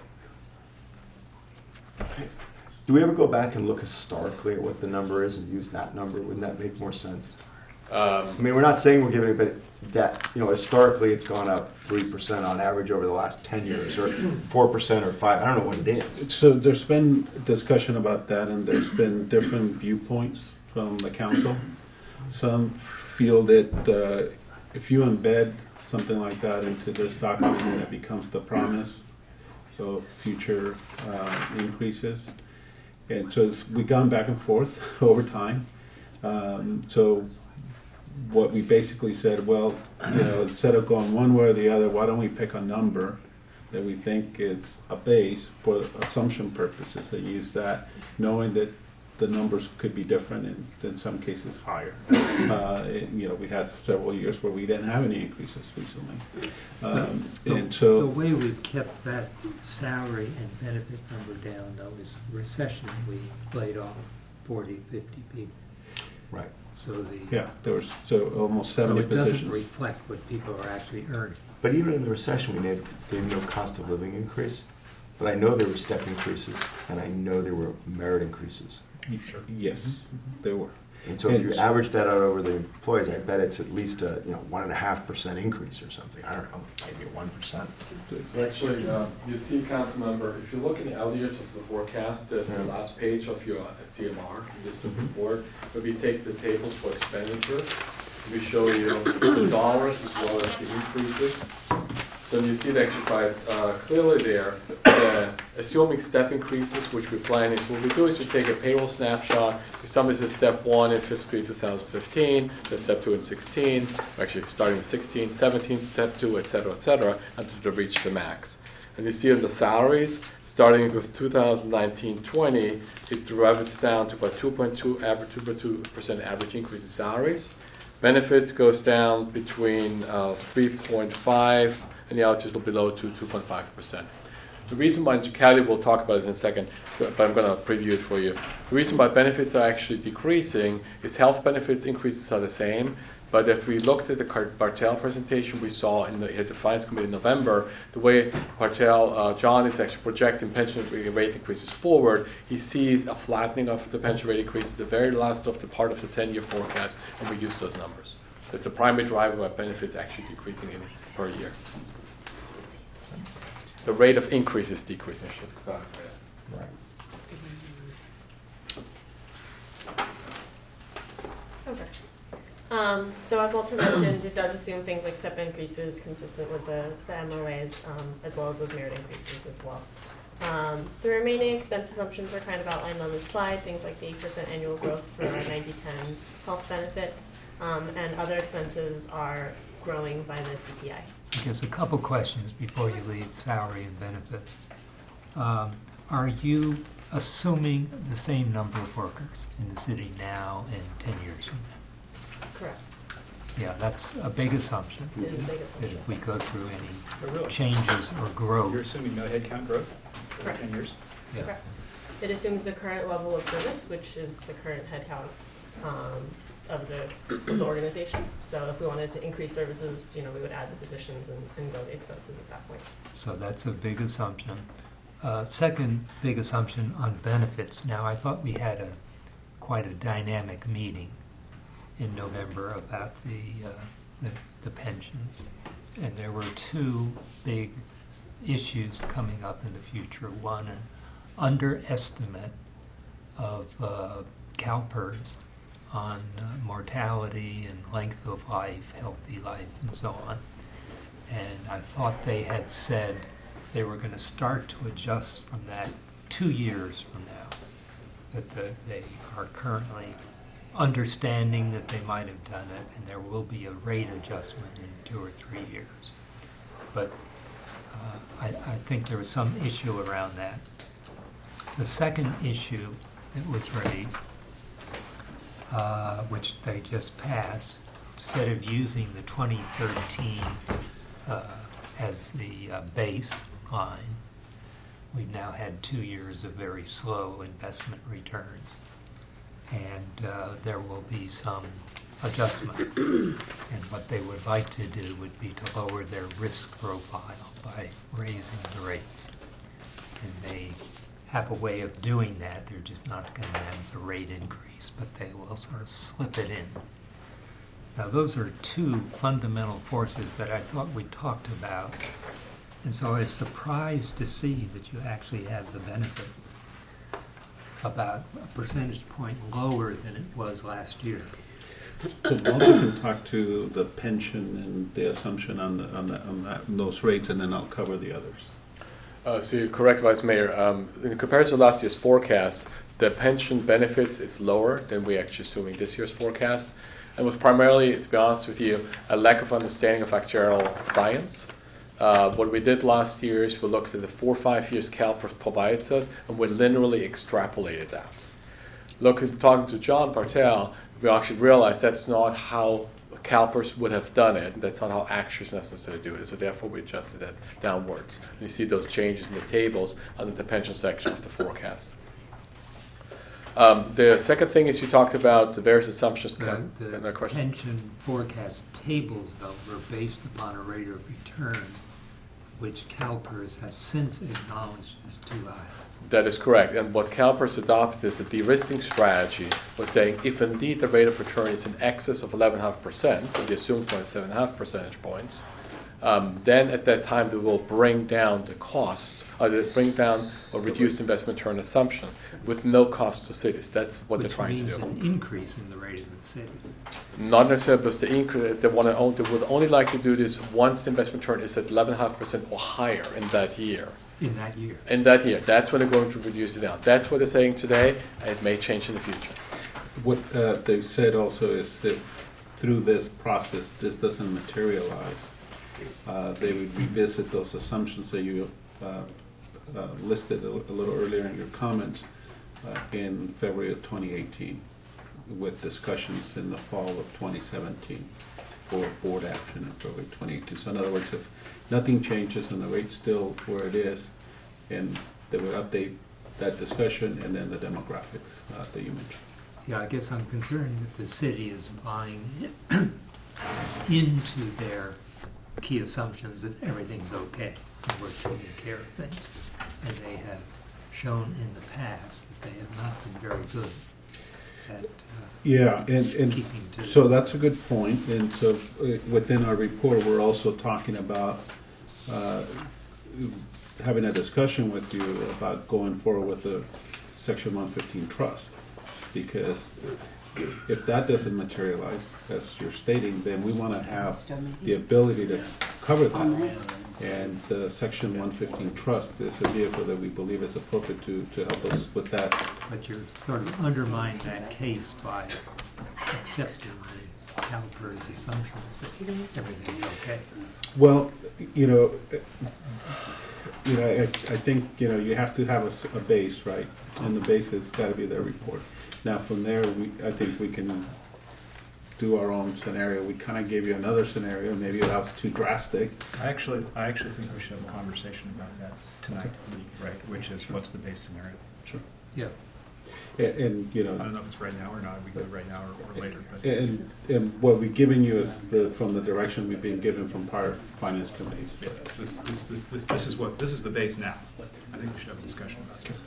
do we ever go back and look historically at what the number is and use that number? Wouldn't that make more sense? I mean, we're not saying we're giving it, but that, historically it's gone up 3% on average over the last 10 years, or 4% or 5%. I don't know what it is. So there's been discussion about that, and there's been different viewpoints from the council. Some feel that if you embed something like that into this document, then it becomes the promise of future increases. And so we've gone back and forth over time. So what we basically said, well, instead of going one way or the other, why don't we pick a number that we think is a base for assumption purposes, that use that, knowing that the numbers could be different and in some cases higher. We had several years where we didn't have any increases recently. And so the way we've kept that salary and benefit number down, though, is recession. We laid off 40, 50 people. Right. So there was almost 70 so it doesn't positions. reflect what people are actually earning. But even in the recession, we gave no cost of living increase. But I know there were step increases, and I know there were merit increases. Yes, there were. And so if you average that out over the employees, I bet it's at least a 1.5% increase or something. I don't know, maybe 1%. So actually, you see, council member, if you look in the outer years of the forecast, there's the last page of your CMR, this report, where we take the tables for expenditure. We show you the dollars as well as the increases. So you see it actually quite clearly there. Assuming step increases, which we plan is, what we do is we take a payroll snapshot. If somebody says step 1 in fiscal year 2015, then step 2 in 16, actually starting with 16, 17, step 2, et cetera, until they reach the max. And you see in the salaries, starting with 2019-20, it revets down to about 2.2% average increase in salaries. Benefits goes down between 3.5 and the out is below 2.5%. The reason why Callie will talk about it in a second, but I'm going to preview it for you. The reason why benefits are actually decreasing is health benefits increases are the same. But if we looked at the Bartel presentation we saw at the Finance Committee in November, the way Bartel, John is actually projecting pension rate increases forward, he sees a flattening of the pension rate increase at the very last of the part of the 10-year forecast, and we use those numbers. That's the primary driver of benefits actually decreasing per year. The rate of increase is decreasing. Right. Okay. So as Walter mentioned, it does assume things like step increases consistent with the MOAs, as well as those merit increases as well. The remaining expense assumptions are kind of outlined on the slide, things like the 8% annual growth for our 90-10 health benefits, and other expenses are growing by the CPI. I guess a couple questions before you leave salary and benefits. Are you assuming the same number of workers in the city now and 10 years from now? Correct. Yeah, that's a big assumption. It is a big assumption. That if we go through any Oh, really? changes or growth. You're assuming no headcount growth for Correct. 10 years? Yeah. Correct. It assumes the current level of service, which is the current headcount of the organization. So if we wanted to increase services, we would add the positions and grow the expenses at that point. So that's a big assumption. Second big assumption on benefits. Now, I thought we had quite a dynamic meeting in November about the pensions, and there were two big issues coming up in the future. One, an underestimate of CalPERS on mortality and length of life, healthy life, and so on. And I thought they had said they were going to start to adjust from that 2 years from now, that they are currently understanding that they might have done it, and there will be a rate adjustment in 2 or 3 years. But I think there was some issue around that. The second issue that was raised, which they just passed, instead of using the 2013 as the baseline, we've now had 2 years of very slow investment returns. And there will be some adjustment. And what they would like to do would be to lower their risk profile by raising the rates. And they have a way of doing that. They're just not going to announce a rate increase, but they will sort of slip it in. Now, those are two fundamental forces that I thought we talked about. And so I was surprised to see that you actually have the benefit about a percentage point lower than it was last year. So Walter can talk to the pension and the assumption on those rates, and then I'll cover the others. So you're correct, Vice Mayor. In comparison to last year's forecast, the pension benefits is lower than we're actually assuming this year's forecast. And was primarily, to be honest with you, a lack of understanding of actuarial science. What we did last year is we looked at the 4 or 5 years CalPERS provides us, and we linearly extrapolated that. Talking to John Bartel, we actually realized that's not how CalPERS would have done it. That's not how actuaries necessarily do it. So therefore, we adjusted that downwards. And you see those changes in the tables under the pension section of the forecast. The second thing is you talked about the various assumptions. The pension forecast tables, though, were based upon a rate of return, which CalPERS has since acknowledged is too high. That is correct. And what CalPERS adopted is a de-risking strategy, was saying if indeed the rate of return is in excess of 11.5%, so the assumed point is 7.5 percentage points, then at that time they will bring down the cost, or bring down or reduce the investment return assumption with no cost to cities. That's what they're trying to do. Which means an increase in the rate of the city. Not necessarily, but the increase. They would only like to do this once the investment return is at 11.5% or higher in that year. In that year. In that year. That's when they're going to reduce it down. That's what they're saying today, and it may change in the future. What they've said also is that through this process, this doesn't materialize. They would revisit those assumptions that you listed a little earlier in your comments in February of 2018, with discussions in the fall of 2017 for board action in February 2018. So in other words, if nothing changes and the rate's still where it is, and they would update that discussion and then the demographics that you mentioned. Yeah, I guess I'm concerned that the city is buying into their key assumptions that everything's okay and we're taking care of things. And they have shown in the past that they have not been very good at and keeping to. So that's a good point. And so within our report, we're also talking about having a discussion with you about going forward with the Section 115 trust. Because if that doesn't materialize, as you're stating, then we want to have the ability to cover that. And the Section 115 trust is a vehicle that we believe is appropriate to help us with that. But you're sort of undermining that case by accepting the CalPERS assumptions that everything's okay. Well, I think you have to have a base, right? And the base has got to be their report. Now, from there, I think we can do our own scenario. We kind of gave you another scenario. Maybe that was too drastic. I actually think we should have a conversation about that tonight, right? Which is, what's the base scenario? Sure. Yeah. And I don't know if it's right now or not. We can do it right now or later. But. And what we've given you is from the direction we've been given from prior finance committees. Yeah, this is the base now. I think we should have a discussion about this.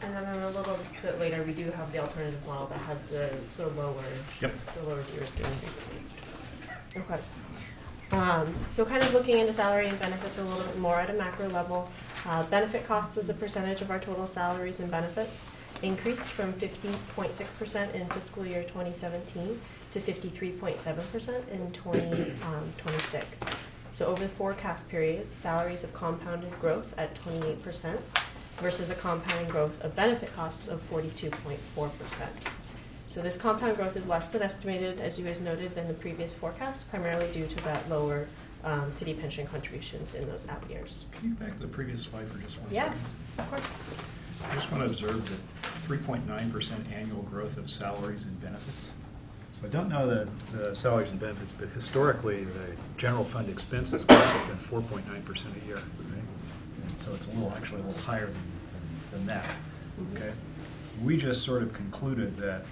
And then a little bit later, we do have the alternative model that has the lower, the lower de-risking rates. Okay. So kind of looking into salary and benefits a little bit more at a macro level, benefit costs as a percentage of our total salaries and benefits increased from 50.6% in fiscal year 2017 to 53.7% in 2026. So over the forecast period, salaries have compounded growth at 28%. Versus a compounding growth of benefit costs of 42.4%. So this compound growth is less than estimated, as you guys noted, than the previous forecast, primarily due to that lower city pension contributions in those out years. Can you back to the previous slide for just 1 second? Yeah, of course. I just want to observe that 3.9% annual growth of salaries and benefits. So I don't know the salaries and benefits, but historically the general fund expenses have been 4.9% a year. Right? So it's actually a little higher than that. Okay, we just sort of concluded that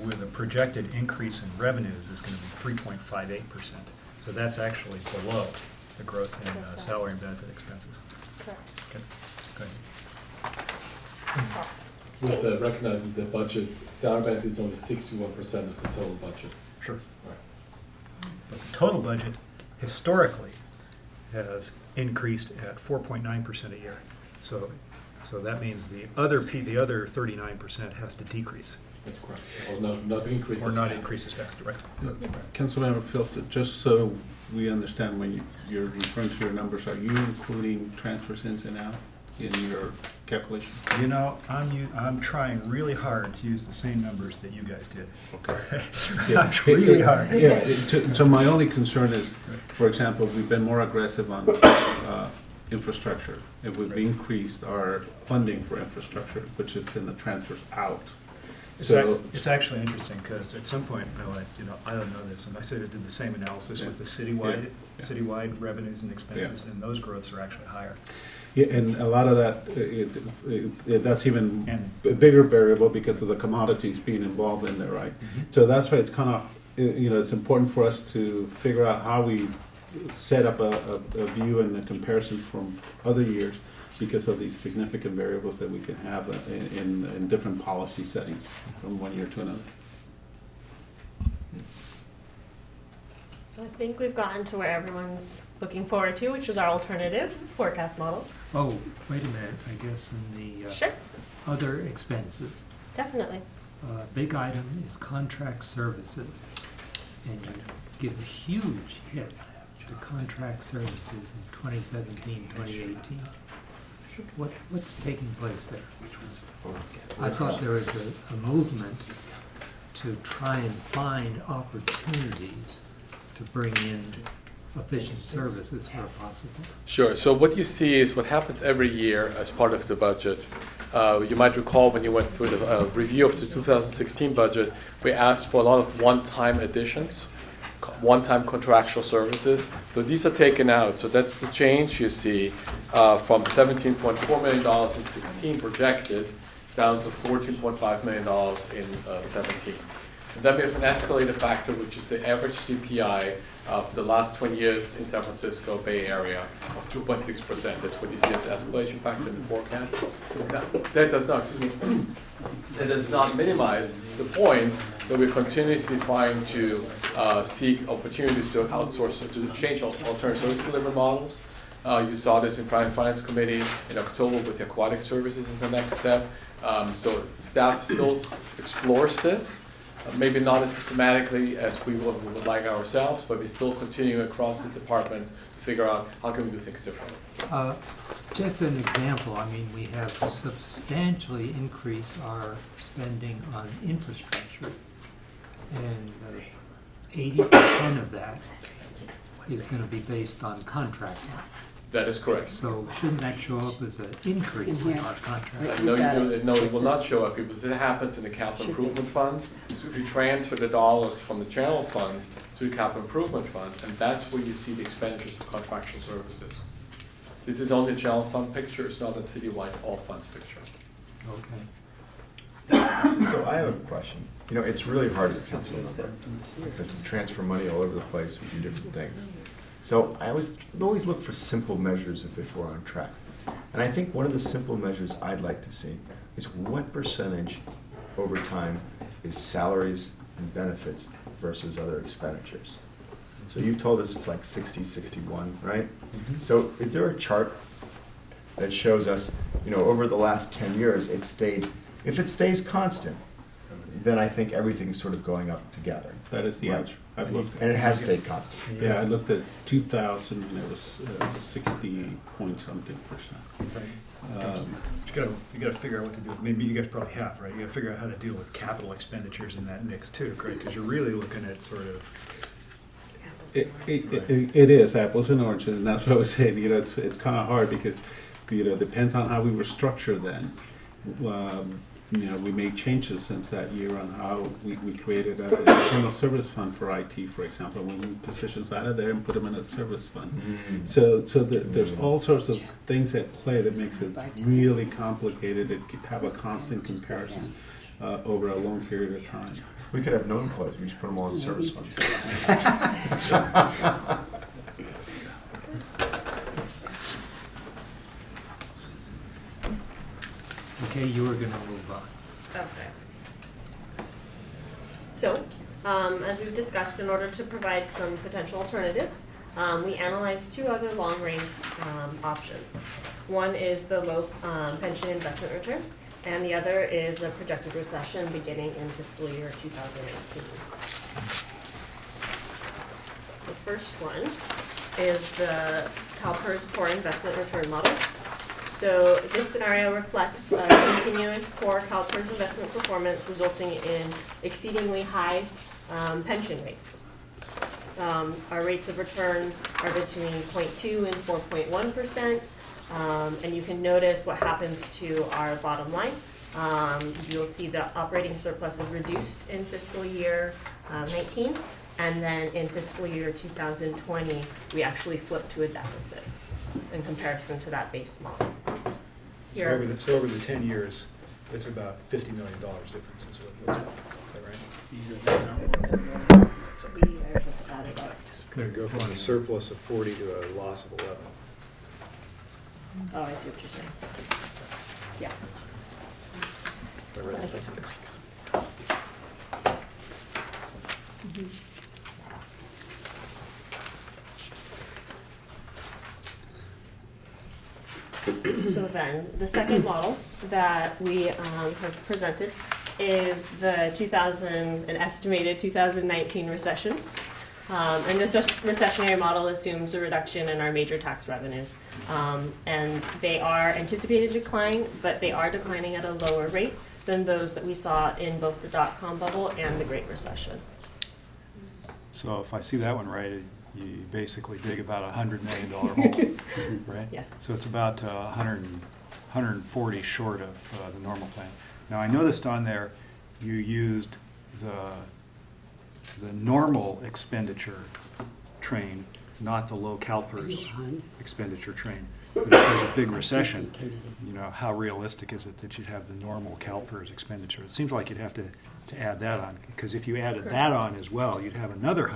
with a projected increase in revenues is going to be 3.58%. So that's actually below the growth in salary and benefit expenses. Correct. Okay. Go ahead. With recognizing the budget's salary benefit is only 61% of the total budget. Sure. Right. But the total budget historically has increased at 4.9% a year. So that means the other 39% has to decrease. That's correct. Or not increase. Or not increase as fast, right? Councilmember Fields, just so we understand, when you're referring to your numbers, are you including transfers in and out in your calculation? I'm trying really hard to use the same numbers that you guys did. Okay. Yeah, really hard. Yeah. So my only concern is, for example, we've been more aggressive on infrastructure, and we've increased our funding for infrastructure, which is in the transfers out. It's actually interesting because at some point I don't know this, and I sort of did the same analysis with the citywide revenues and expenses, and those growths are actually higher. Yeah, and a lot of that, that's even a bigger variable because of the commodities being involved in there, right? Mm-hmm. So that's why it's kind of, it's important for us to figure out how we set up a view and a comparison from other years because of these significant variables that we can have in different policy settings from one year to another. So I think we've gotten to where everyone's looking forward to, which is our alternative forecast model. Oh, wait a minute. I guess in the other expenses. Definitely. Big item is contract services. And you give a huge hit to contract services in 2017, 2018. What's taking place there? I thought there was a movement to try and find opportunities to bring in efficient services where possible. Sure. So what you see is what happens every year as part of the budget. You might recall when you went through the review of the 2016 budget, we asked for a lot of one-time additions. one-time contractual services. So these are taken out. So that's the change you see from $17.4 million in 16 projected down to $14.5 million in 17. And then we have an escalator factor, which is the average CPI for the last 20 years in San Francisco Bay Area of 2.6%. That's what you see as escalation factor in the forecast. That does not, that does not minimize the point that we're continuously trying to seek opportunities to outsource, to change alternative service delivery models. You saw this in Finance Committee in October with the aquatic services as the next step. So staff still explores this. Maybe not as systematically as we would like ourselves, but we still continue across the departments to figure out how can we do things differently. Just an example, I mean, we have substantially increased our spending on infrastructure, and 80% of that is going to be based on contracting. That is correct. So shouldn't that show up as an increase in our contract? No, it will not show up because it happens in the capital improvement fund. So if you transfer the dollars from the general fund to the capital improvement fund, and that's where you see the expenditures for contractual services. This is only a general fund picture. It's not a citywide all funds picture. Okay. So I have a question. You know, it's really hard as a council member because we transfer money all over the place, we do different things. So I always look for simple measures of if we're on track. And I think one of the simple measures I'd like to see is what percentage over time is salaries and benefits versus other expenditures. So you told us it's like 60, 61, right? Mm-hmm. So is there a chart that shows us, you know, over the last 10 years, if it stays constant, then I think everything's sort of going up together. That is the answer. I've looked, and it has stayed constant. Yeah, I looked at 2000 and it was 60-point-something percent. You got to figure out what to do. Maybe you guys probably have, right? You got to figure out how to deal with capital expenditures in that mix too, right? Because you're really looking at sort of. It is apples and oranges, and that's what I was saying. You know, it's kind of hard because, you know, it depends on how we were structured then. You know, we made changes since that year on how we created an internal service fund for IT, for example. We moved positions out of there and put them in a service fund. Mm-hmm. So there's all sorts of things at play that makes it really complicated to have a constant comparison over a long period of time. We could have no employees. We just put them all in service funds. Okay, you were going to move on. Okay. So, as we've discussed, in order to provide some potential alternatives, we analyzed two other long-range options. One is the low pension investment return, and the other is a projected recession beginning in fiscal year 2018. The first one is the CalPERS Core Investment Return Model. So this scenario reflects continuous poor CalPERS investment performance resulting in exceedingly high pension rates. Our rates of return are between 0.2 and 4.1%, and you can notice what happens to our bottom line. You'll see the operating surplus is reduced in fiscal year 19, and then in fiscal year 2020, we actually flip to a deficit in comparison to that base model. So over the 10 years, it's about $50 million difference is what it looks like. Is that right? Going to go from a surplus of 40 to a loss of 11. Oh, I see what you're saying. Yeah. Mm-hmm. So then, the second model that we have presented is the an estimated 2019 recession. And this recessionary model assumes a reduction in our major tax revenues. And they are anticipated to decline, but they are declining at a lower rate than those that we saw in both the dot-com bubble and the Great Recession. So if I see that one right, you basically dig about $100 million hole, right? Yeah. So it's about 140 short of the normal plan. Now I noticed on there you used the normal expenditure train, not the low CalPERS expenditure train. But if there's a big recession, how realistic is it that you'd have the normal CalPERS expenditure? It seems like you'd have to add that on, because if you added that on as well, you'd have another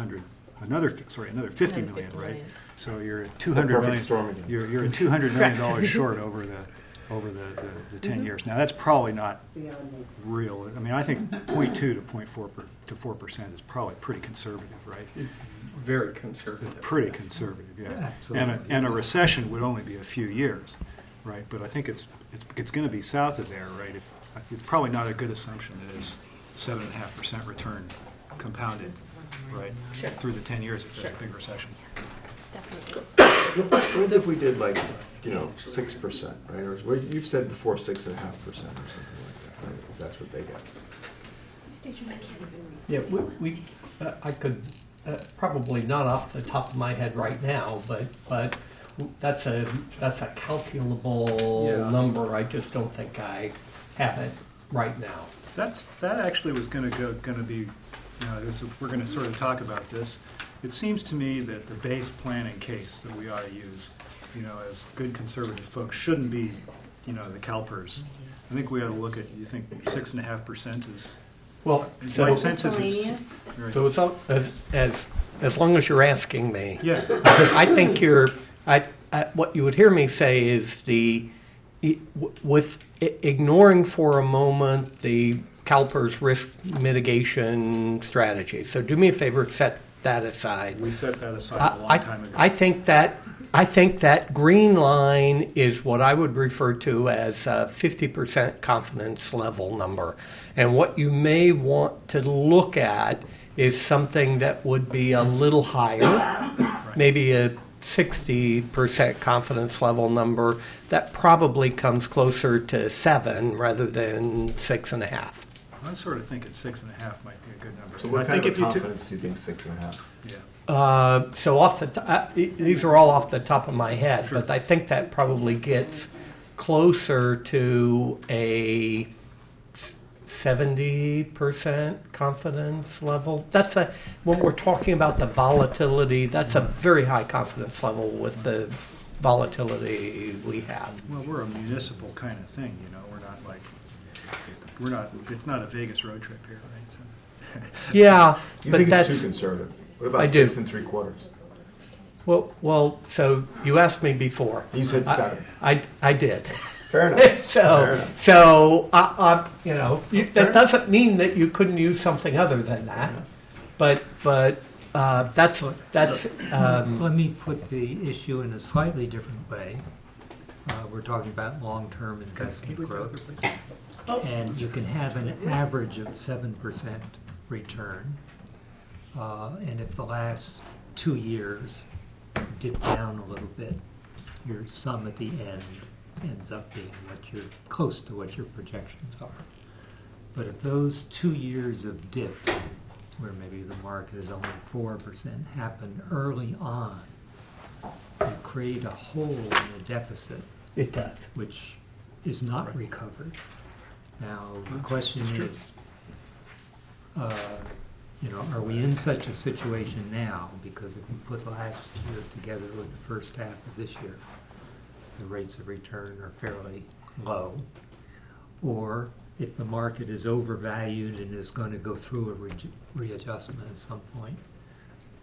50 million, right? So you're at 200 million. You're at $200 million short over the 10 years. Now that's probably not real. I mean, I think 0.2 to 4% is probably pretty conservative, right? Very conservative. Pretty conservative, yeah. And a recession would only be a few years, right? But I think it's going to be south of there, right? It's probably not a good assumption that it's 7.5% return compounded, right, through the 10 years if there's a big recession. What if we did 6%, right? Or you've said before 6.5% or something like that, right? If that's what they get. Yeah, I could probably not off the top of my head right now, but that's a calculable number. I just don't think I have it right now. That actually was going to be, if we're going to sort of talk about this, it seems to me that the base planning case that we ought to use, as good conservative folks, shouldn't be, the CalPERS. I think we ought to look at, you think 6.5% is, well, my sense is it's, so as long as you're asking me, yeah. I think what you would hear me say is with ignoring for a moment the CalPERS risk mitigation strategy. So do me a favor, set that aside. We set that aside a long time ago. I think that green line is what I would refer to as a 50% confidence level number. And what you may want to look at is something that would be a little higher, maybe a 60% confidence level number that probably comes closer to 7 rather than 6.5. I sort of think at 6.5 might be a good number. So what kind of confidence do you think 6.5? Yeah. So these are all off the top of my head, sure. But I think that probably gets closer to a 70% confidence level. When we're talking about the volatility, that's a very high confidence level with the volatility we have. Well, we're a municipal kind of thing, it's not a Vegas road trip here, right? So. Yeah, you but think that's it's too conservative. What about 6 3/4? Well, so you asked me before. You said 7. I did. Fair enough. So that doesn't mean that you couldn't use something other than that, but that's. Let me put the issue in a slightly different way. We're talking about long-term investment growth, and you can have an average of 7% return, and if the last 2 years dip down a little bit, your sum at the end ends up being close to what your projections are. But if those 2 years of dip, where maybe the market is only 4%, happen early on, you create a hole in the deficit. It does. Which is not recovered. Now, the question is, are we in such a situation now? Because if you put last year together with the first half of this year, the rates of return are fairly low. Or if the market is overvalued and is going to go through a readjustment at some point,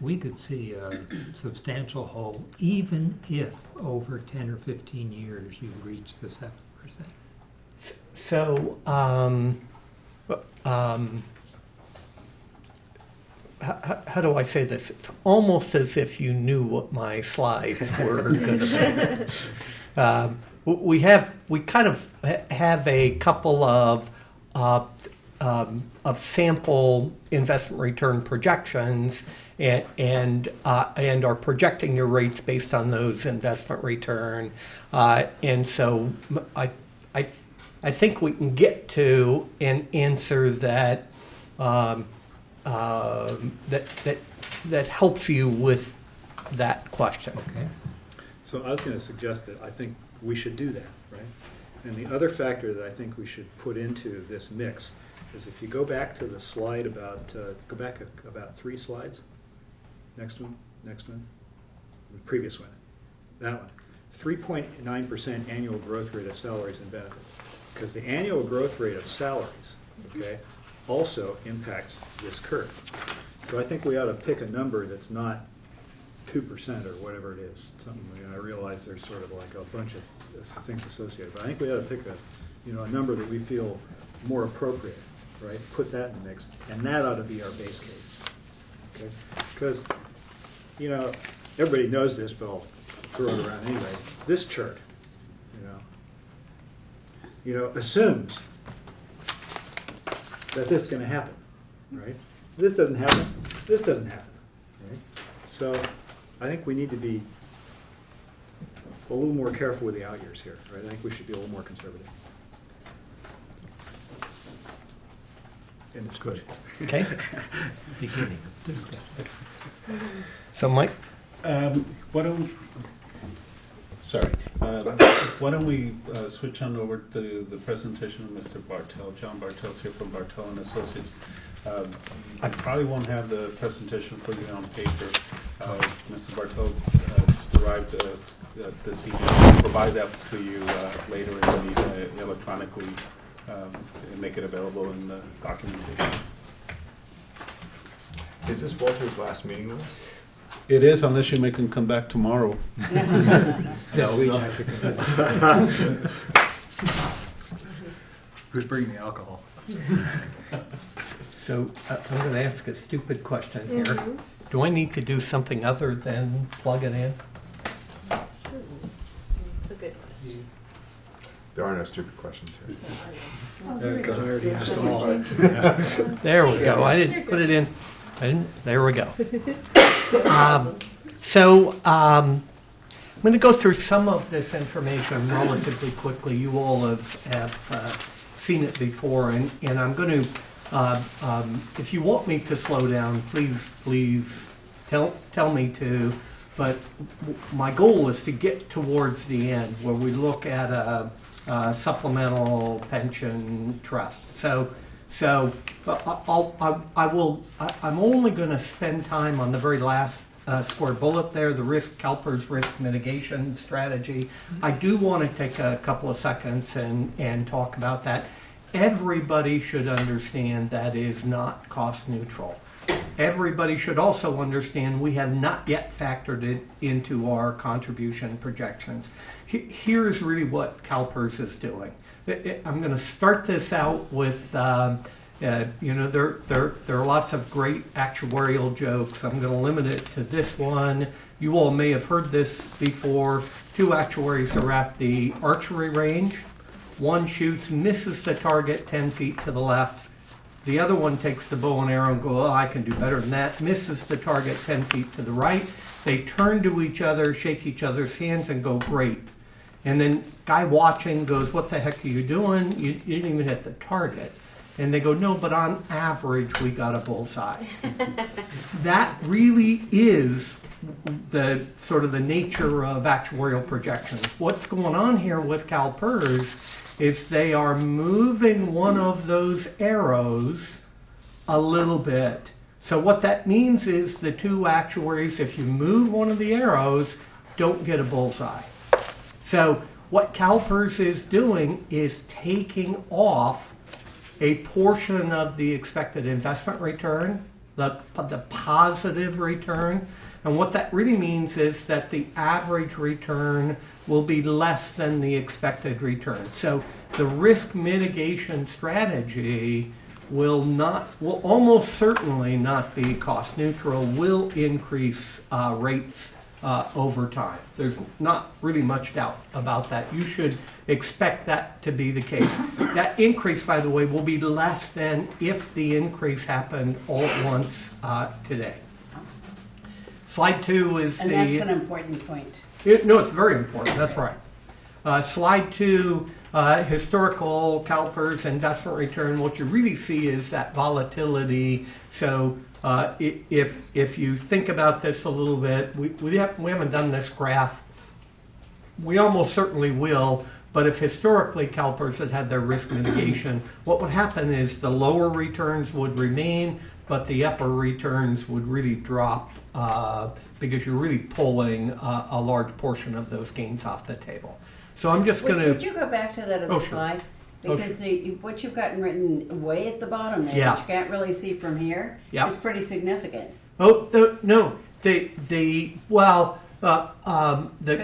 we could see a substantial hole, even if over 10 or 15 years you reach the 7%. So, how do I say this? It's almost as if you knew what my slides were going to be. We kind of have a couple of sample investment return projections, and are projecting your rates based on those investment return, and so I think we can get to an answer that that helps you with that question. Okay. So I was going to suggest that I think we should do that, right? And the other factor that I think we should put into this mix is if you go back to the slide go back about 3 slides, next one, the previous one, that one, 3.9% annual growth rate of salaries and benefits. Because the annual growth rate of salaries, okay, also impacts this curve. So I think we ought to pick a number that's not 2% or whatever it is. Something, I realize there's sort of like a bunch of things associated, but I think we ought to pick a number that we feel more appropriate, right? Put that in the mix, and that ought to be our base case, okay? Because, everybody knows this, but I'll throw it around anyway. This chart, assumes that this is going to happen, right? This doesn't happen. This doesn't happen, right? So I think we need to be a little more careful with the out years here, right? I think we should be a little more conservative. Good. Okay. Beginning discussion. So, Mike? Why don't we switch on over to the presentation of Mr. Bartel. John Bartel's here from Bartel and Associates. I probably won't have the presentation for you on paper. Mr. Bartel just arrived this evening. I'll provide that to you later in the meeting electronically and make it available in the documentation. Is this Walter's last meeting with us? It is, unless you make him come back tomorrow. No, we don't have to come back. Who's bringing the alcohol? So I'm going to ask a stupid question here. Do I need to do something other than plug it in? It's a good question. There are no stupid questions here. Because I already asked them all. There we go. I didn't put it in. There we go. I'm going to go through some of this information relatively quickly. You all have seen it before, and I'm going to, if you want me to slow down, please tell me to. But my goal is to get towards the end where we look at a supplemental pension trust. So I'm only going to spend time on the very last square bullet there, the CalPERS risk mitigation strategy. I do want to take a couple of seconds and talk about that. Everybody should understand that is not cost neutral. Everybody should also understand we have not yet factored it into our contribution projections. Here's really what CalPERS is doing. I'm going to start this out with, there are lots of great actuarial jokes. I'm going to limit it to this one. You all may have heard this before. 2 actuaries are at the archery range. One shoots, misses the target 10 feet to the left. The other one takes the bow and arrow and goes, I can do better than that. Misses the target 10 feet to the right. They turn to each other, shake each other's hands, and go, great. And then guy watching goes, what the heck are you doing? You didn't even hit the target. And they go, no, but on average, we got a bullseye. That really is the sort of the nature of actuarial projections. What's going on here with CalPERS is they are moving one of those arrows a little bit. So what that means is the 2 actuaries, if you move one of the arrows, don't get a bullseye. So what CalPERS is doing is taking off a portion of the expected investment return, the positive return. And what that really means is that the average return will be less than the expected return. So the risk mitigation strategy will almost certainly not be cost neutral, will increase rates over time. There's not really much doubt about that. You should expect that to be the case. That increase, by the way, will be less than if the increase happened all at once today. Slide 2 is and that's an important point. No, it's very important. That's right. Slide 2, historical CalPERS investment return. What you really see is that volatility. So if you think about this a little bit, we haven't done this graph. We almost certainly will, But if historically CalPERS had had their risk mitigation, what would happen is the lower returns would remain, but the upper returns would really drop because you're really pulling a large portion of those gains off the table. So I'm just going to... Would you go back to that other slide? Because what you've gotten written way at the bottom there, Yeah. which you can't really see from here, Yeah. is pretty significant. Oh, no. Because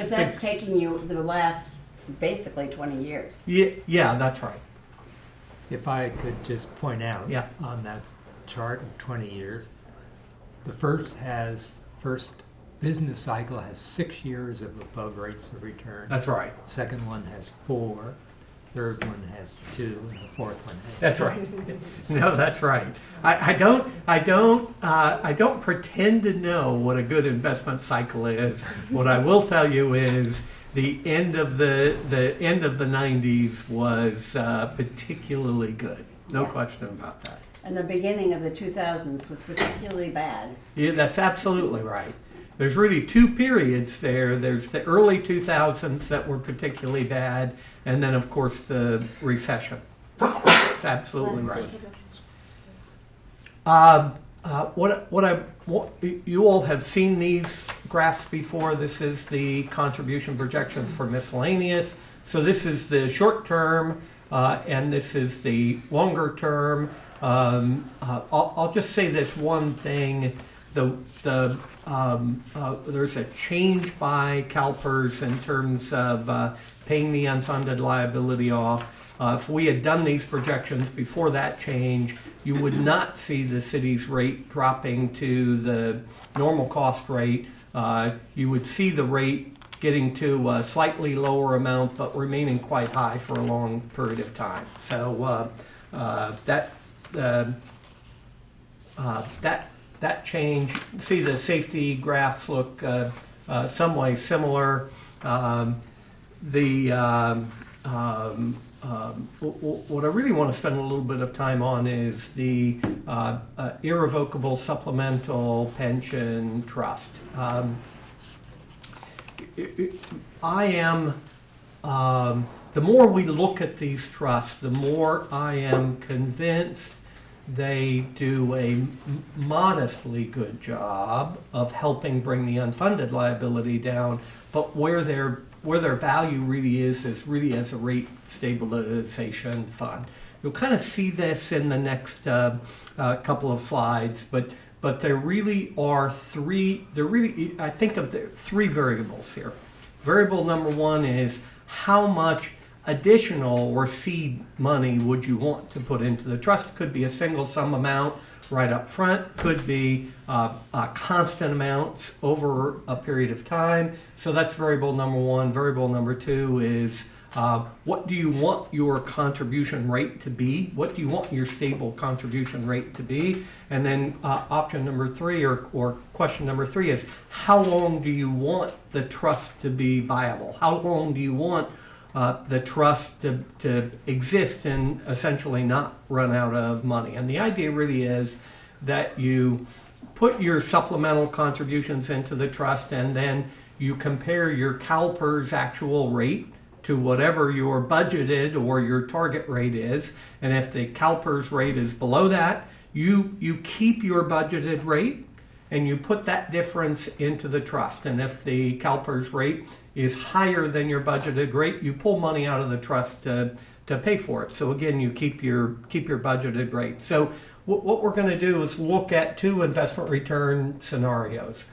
that's taking you the last basically 20 years. Yeah, that's right. If I could just point out Yeah. on that chart of 20 years, the first business cycle has 6 years of above rates of return. That's right. Second one has 4. Third one has 2, and the fourth one has That's 2. right. No, that's right. I don't pretend to know what a good investment cycle is. What I will tell you is the end of the 90s was particularly good. No Yes. question about that. And the beginning of the 2000s was particularly bad. Yeah, that's absolutely right. There's really two periods there. There's the early 2000s that were particularly bad, and then, of course, the recession. That's absolutely right. You all have seen these graphs before. This is the contribution projections for miscellaneous. So this is the short term, and this is the longer term. I'll just say this one thing. There's a change by CalPERS in terms of paying the unfunded liability off. If we had done these projections before that change, you would not see the city's rate dropping to the normal cost rate. You would see the rate getting to a slightly lower amount, but remaining quite high for a long period of time. So that change, see the safety graphs look some way similar. What I really want to spend a little bit of time on is the irrevocable supplemental pension trust. The more we look at these trusts, the more I am convinced they do a modestly good job of helping bring the unfunded liability down, but where their value really is really as a rate stabilization fund. You'll kind of see this in the next couple of slides, but there really are I think of the three variables here. Variable number one is how much additional or seed money would you want to put into the trust? Could be a single sum amount right up front, could be constant amounts over a period of time. So that's variable number one. Variable number two is what do you want your contribution rate to be? What do you want your stable contribution rate to be? And then option number three or question number three is how long do you want the trust to be viable? How long do you want the trust to exist and essentially not run out of money? And the idea really is that you put your supplemental contributions into the trust and then you compare your CalPERS actual rate to whatever your budgeted or your target rate is. And if the CalPERS rate is below that, you keep your budgeted rate and you put that difference into the trust. And if the CalPERS rate is higher than your budgeted rate, you pull money out of the trust to pay for it. So again, you keep your budgeted rate. So what we're going to do is look at two investment return scenarios.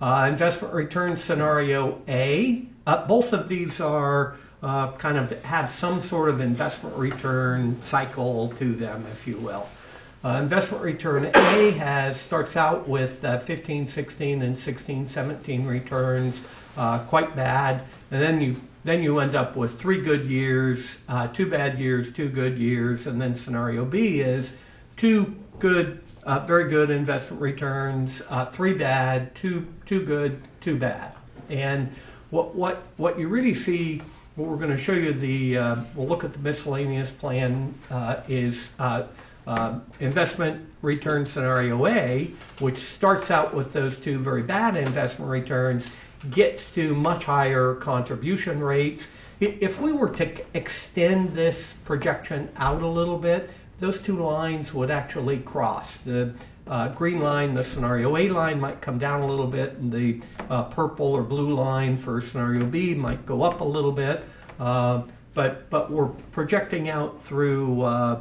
Investment return scenario A, both of these are kind of have some sort of investment return cycle to them, if you will. Investment return A starts out with 15, 16, and 16, 17 returns, quite bad, and then you end up with 3 good years, 2 bad years, 2 good years, and then scenario B is 2 good, very good investment returns, 3 bad, 2 good, 2 bad. And what you really see, what we're going to show you we'll look at the miscellaneous plan is Investment return scenario A, which starts out with those two very bad investment returns, gets to much higher contribution rates. If we were to extend this projection out a little bit, those two lines would actually cross. The green line, the scenario A line, might come down a little bit, and the purple or blue line for scenario B might go up a little bit. But we're projecting out through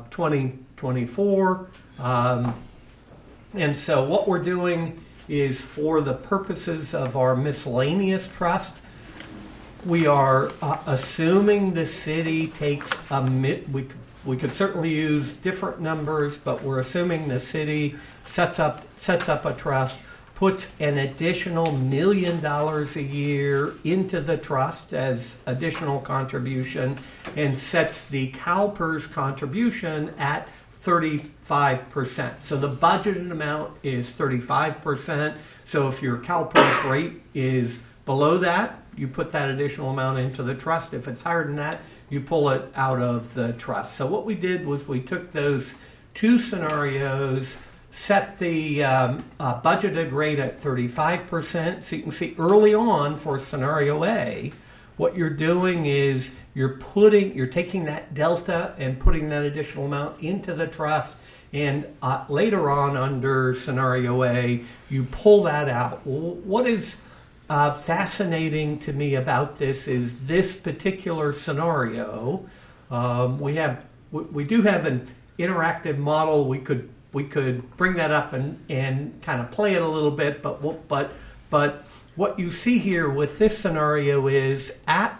2024. And so what we're doing is, for the purposes of our miscellaneous trust, we are assuming the city takes we could certainly use different numbers, but we're assuming the city sets up a trust, puts an additional $1 million a year into the trust as additional contribution, and sets the CalPERS contribution at 35%. So the budgeted amount is 35%. So if your CalPERS rate is below that, you put that additional amount into the trust. If it's higher than that, you pull it out of the trust. So what we did was we took those two scenarios, set the budgeted rate at 35%. So you can see early on for scenario A, what you're doing is you're taking that delta and putting that additional amount into the trust, and later on under scenario A, you pull that out. What is fascinating to me about this is this particular scenario. We do have an interactive model. We could bring that up and kind of play it a little bit, but what you see here with this scenario is at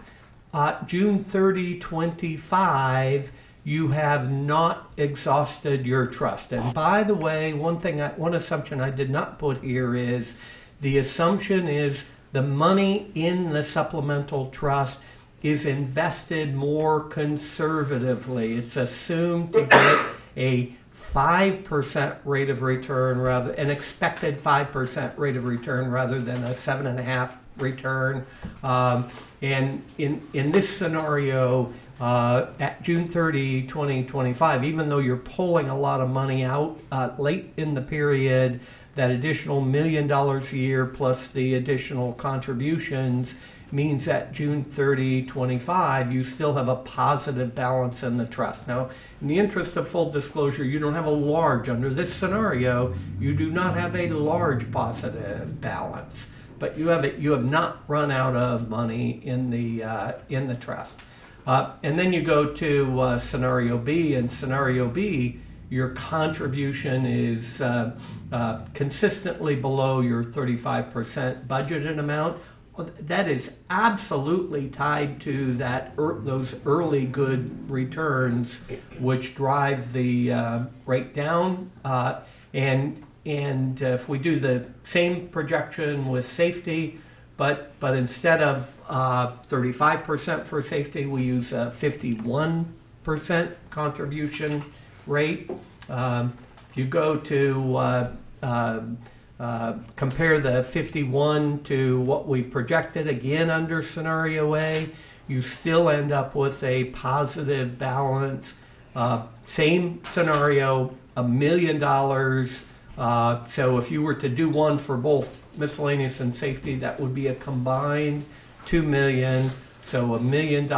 June 30, 25, you have not exhausted your trust. And by the way, one assumption I did not put here is the assumption is the money in the supplemental trust is invested more conservatively. It's assumed to get a 5% rate of return, an expected 5% rate of return rather than a 7.5% return. And in this scenario, at June 30, 2025, even though you're pulling a lot of money out late in the period, that additional $1 million a year plus the additional contributions means at June 30, 25, you still have a positive balance in the trust. Now, in the interest of full disclosure, you don't have under this scenario, you do not have a large positive balance, but you have not run out of money in the trust. And then you go to scenario B, and scenario B, your contribution is consistently below your 35% budgeted amount. That is absolutely tied to those early good returns, which drive the rate down. And if we do the same projection with safety, but instead of 35% for safety, we use a 51% contribution rate. If you go to compare the 51 to what we've projected, again under scenario A, you still end up with a positive balance. Same scenario, $1 million. So if you were to do one for both miscellaneous and safety, that would be a combined $2 million. So $1 million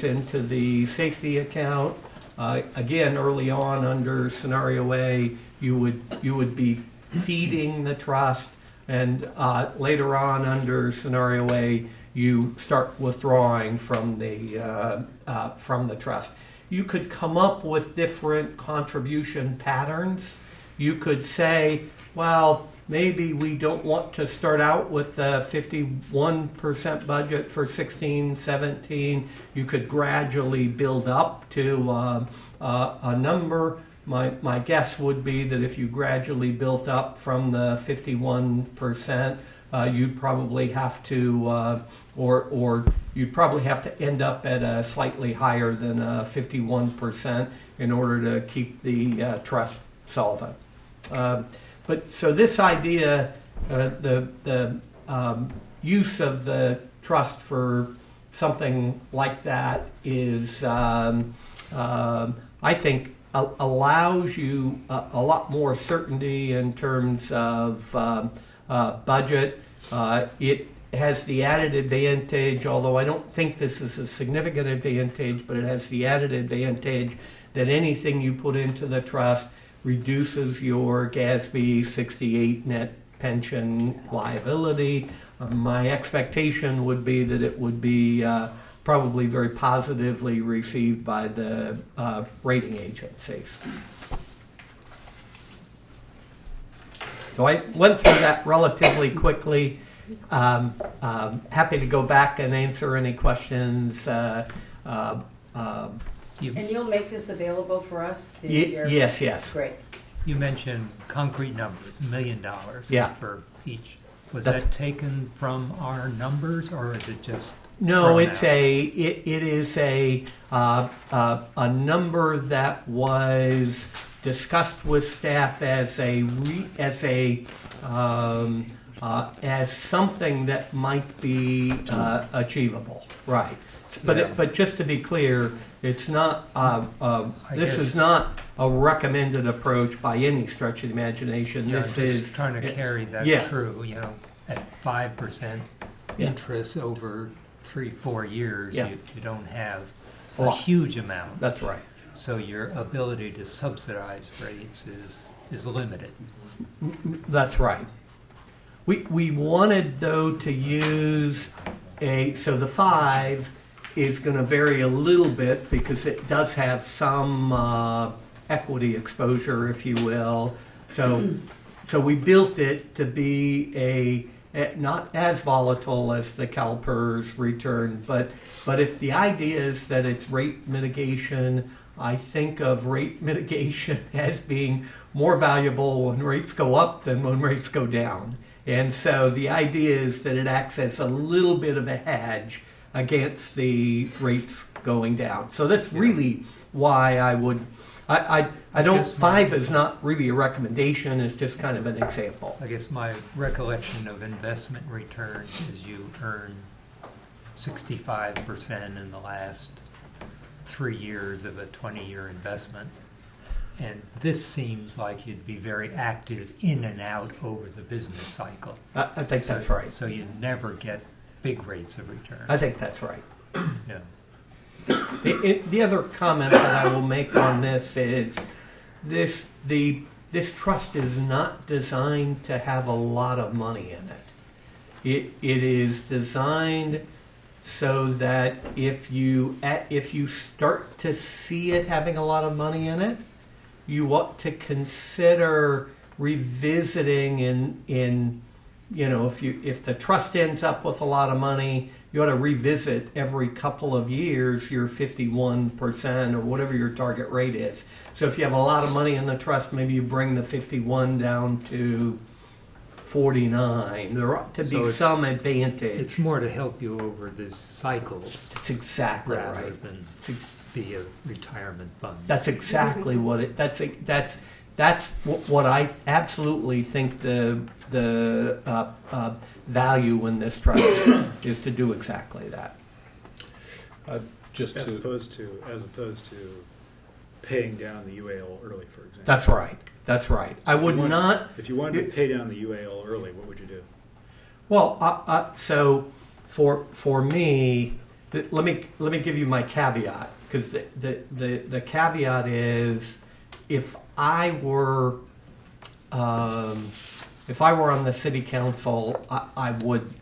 into the safety account. Again, early on under scenario A, you would be feeding the trust, and later on under scenario A, you start withdrawing from the trust. You could come up with different contribution patterns. You could say, well, maybe we don't want to start out with a 51% budget for 16, 17. You could gradually build up to a number. My guess would be that if you gradually built up from the 51%, you'd probably have to, or you'd probably have to end up at a slightly higher than 51% in order to keep the trust solvent. But so this idea, the use of the trust for something like that is, I think, allows you a lot more certainty in terms of budget. It has the added advantage, although I don't think this is a significant advantage, but it has the added advantage that anything you put into the trust reduces your GASB 68 net pension liability. My expectation would be that it would be probably very positively received by the rating agencies. So I went through that relatively quickly. Happy to go back and answer any questions. And you'll make this available for us? Yes. Great. You mentioned concrete numbers, $1 million for each. Was That's- that taken from our numbers, or is it just No, thrown it's out? it is a number that was discussed with staff as something that might be achievable, right? But just to be clear, it's not. This is not a recommended approach by any stretch of the imagination. Yeah, This just is trying to carry that through. At 5% interest over 3-4 years, you don't have a huge amount. That's right. So your ability to subsidize rates is limited. That's right. We wanted, though, to use so the 5 is going to vary a little bit because it does have some equity exposure, if you will. So we built it to be not as volatile as the CalPERS return, but if the idea is that it's rate mitigation, I think of rate mitigation as being more valuable when rates go up than when rates go down. And so the idea is that it acts as a little bit of a hedge against the rates going down. So that's really why I don't, 5 is not really a recommendation, it's just kind of an example. I guess my recollection of investment returns is you earn 65% in the last 3 years of a 20-year investment. And this seems like you'd be very active in and out over the business cycle. I think that's right. So you never get big rates of return. I think that's right. Yeah. The other comment that I will make on this is this trust is not designed to have a lot of money in it. It is designed so that if you start to see it having a lot of money in it, you ought to consider revisiting if the trust ends up with a lot of money, you ought to revisit every couple of years your 51% or whatever your target rate is. So if you have a lot of money in the trust, maybe you bring the 51 down to 49. There ought to be some advantage. It's more to help you over these cycles. That's exactly rather right. than be a retirement fund. That's exactly what it. That's what I absolutely think the value in this trust is to do exactly that. As opposed to paying down the UAL early, for example. That's right. That's right. I would not. If you wanted to pay down the UAL early, what would you do? Well, so for me, let me give you my caveat, because the caveat is if I were on the city council, I would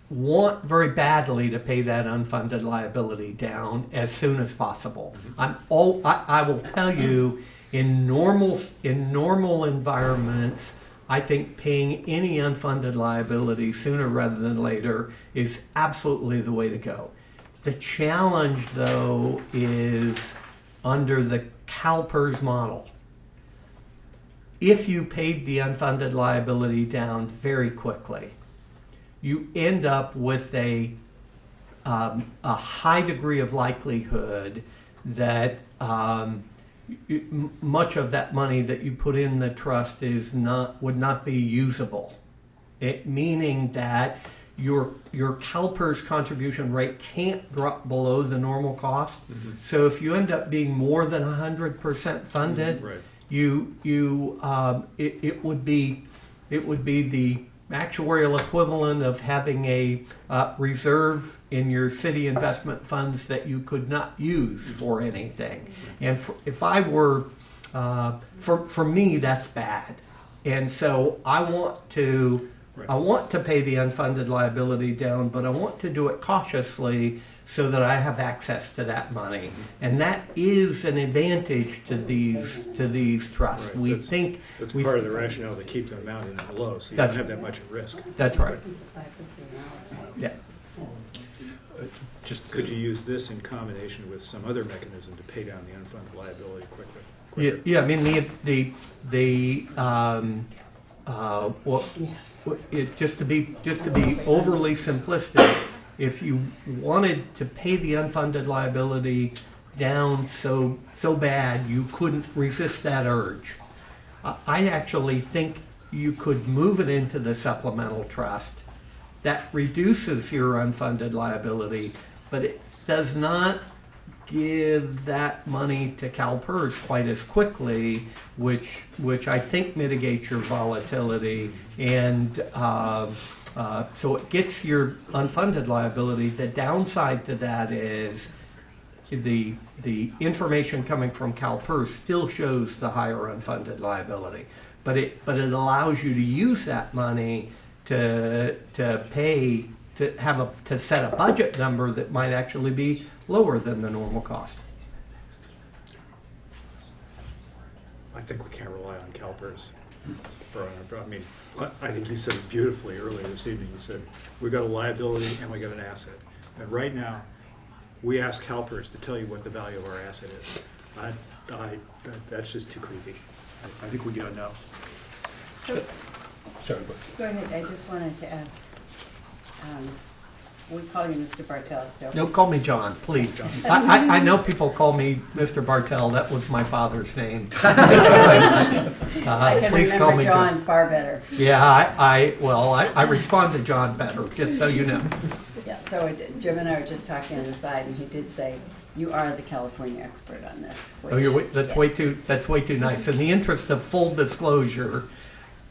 want very badly to pay that unfunded liability down as soon as possible. I will tell you, in normal environments, I think paying any unfunded liability sooner rather than later is absolutely the way to go. The challenge, though, is under the CalPERS model. If you paid the unfunded liability down very quickly, you end up with a high degree of likelihood that much of that money that you put in the trust would not be usable. Meaning that your CalPERS contribution rate can't drop below the normal cost. So if you end up being more than 100% funded, Right. it would be the actuarial equivalent of having a reserve in your city investment funds that you could not use for anything. And if I were, for me, that's bad. And so I want to pay the unfunded liability down, but I want to do it cautiously so that I have access to that money. And that is an advantage to these trusts. Right. We That's- think That's we part of the rationale to keep the amount in that low, so you don't That's- have that much at risk. That's right. Yeah. Just could you use this in combination with some other mechanism to pay down the unfunded liability quickly? Yeah, I mean, just to be overly simplistic, if you wanted to pay the unfunded liability down so bad you couldn't resist that urge, I actually think you could move it into the supplemental trust. That reduces your unfunded liability, but it does not give that money to CalPERS quite as quickly, which I think mitigates your volatility, and so it gets your unfunded liability. The downside to that is the information coming from CalPERS still shows the higher unfunded liability, but it allows you to use that money to set a budget number that might actually be lower than the normal cost. I think we can't rely on CalPERS I think you said it beautifully earlier this evening. You said, we've got a liability and we got an asset. And right now, we ask CalPERS to tell you what the value of our asset is. That's just too creepy. I think we gotta know. So, Sorry, go ahead. I just wanted to ask. We call you Mr. Bartels, don't we? No, call me John, please. I know people call me Mr. Bartell. That was my father's name. I can please remember call me John far better. Yeah, I respond to John better, just so you know. Yeah, so Jim and I were just talking on the side, and he did say, you are the California expert on this. That's way too nice. In the interest of full disclosure,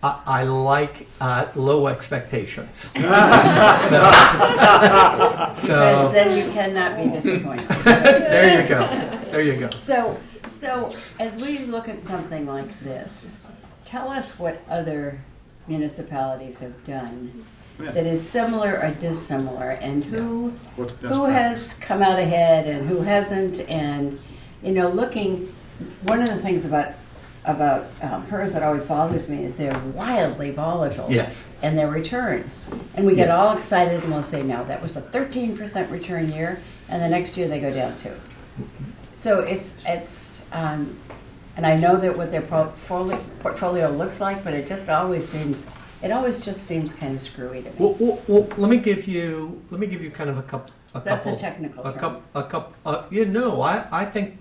I like low expectations. Because then you cannot be disappointed. There you go. There you go. So as we look at something like this, tell us what other municipalities have done that is similar or dissimilar, and who has come out ahead and who hasn't, and looking. One of the things about PERS that always bothers me is they're wildly volatile. Yes. And their return. And we get all excited and we'll say, no, that was a 13% return year, and the next year they go down 2. So it's and I know that what their portfolio looks like, but it always just seems kind of screwy to me. Well, let me give you kind of a couple. That's a technical term. I think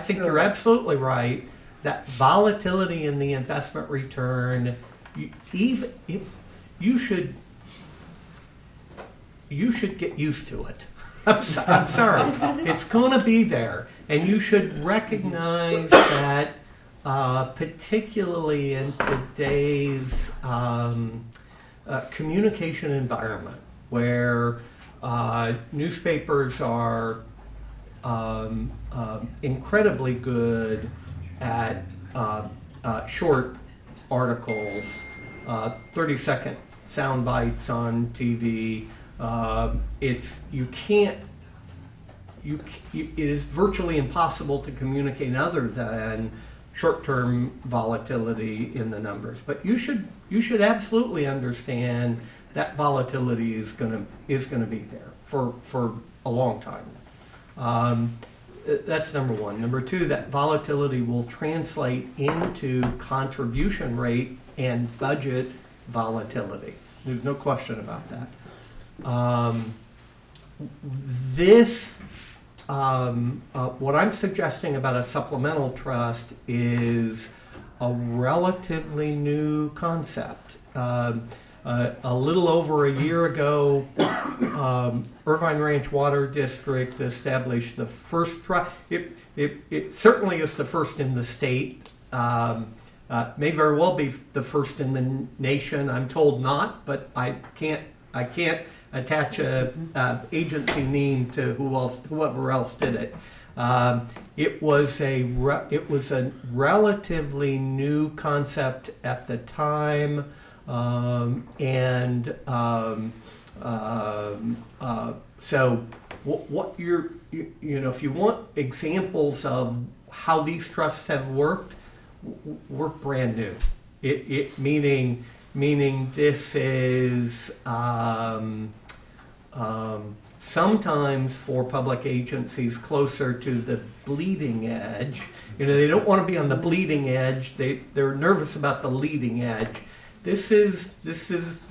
you're absolutely right. That volatility in the investment return, you should get used to it. I'm sorry, it's going to be there, and you should recognize that, particularly in today's communication environment, where newspapers are incredibly good at short articles, 30-second sound bites on TV. It is virtually impossible to communicate other than short-term volatility in the numbers. But you should absolutely understand that volatility is going to be there for a long time. That's number one. Number two, that volatility will translate into contribution rate and budget volatility. There's no question about that. What I'm suggesting about a supplemental trust is a relatively new concept. A little over a year ago, Irvine Ranch Water District established the first trust. It certainly is the first in the state. May very well be the first in the nation. I'm told not, but I can't attach a agency name to whoever else did it. It was a relatively new concept at the time, so what if you want examples of how these trusts have worked, we're brand new. Meaning this is sometimes for public agencies closer to the bleeding edge. They don't want to be on the bleeding edge. They're nervous about the leading edge. This is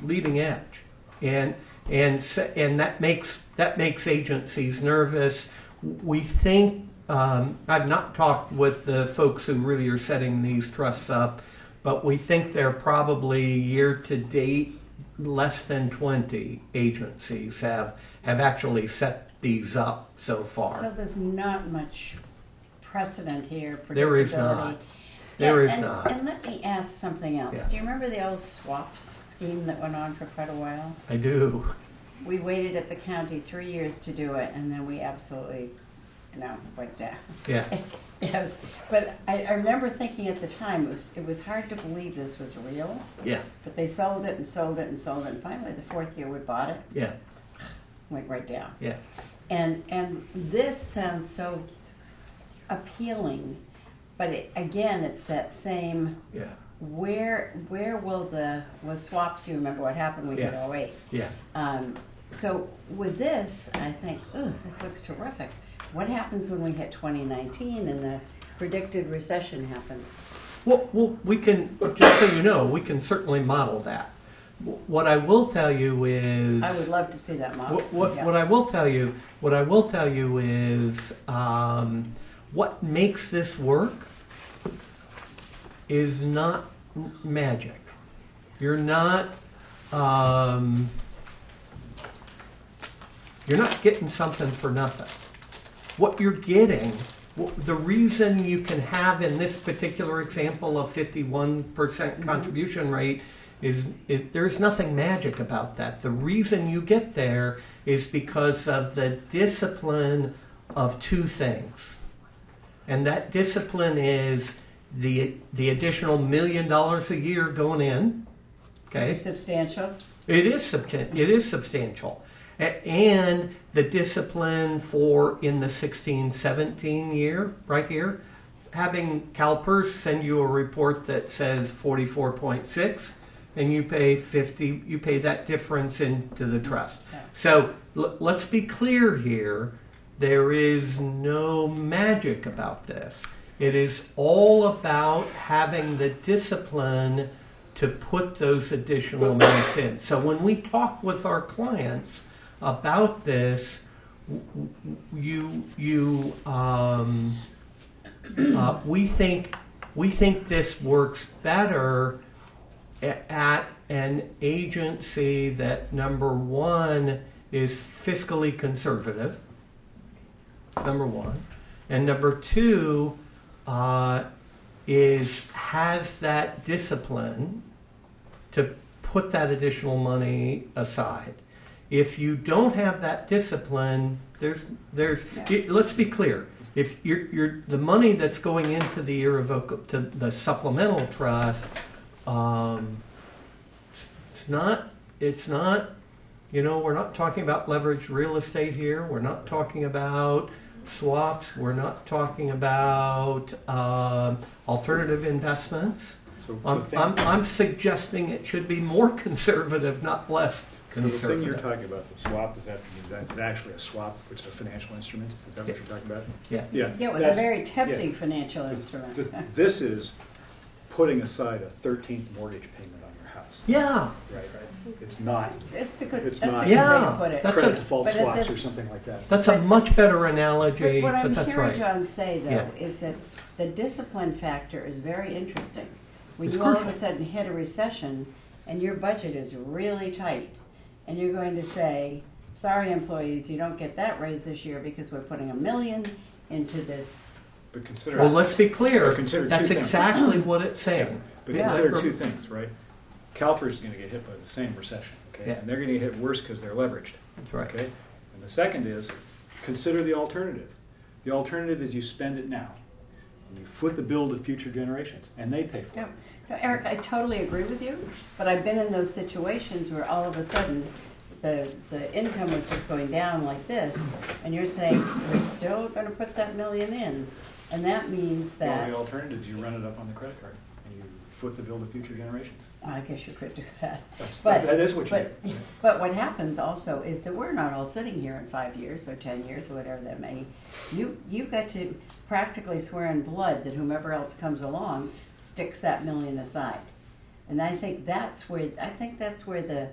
leading edge, and that makes agencies nervous. We think I've not talked with the folks who really are setting these trusts up, but we think they're probably year to date less than 20 agencies have actually set these up so far. So there's not much precedent here. There is not. There is not. And let me ask something else. Yeah. Do you remember the old swaps scheme that went on for quite a while? I do. We waited at the county 3 years to do it, and then we absolutely, went down. Yeah. Yes, but I remember thinking at the time it was hard to believe this was real. Yeah. But they sold it and sold it and sold it, and finally the fourth year we bought it. Yeah. Went right down. Yeah. And this sounds so appealing, but it's that same. Yeah. Where will with swaps? You remember what happened? We hit 08. Yeah. So with this, I think, this looks terrific. What happens when we hit 2019 and the predicted recession happens? Well, we can, just so you know, we can certainly model that. What I will tell you is, I would love to see that model. What I will tell you is, what makes this work is not magic. You're not getting something for nothing. What you're getting, the reason you can have in this particular example a 51% contribution rate is there's nothing magic about that. The reason you get there is because of the discipline of two things. And that discipline is the additional $1 million a year going in. Okay. Is it substantial? It is substantial. And the discipline for in the 16-17 year, right here, having CalPERS send you a report that says 44.6, and you pay 50, you pay that difference into the trust. So let's be clear here. There is no magic about this. It is all about having the discipline to put those additional amounts in. So when we talk with our clients about this, we think this works better at an agency that, number one, is fiscally conservative. Number one, and number two has that discipline to put that additional money aside. If you don't have that discipline, let's be clear. If the money that's going into the to the supplemental trust, it's not. We're not talking about leveraged real estate here. We're not talking about swaps. We're not talking about alternative investments. So I'm suggesting it should be more conservative, not less So the conservative. thing you're talking about, the swap, is actually a swap, which is a financial instrument? Is that what you're talking about? Yeah. Yeah, it was a very tempting financial instrument. This is putting aside a 13th mortgage payment on your house. Yeah. Right. It's not. It's a good way not to put it. Credit default swaps or something like that. That's a much better analogy, What I'm but that's hearing right. John say, though, Yeah. is that the discipline factor is very interesting. When It's you all of crucial. a sudden hit a recession and your budget is really tight, and you're going to say, sorry employees, you don't get that raise this year because we're putting $1 million into this. But consider. Well, let's be clear. Consider That's two things. exactly what it's saying. But Yeah. consider two things, right? CalPERS is going to get hit by the same recession, okay? Yeah. And they're going to get hit worse because they're leveraged. That's right. Okay? And the second is, consider the alternative. The alternative is you spend it now. And you foot the bill to future generations, and they pay for it. No, Eric, I totally agree with you, but I've been in those situations where all of a sudden the income was just going down like this, and you're saying we're still going to put that $1 million in, and that means that. Well, the alternative is you run it up on the credit card, and you foot the bill to future generations. I guess you could do that. That is what you do. But what happens also is that we're not all sitting here in 5 years or 10 years or whatever that may. You've got to practically swear in blood that whomever else comes along sticks that $1 million aside, and I think that's where the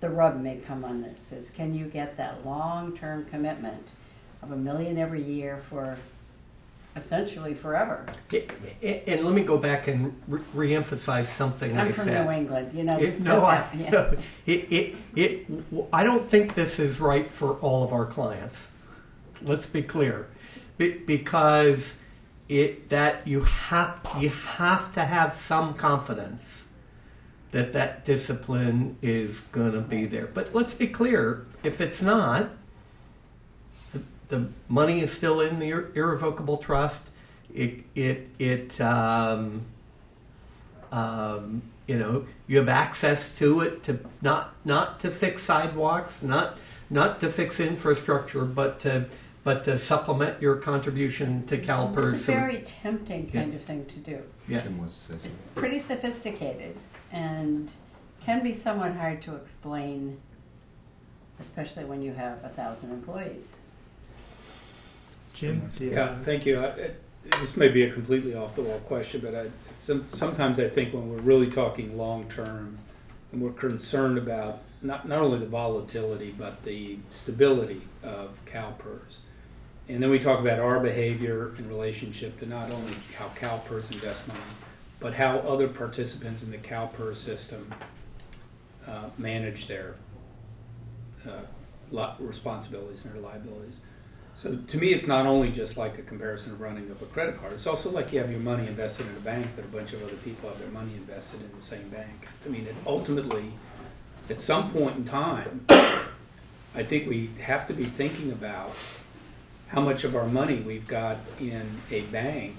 rub may come on this. Is can you get that long-term commitment of $1 million every year for essentially forever? And let me go back and re-emphasize something I said. I'm from New England, you know. I don't think this is right for all of our clients. Let's be clear, because you have to have some confidence that discipline is going to be there. But let's be clear, if it's not, the money is still in the irrevocable trust. You have access to it to not to fix sidewalks, not to fix infrastructure, but to supplement your contribution to CalPERS. It's a very tempting kind of thing to do. Yeah. It's pretty sophisticated and can be somewhat hard to explain, especially when you have 1,000 employees. Jim? Yeah, thank you. This may be a completely off-the-wall question, but sometimes I think when we're really talking long-term and we're concerned about not only the volatility but the stability of CalPERS, and then we talk about our behavior in relationship to not only how CalPERS invests money, but how other participants in the CalPERS system manage their responsibilities and their liabilities. So to me, it's not only just like a comparison of running up a credit card. It's also like you have your money invested in a bank that a bunch of other people have their money invested in the same bank. I mean, ultimately, at some point in time, I think we have to be thinking about how much of our money we've got in a bank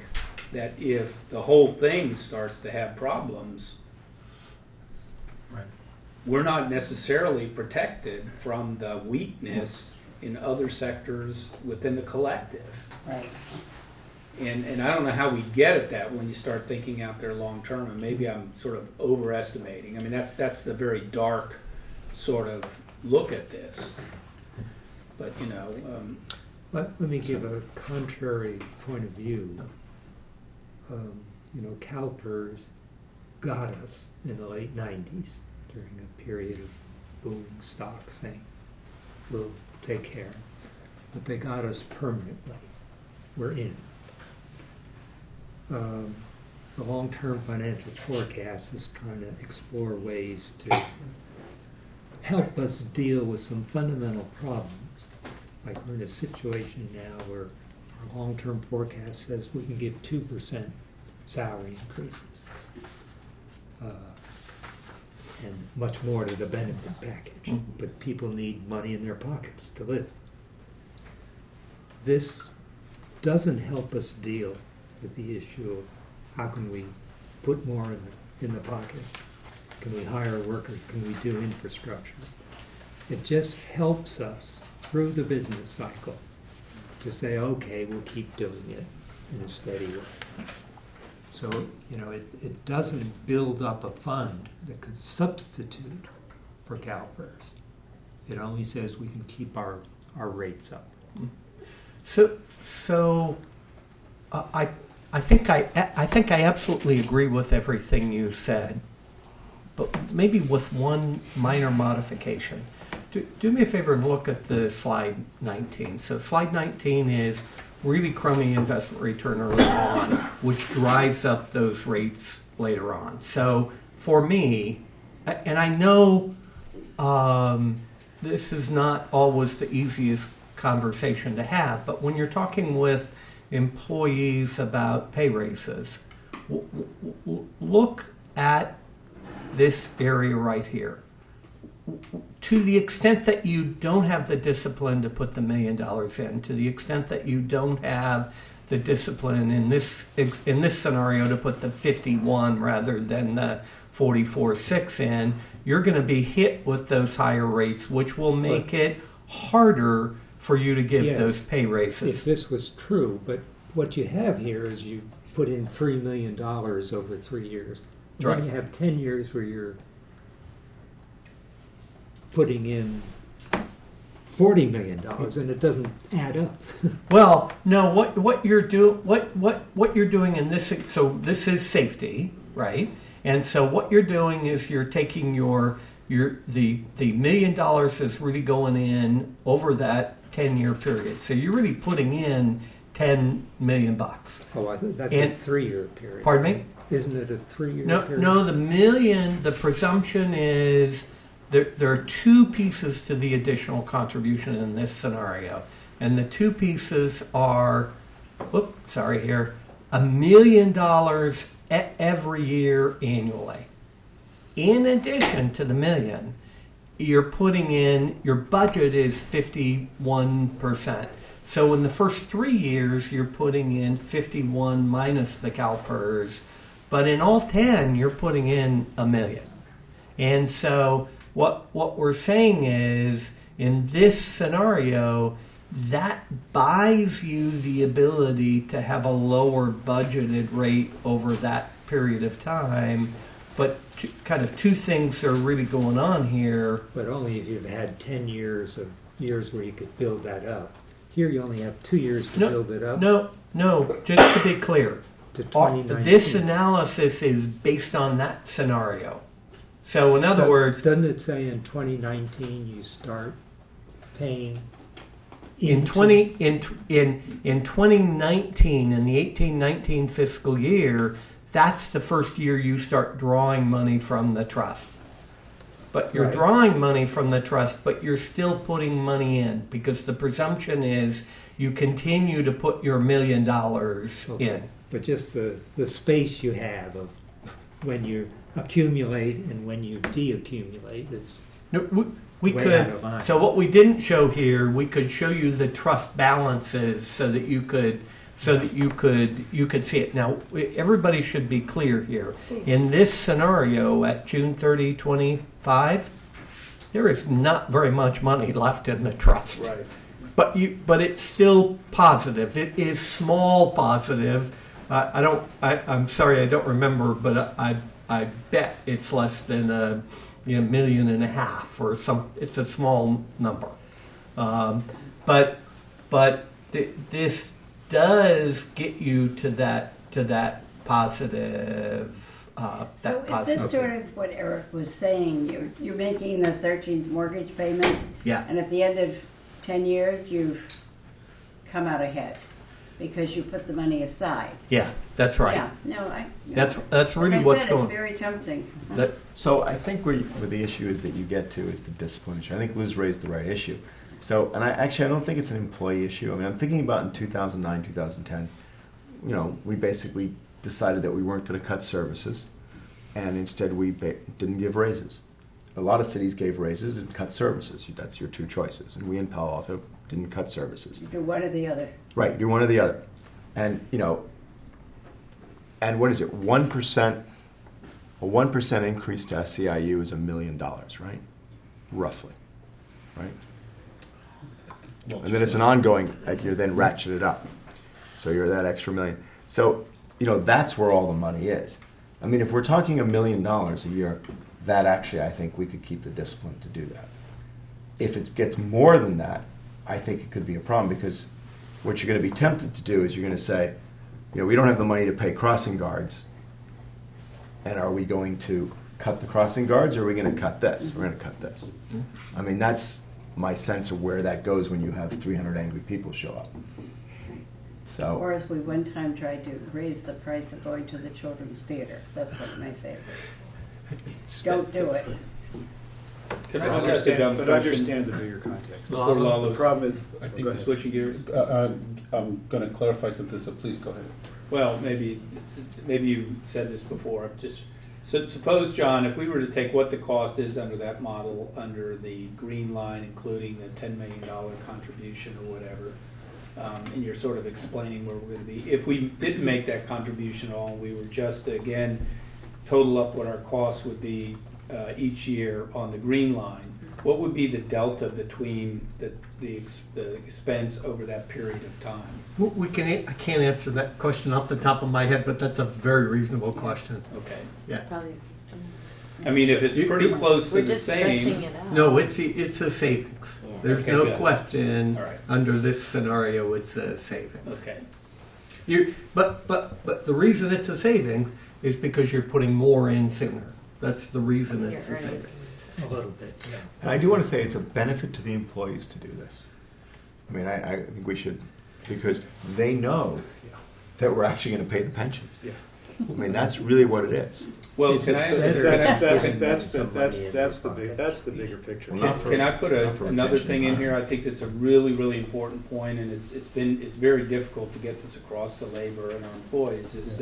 that if the whole thing starts to have problems, we're not necessarily protected from the weakness in other sectors within the collective. Right. And I don't know how we get at that when you start thinking out there long term, and maybe I'm sort of overestimating. I mean, that's the very dark sort of look at this. But, let me give a contrary point of view. CalPERS got us in the late 90s during a period of booming stocks saying, we'll take care. But they got us permanently. We're in. The long-term financial forecast is trying to explore ways to help us deal with some fundamental problems. Like we're in a situation now where our long-term forecast says we can give 2% salary increases. And much more to the benefit package. But people need money in their pockets to live. This doesn't help us deal with the issue of how can we put more in the pockets? Can we hire workers? Can we do infrastructure? It just helps us through the business cycle to say, okay, we'll keep doing it in a steady way. So, it doesn't build up a fund that could substitute for CalPERS. It only says we can keep our rates up. So I think I absolutely agree with everything you said, but maybe with one minor modification. Do me a favor and look at the slide 19. So slide 19 is really crummy investment return early on, which drives up those rates later on. So for me, and I know this is not always the easiest conversation to have, but when you're talking with employees about pay raises, look at this area right here. To the extent that you don't have the discipline to put the $1 million in, to the extent that you don't have the discipline in this scenario to put the 51 rather than the 44.6 in, you're going to be hit with those higher rates, which will make it harder for you to give those pay raises. If this was true, but what you have here is you put in $3 million over 3 years. Right. Then you have 10 years where you're putting in $40 million, and it doesn't add up. Well, no. What you're doing in this, so this is safety, right? And so what you're doing is you're taking the $1 million is really going in over that 10-year period. So you're really putting in $10 million. Oh, I think that's a 3-year period. Pardon me? Isn't it a 3-year period? No, the presumption is there are two pieces to the additional contribution in this scenario. And the two pieces are, $1 million every year annually. In addition to the $1 million, you're putting in, your budget is 51%. So in the first 3 years, you're putting in 51 minus the CalPERS, but in all 10, you're putting in $1 million. And so what we're saying is, in this scenario, that buys you the ability to have a lower budgeted rate over that period of time. But kind of two things are really going on here. But only if you've had 10 years of years where you could build that up. Here you only have 2 years to build it up. No, just to be clear. To 2019. This analysis is based on that scenario. So in other words... Doesn't it say in 2019 you start paying... In 2019, in the 18-19 fiscal year, that's the first year you start drawing money from the trust. But you're drawing money from the trust, but you're still putting money in, because the presumption is you continue to put your $1 million in. But just the space you have of when you accumulate and when you deaccumulate is we way could. out of line. So what we didn't show here, we could show you the trust balances so that you could see it. Now, everybody should be clear here. In this scenario, at June 30, 25, there is not very much money left in the trust. Right. But it's still positive. It is small positive. I'm sorry, I don't remember, but I bet it's less than $1.5 million or some. It's a small number. But this does get you to that positive. So is this sort of what Eric was saying? You're making the 13th mortgage payment, and at the end of 10 years, you've come out ahead because you put the money aside. Yeah, that's right. Yeah, no, that's really what's going on. It's very tempting. So I think where the issue is that you get to is the discipline issue. I think Liz raised the right issue. So, and I don't think it's an employee issue. I mean, I'm thinking about in 2009, 2010, we basically decided that we weren't going to cut services, and instead we didn't give raises. A lot of cities gave raises and cut services. That's your two choices. And we in Palo Alto didn't cut services. You do one or the other. Right, do one or the other. And, and what is it, 1%, a 1% increase to SEIU is $1 million, right? Roughly, right? And then it's an ongoing, you're then ratcheted up. So you're that extra $1 million. So, that's where all the money is. I mean, if we're talking $1 million a year, that actually, I think we could keep the discipline to do that. If it gets more than that, I think it could be a problem, because what you're going to be tempted to do is you're going to say, we don't have the money to pay crossing guards, and are we going to cut the crossing guards, or are we going to cut this? We're going to cut this. I mean, that's my sense of where that goes when you have 300 angry people show up. So, or as we one time tried to raise the price of going to the children's theater. That's one of my favorites. Don't do it. Can I just ask a dumb But question? understand the bigger context. Before Lalo, The problem is, I go think ahead. switching gears. I'm going to clarify something, so please go ahead. Well, maybe you said this before. Just so suppose, John, if we were to take what the cost is under that model, under the green line, including the $10 million contribution or whatever, and you're sort of explaining where we're going to be. If we didn't make that contribution at all, and we were just again total up what our costs would be each year on the green line, what would be the delta between the expense over that period of time? I can't answer that question off the top of my head, but that's a very reasonable question. Okay. Yeah. I mean, if it's pretty close to We're the just stretching same. it out. No, it's a savings. Yeah. There's Okay, no good. question All right. under this scenario it's a savings. Okay. But the reason it's a savings is because you're putting more in sooner. That's the reason it's a savings. A little bit, yeah. And I do want to say it's a benefit to the employees to do this. I mean, I think we should, because they know that we're actually going to pay the pensions. Yeah. I mean, that's really what it is. Well, can I ask? That's the bigger picture. Can I put another thing in here? I think that's a really, really important point, and it's very difficult to get this across to labor and our employees. Is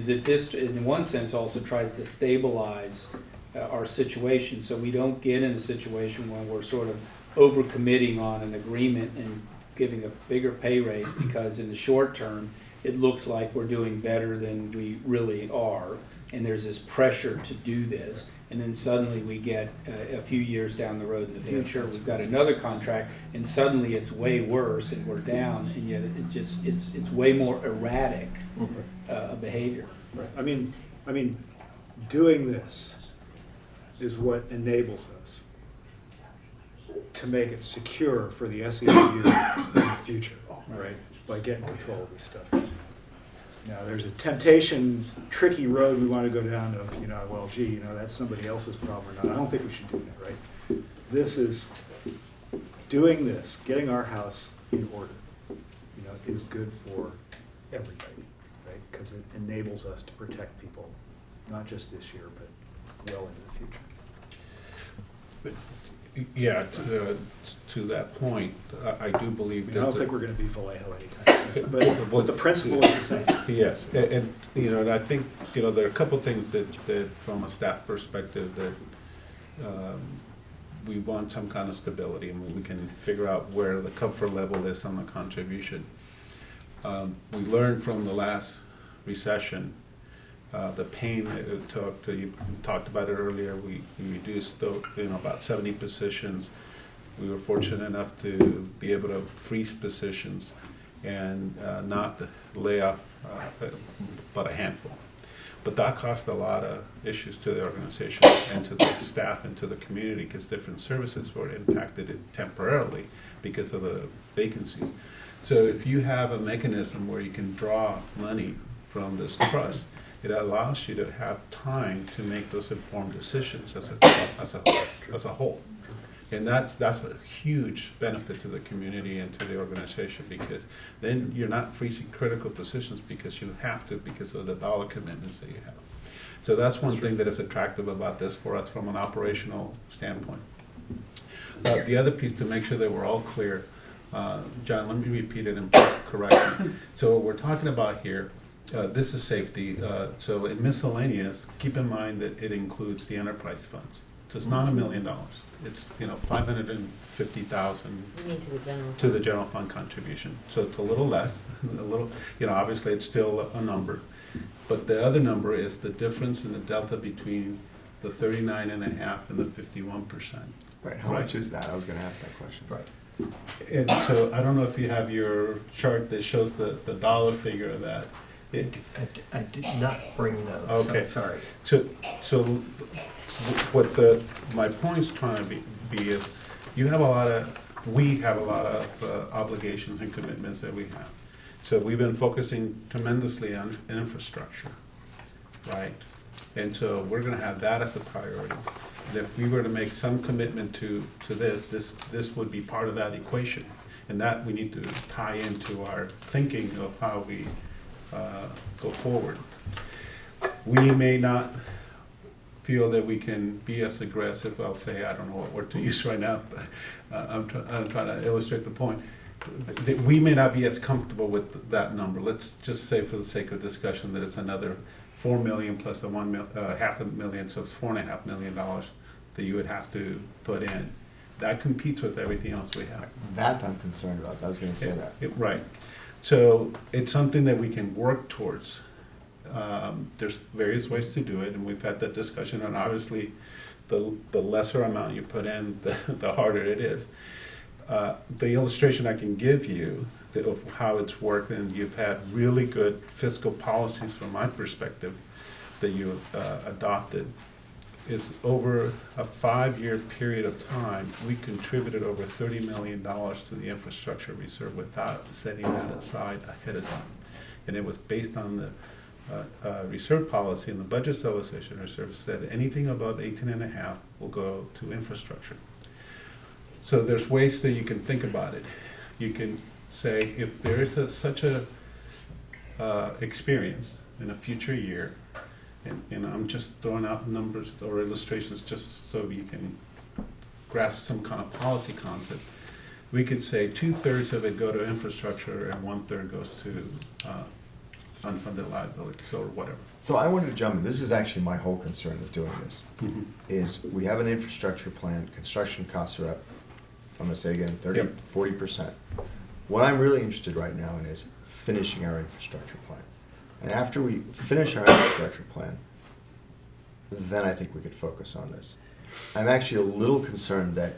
that this, in one sense, also tries to stabilize our situation, so we don't get in a situation where we're sort of overcommitting on an agreement and giving a bigger pay raise because in the short term it looks like we're doing better than we really are, and there's this pressure to do this, and then suddenly we get a few years down the road in the future, we've got another contract, and suddenly it's way worse, and we're down, and yet it's way more erratic behavior. Right. I mean, doing this is what enables us to make it secure for the SEIU in the future, right? By getting control of this stuff. Now, there's a temptation, tricky road we want to go down of, well, gee, that's somebody else's problem or not. I don't think we should do that, right? This is doing this, getting our house in order, is good for everybody, right? Because it enables us to protect people, not just this year, but well into the future. Yeah, to that point, I do believe I don't think we're going to be Vallejo anytime soon, but the principle is the same. Yes, and I think there are a couple of things that from a staff perspective that we want some kind of stability, and we can figure out where the comfort level is on the contribution. We learned from the last recession the pain it took. You talked about it earlier. We reduced about 70 positions. We were fortunate enough to be able to freeze positions and not lay off but a handful. But that caused a lot of issues to the organization and to the staff and to the community because different services were impacted temporarily because of the vacancies. So if you have a mechanism where you can draw money from this trust, it allows you to have time to make those informed decisions as a whole. And that's a huge benefit to the community and to the organization because then you're not freezing critical positions because you have to because of the dollar commitments that you have. So that's one thing that is attractive about this for us from an operational standpoint. The other piece to make sure that we're all clear, John, let me repeat it and please correct me. So what we're talking about here, this is safety. So in miscellaneous, keep in mind that it includes the enterprise funds. So it's not $1 million. It's $550,000 You mean to the general to the general fund contribution. So it's a little less. Obviously it's still a number, but the other number is the difference in the delta between the 39.5 and the 51%. Right. How much is that? I was going to ask that question. Right. And so I don't know if you have your chart that shows the dollar figure of that. I did not bring those. Okay. Sorry. So what my point's trying to be is we have a lot of obligations and commitments that we have. So we've been focusing tremendously on infrastructure, right? And so we're going to have that as a priority. And if we were to make some commitment to this would be part of that equation. And that we need to tie into our thinking of how we go forward. We may not feel that we can be as aggressive, I'll say, I don't know what word to use right now, but I'm trying to illustrate the point. That we may not be as comfortable with that number. Let's just say, for the sake of discussion, that it's another $4 million plus the $500,000, so it's $4.5 million that you would have to put in. That competes with everything else we have. That I'm concerned about. I was going to say that. Right. So it's something that we can work towards. There's various ways to do it, and we've had that discussion, and obviously the lesser amount you put in, the harder it is. The illustration I can give you of how it's worked, and you've had really good fiscal policies from my perspective that you adopted, is over a 5-year period of time, we contributed over $30 million to the infrastructure reserve without setting that aside ahead of time. And it was based on the reserve policy, and the budget stabilization reserve said anything above 18.5 will go to infrastructure. So there's ways that you can think about it. You can say, if there is such a experience in a future year, and I'm just throwing out numbers or illustrations just so you can grasp some kind of policy concept, we could say 2/3 of it go to infrastructure and 1/3 goes to unfunded liabilities or whatever. So I wanted to jump in. This is actually my whole concern with doing this, is we have an infrastructure plan, construction costs are up, I'm going to say again, 40%. What I'm really interested right now in is finishing our infrastructure plan. And after we finish our infrastructure plan, then I think we could focus on this. I'm actually a little concerned that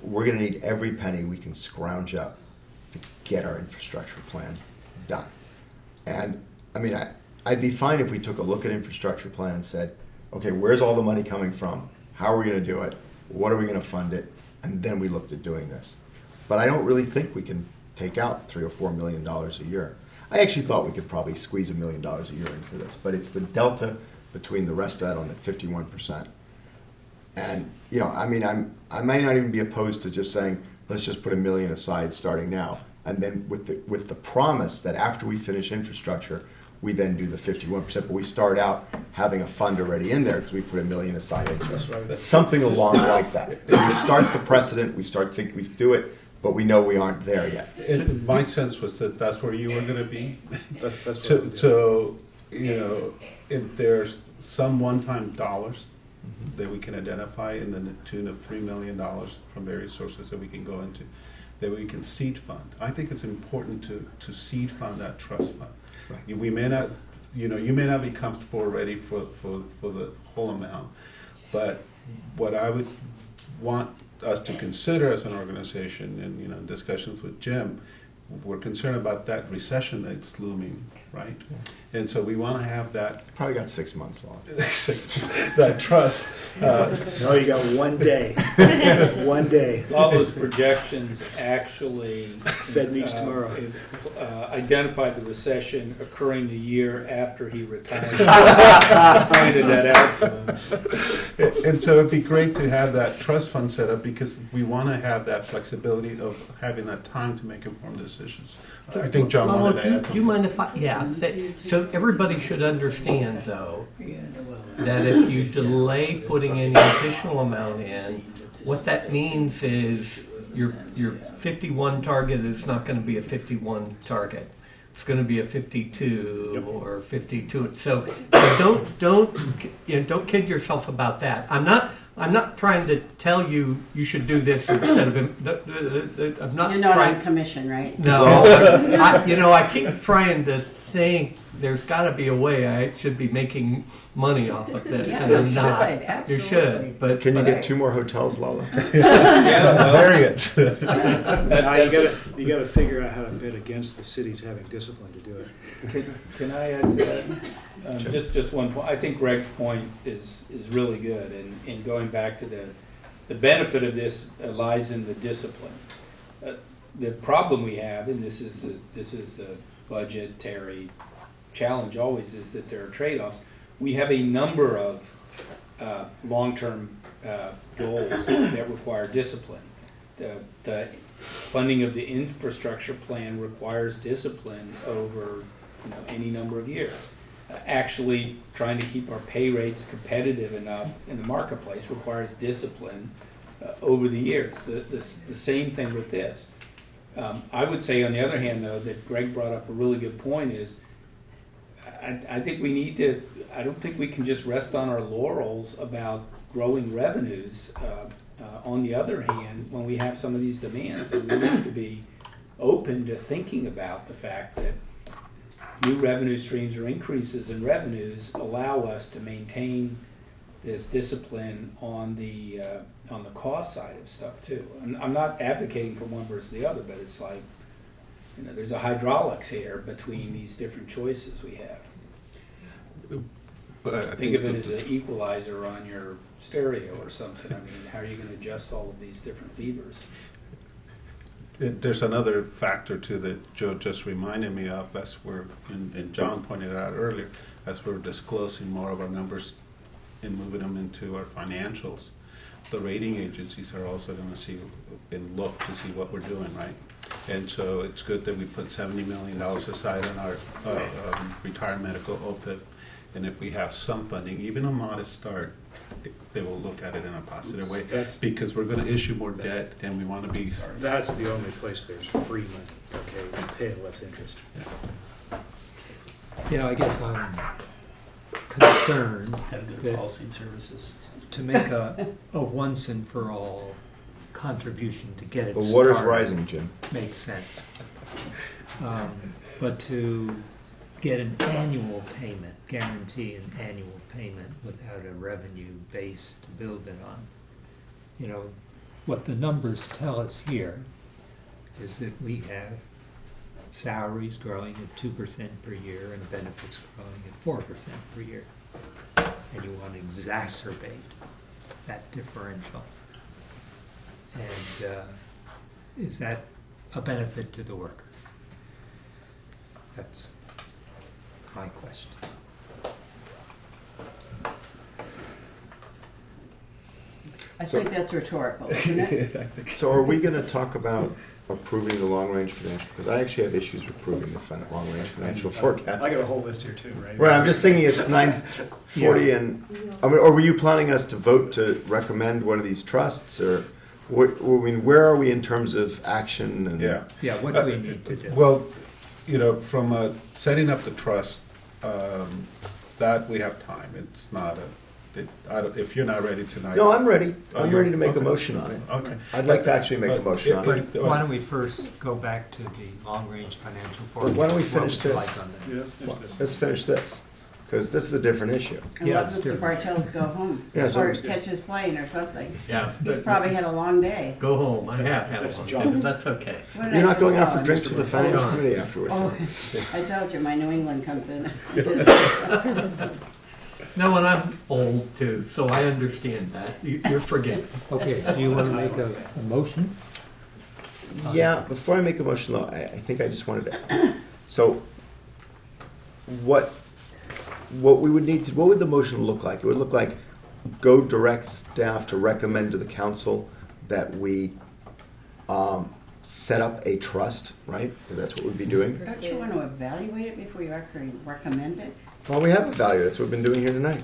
we're going to need every penny we can scrounge up to get our infrastructure plan done. And I mean, I'd be fine if we took a look at infrastructure plan and said, okay, where's all the money coming from? How are we going to do it? What are we going to fund it? And then we looked at doing this. But I don't really think we can take out $3 or $4 million a year. I actually thought we could probably squeeze $1 million a year in for this, but it's the delta between the rest of that on the 51%. And you know, I mean, I might not even be opposed to just saying, let's just put $1 million aside starting now, and then with the promise that after we finish infrastructure, we then do the 51%. But we start out having a fund already in there because we put $1 million aside into it. Right. Something along like that. We start the precedent. We start thinking we do it, but we know we aren't there yet. And my sense was that that's where you were going to be. That's so you know, if there's some one-time dollars that we can identify in the tune of $3 million from various sources that we can go into, that we can seed fund. I think it's important to seed fund that trust fund. Right. We may not, you know, you may not be comfortable already for the whole amount, but what I would want us to consider as an organization, and you know, in discussions with Jim, we're concerned about that recession that's looming, right? Yeah. And so we want to have that. Probably got 6 months long. 6 months. That trust. No, you got 1 day. 1 day. All those projections actually Fed meets tomorrow. Identified the recession occurring the year after he retired. Pointed that out to him. And so it'd be great to have that trust fund set up because we want to have that flexibility of having that time to make informed decisions. I think John wanted to add. Do you mind if so everybody should understand, though, that if you delay putting any additional amount in, what that means is your 51 target is not going to be a 51 target. It's going to be a 52 or 52. So don't kid yourself about that. I'm not trying to tell you should do this instead of him. I'm not. You're not on commission, right? No, I keep trying to think there's got to be a way I should be making money off of this, and I'm not. You should, but can you get 2 more hotels, Lala? Marriott. You got to figure out how to bid against the cities having discipline to do it. Can I add to that? Just one point. I think Greg's point is really good, and going back to the benefit of this lies in the discipline. The problem we have, and this is the budgetary challenge always, is that there are trade-offs. We have a number of long-term goals that require discipline. The funding of the infrastructure plan requires discipline over any number of years. actually trying to keep our pay rates competitive enough in the marketplace requires discipline over the years. The same thing with this. I would say, on the other hand, though, that Greg brought up a really good point is I think we need to, I don't think we can just rest on our laurels about growing revenues. On the other hand, when we have some of these demands, then we need to be open to thinking about the fact that new revenue streams or increases in revenues allow us to maintain this discipline on the cost side of stuff too. I'm not advocating for one versus the other, but it's like, you know, there's a hydraulics here between these different choices we have. But I Think of it as an equalizer on your stereo or something. I mean, how are you going to adjust all of these different levers? There's another factor too that Joe just reminded me of, as we're, and John pointed out earlier, as we're disclosing more of our numbers and moving them into our financials. The rating agencies are also going to see and look to see what we're doing, right? And so it's good that we put $70 million aside on our retired medical OPIP. And if we have some funding, even a modest start, they will look at it in a positive way, because we're going to issue more debt, and we want to be. That's the only place there's free money. Okay, we pay less interest. Yeah. You know, I guess I'm concerned Have good that policy and services. to make a once and for all contribution to get it The water's started rising, Jim. makes sense. But to get an annual payment, guarantee an annual payment without a revenue base to build it on. You know, what the numbers tell us here is that we have salaries growing at 2% per year and benefits growing at 4% per year. And you want to exacerbate that differential. And is that a benefit to the workers? That's my question. I think that's rhetorical, isn't it? So are we going to talk about approving the long-range financial? Because I actually have issues with approving the long-range financial forecast. I got a whole list here too, right? Right, I'm just thinking it's 9:40, and I mean, or were you planning us to vote to recommend one of these trusts, or what, I mean, where are we in terms of action? And Yeah, what do we need to do? Well, you know, from setting up the trust, that we have time. It's not if you're not ready tonight. No, I'm ready. Oh, I'm you're- ready to make okay. a motion on it. Okay. I'd like to actually make a motion on it. But why don't we first go back to the long-range financial forecast? Why don't we What finish would you this? like on that? Yeah, let's finish this. Let's finish this, because this is a different issue. And let Mr. Bartels go home, Yeah, so- or catch his plane or something. Yeah. He's probably had a long day. Go home. I have had a That's long John. day, but that's okay. What did You're I not just going out call for him? drinks with the finance John. committee afterwards. Oh, I told you, my New England comes in. No, and I'm old too, so I understand that. You're forgiven. Okay, do you want to make a motion? Yeah, before I make a motion, though, I think I just wanted to. So, what we would need to, what would the motion look like? It would look like go direct staff to recommend to the council that we set up a trust, right? Because that's what we'd be doing. Don't you want to evaluate it before you actually recommend it? Well, we have evaluated. That's what we've been doing here tonight.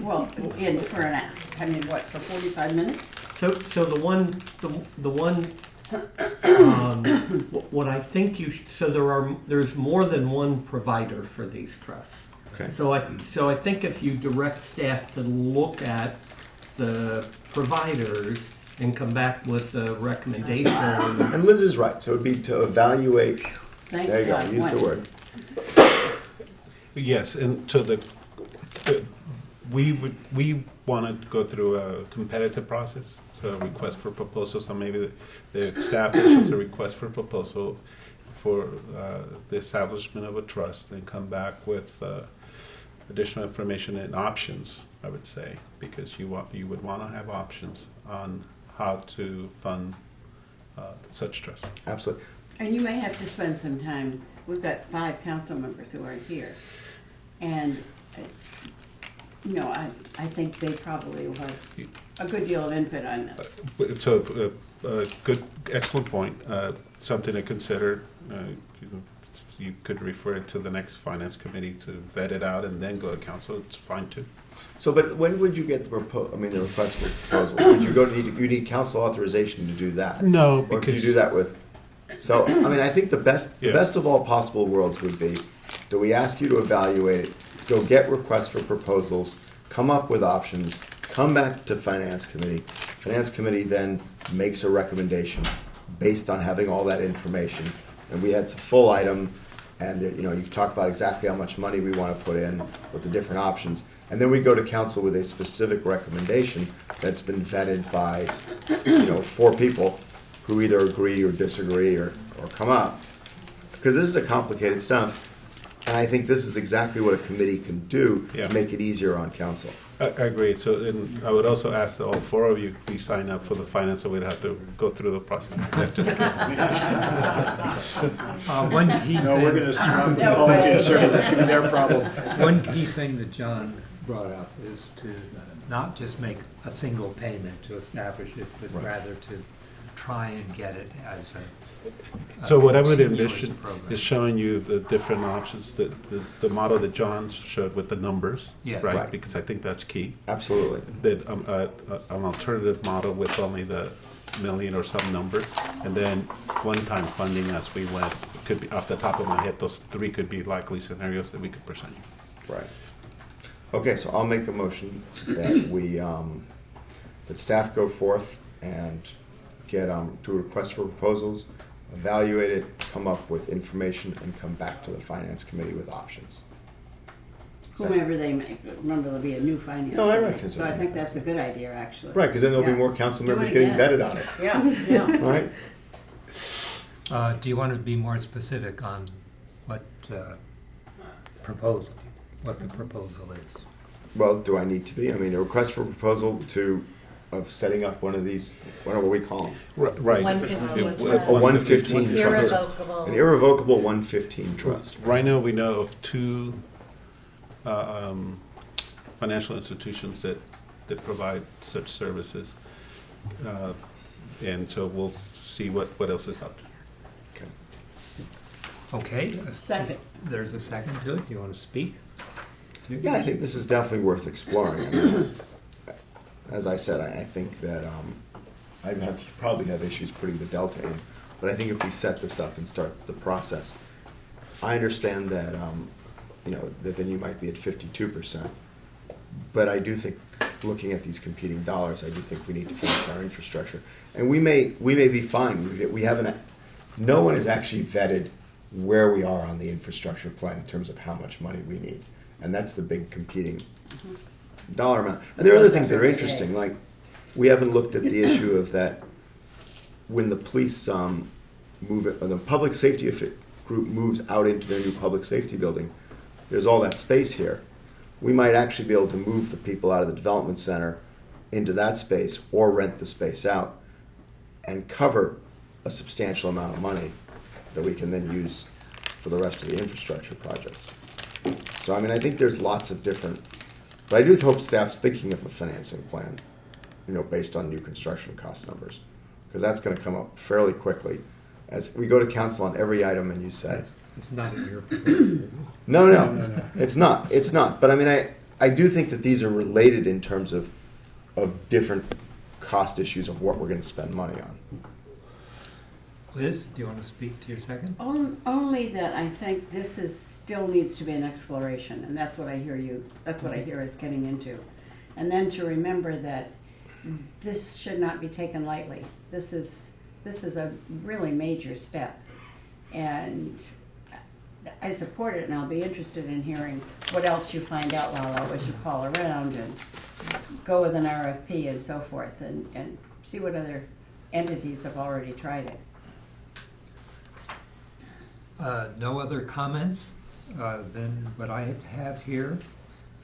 Well, for an hour, I mean, what, for 45 minutes? So the one, what I think there's more than one provider for these trusts. Okay. So I think if you direct staff to look at the providers and come back with a recommendation. And Liz is right. So it would be to evaluate. Thank There you go. God, Use the once. word. Yes, and so we want to go through a competitive process, so a request for proposals, so maybe the staff issues a request for proposal for the establishment of a trust, and come back with additional information and options, I would say, because you would want to have options on how to fund such trust. Absolutely. And you may have to spend some time, we've got 5 council members who aren't here. And, you know, I think they probably will have a good deal of input on this. So, good, excellent point. Something to consider. you could refer it to the next finance committee to vet it out and then go to council. It's fine too. So, but when would you get the the request for proposal? Would you go to you need council authorization to do that? No, or could you because- do that with? So, I mean, I think the best Yeah. of all possible worlds would be, do we ask you to evaluate it, go get requests for proposals, come up with options, come back to finance committee. Finance committee then makes a recommendation based on having all that information, and we had a full item, and you talk about exactly how much money we want to put in with the different options. And then we go to council with a specific recommendation that's been vetted by, 4 people who either agree or disagree or come up. Because this is a complicated stuff, and I think this is exactly what a committee can do to make it easier on council. I agree. So and I would also ask that all 4 of you please sign up for the finance, so we'd have to go through the process. Just One key No, thing. we're going to surround the policy and service. That's going to be their problem. One key thing that John brought up is to not just make a single payment to establish it, but rather to try and get it as a So what I would continuous envision program. is showing you the different options, the model that John showed with the numbers, Yeah. right? Right. Because I think that's key. Absolutely. That an alternative model with only the million or some number, and then one-time funding as we went. It could be off the top of my head. Those 3 could be likely scenarios that we could present you. Right. Okay, so I'll make a motion that we that staff go forth and get do a request for proposals, evaluate it, come up with information, and come back to the finance committee with options. Whomever they make, remember there'll be a new finance. No, I committee. recognize So that. I think that's a good idea, actually. Right, because then there'll Yeah. be more council Do members it getting again. vetted on it. Yeah, yeah. Right? Do you want to be more specific on what proposal, what the proposal is? Well, do I need to be? I mean, a request for proposal of setting up one of these, what we call them? Right. 115 A 115 trust. Irrevocable. An irrevocable 115 trust. Right now, we know of 2 financial institutions that provide such services, and so we'll see what else is out there. Okay. Second. There's a second to it. Do you want to speak? Yeah, I think this is definitely worth exploring. I mean, as I said, I think that probably have issues putting the delta in, but I think if we set this up and start the process, I understand that that then you might be at 52%, but I do think looking at these competing dollars, I do think we need to finish our infrastructure, and we may be fine. We haven't. No one has actually vetted where we are on the infrastructure plan in terms of how much money we need. And that's the big competing dollar amount. And there are other things that are interesting, like we haven't looked at the issue of that when the police move it, or the public safety group moves out into their new public safety building, there's all that space here. We might actually be able to move the people out of the development center into that space or rent the space out and cover a substantial amount of money that we can then use for the rest of the infrastructure projects. So, I mean, I think there's lots of different, but I do hope staff's thinking of a financing plan, based on new construction cost numbers, because that's going to come up fairly quickly. As we go to council on every item and you say, It's not in your proposal. no, it's not. It's not. But I mean, I do think that these are related in terms of different cost issues of what we're going to spend money on. Liz, do you want to speak to your second? Only that I think this still needs to be an exploration, and that's what I hear us getting into. And then to remember that this should not be taken lightly. This is a really major step. And I support it, and I'll be interested in hearing what else you find out, Lalo, as you call around and go with an RFP and so forth, and see what other entities have already tried it. No other comments? Then what I have here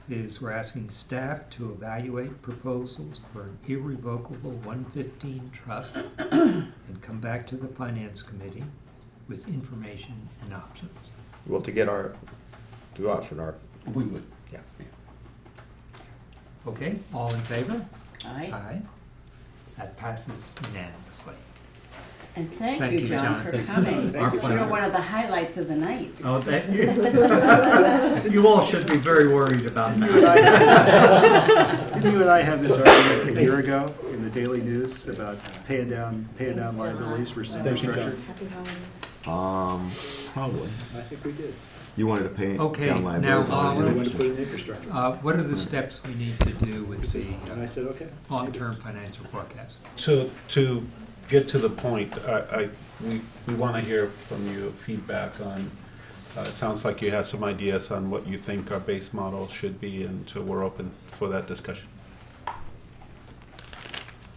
is we're asking staff to evaluate proposals for an irrevocable 115 trust and come back to the finance committee with information and options. Well, to go out for our. We would. Yeah. Okay, all in favor? Aye. Aye. That passes unanimously. And thank you, John, for coming. You're one of the highlights of the night. Oh, thank you. You all should be very worried about that. Didn't you and I have this argument a year ago in the Daily News about paying down liabilities for infrastructure? Probably. I think we did. You wanted to pay Okay, down now, liabilities on We the wanted to put in infrastructure. infrastructure. what are the steps we need to do with the And I said, okay. long-term financial forecast? So to get to the point, we want to hear from you feedback on, it sounds like you have some ideas on what you think our base model should be, and so we're open for that discussion.